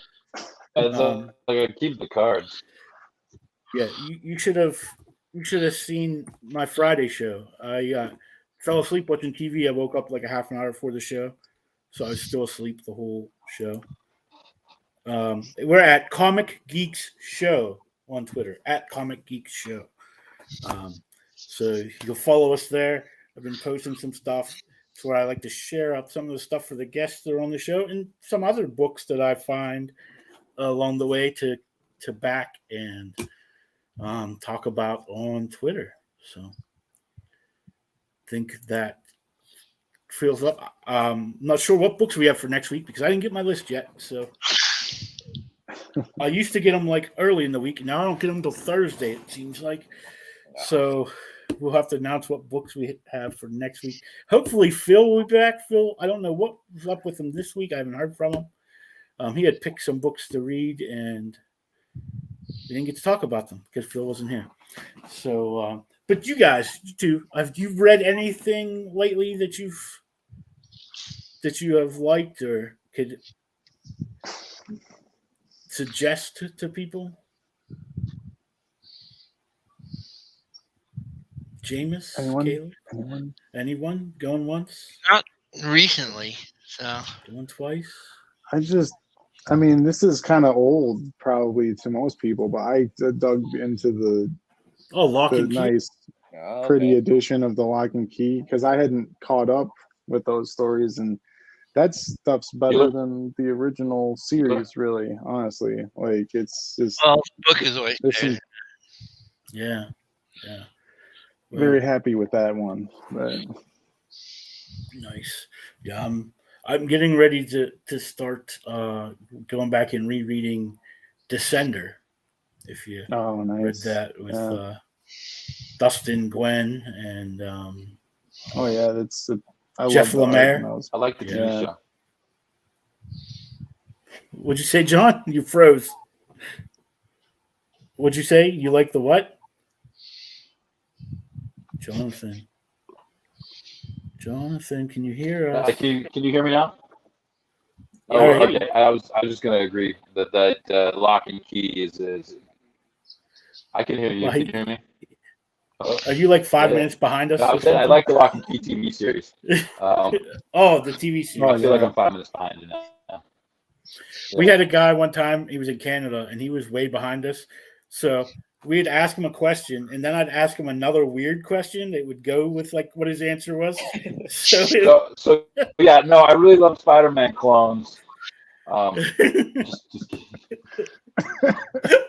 I keep the cards. Yeah, you should have seen my Friday show. I fell asleep watching TV. I woke up like a half an hour before the show, so I was still asleep the whole show. We're at Comic Geeks Show on Twitter, at Comic Geeks Show. So you can follow us there. I've been posting some stuff. It's where I like to share up some of the stuff for the guests that are on the show and some other books that I find along the way to back and talk about on Twitter. So I think that fills up. I'm not sure what books we have for next week because I didn't get my list yet. So I used to get them like early in the week. Now I don't get them until Thursday, it seems like. So we'll have to announce what books we have for next week. Hopefully Phil will be back. Phil, I don't know what was up with him this week. I haven't heard from him. He had picked some books to read, and we didn't get to talk about them because Phil wasn't here. So, but you guys, too, have you read anything lately that you have liked or could suggest to people? Jamias? Anyone? Going once? Not recently. So going twice? This is kind of old probably to most people, but I dug into the Lock and Key. Nice, pretty edition of the Lock and Key because I hadn't caught up with those stories, and that stuff's better than the original series. Really, honestly, like it's just. Well, the book is always better. Yeah. Well, very happy with that one. But. Nice. Yeah, I'm getting ready to start going back and rereading Descender. If you read that with Dustin Gwen and that's Jeff Lemire. I like the TV show. What'd you say, John? You froze. What'd you say? You like the what? Jonathan, can you hear us? Can you hear me now? Yeah. I was just gonna agree that Lock and Key is. I can hear you. Can you hear me? Are you like 5 minutes behind us? I like the Lock and Key TV series. The TV series. I feel like I'm 5 minutes behind now. Yeah. We had a guy one time. He was in Canada and he was way behind us. So we'd ask him a question, and then I'd ask him another weird question that would go with like what his answer was. So yeah, no, I really love Spider-Man clones. Just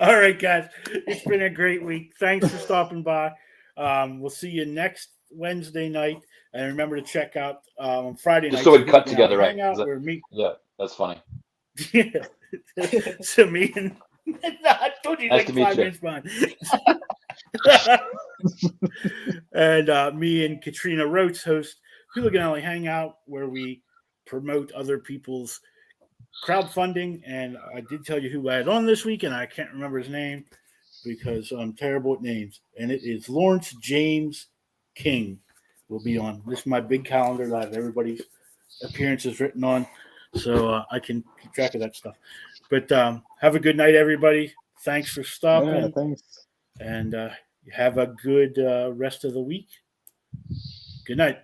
All right, guys, it's been a great week. Thanks for stopping by. We'll see you next Wednesday night, and remember to check out on Friday night. so we cut together, right? Yeah, that's funny. Yeah. So me and I told you Nice like to 5 meet minutes behind. And me and Katrina Roach host Hooligan Alley Hangout, where we promote other people's crowdfunding. And I did tell you who I had on this week, and I can't remember his name because I'm terrible at names. And it is Lawrence James King will be on. This is my big calendar that I have everybody's appearances written on, so I can keep track of that stuff. But have a good night, everybody. Thanks for stopping. Yeah, thanks. And have a good rest of the week. Good night.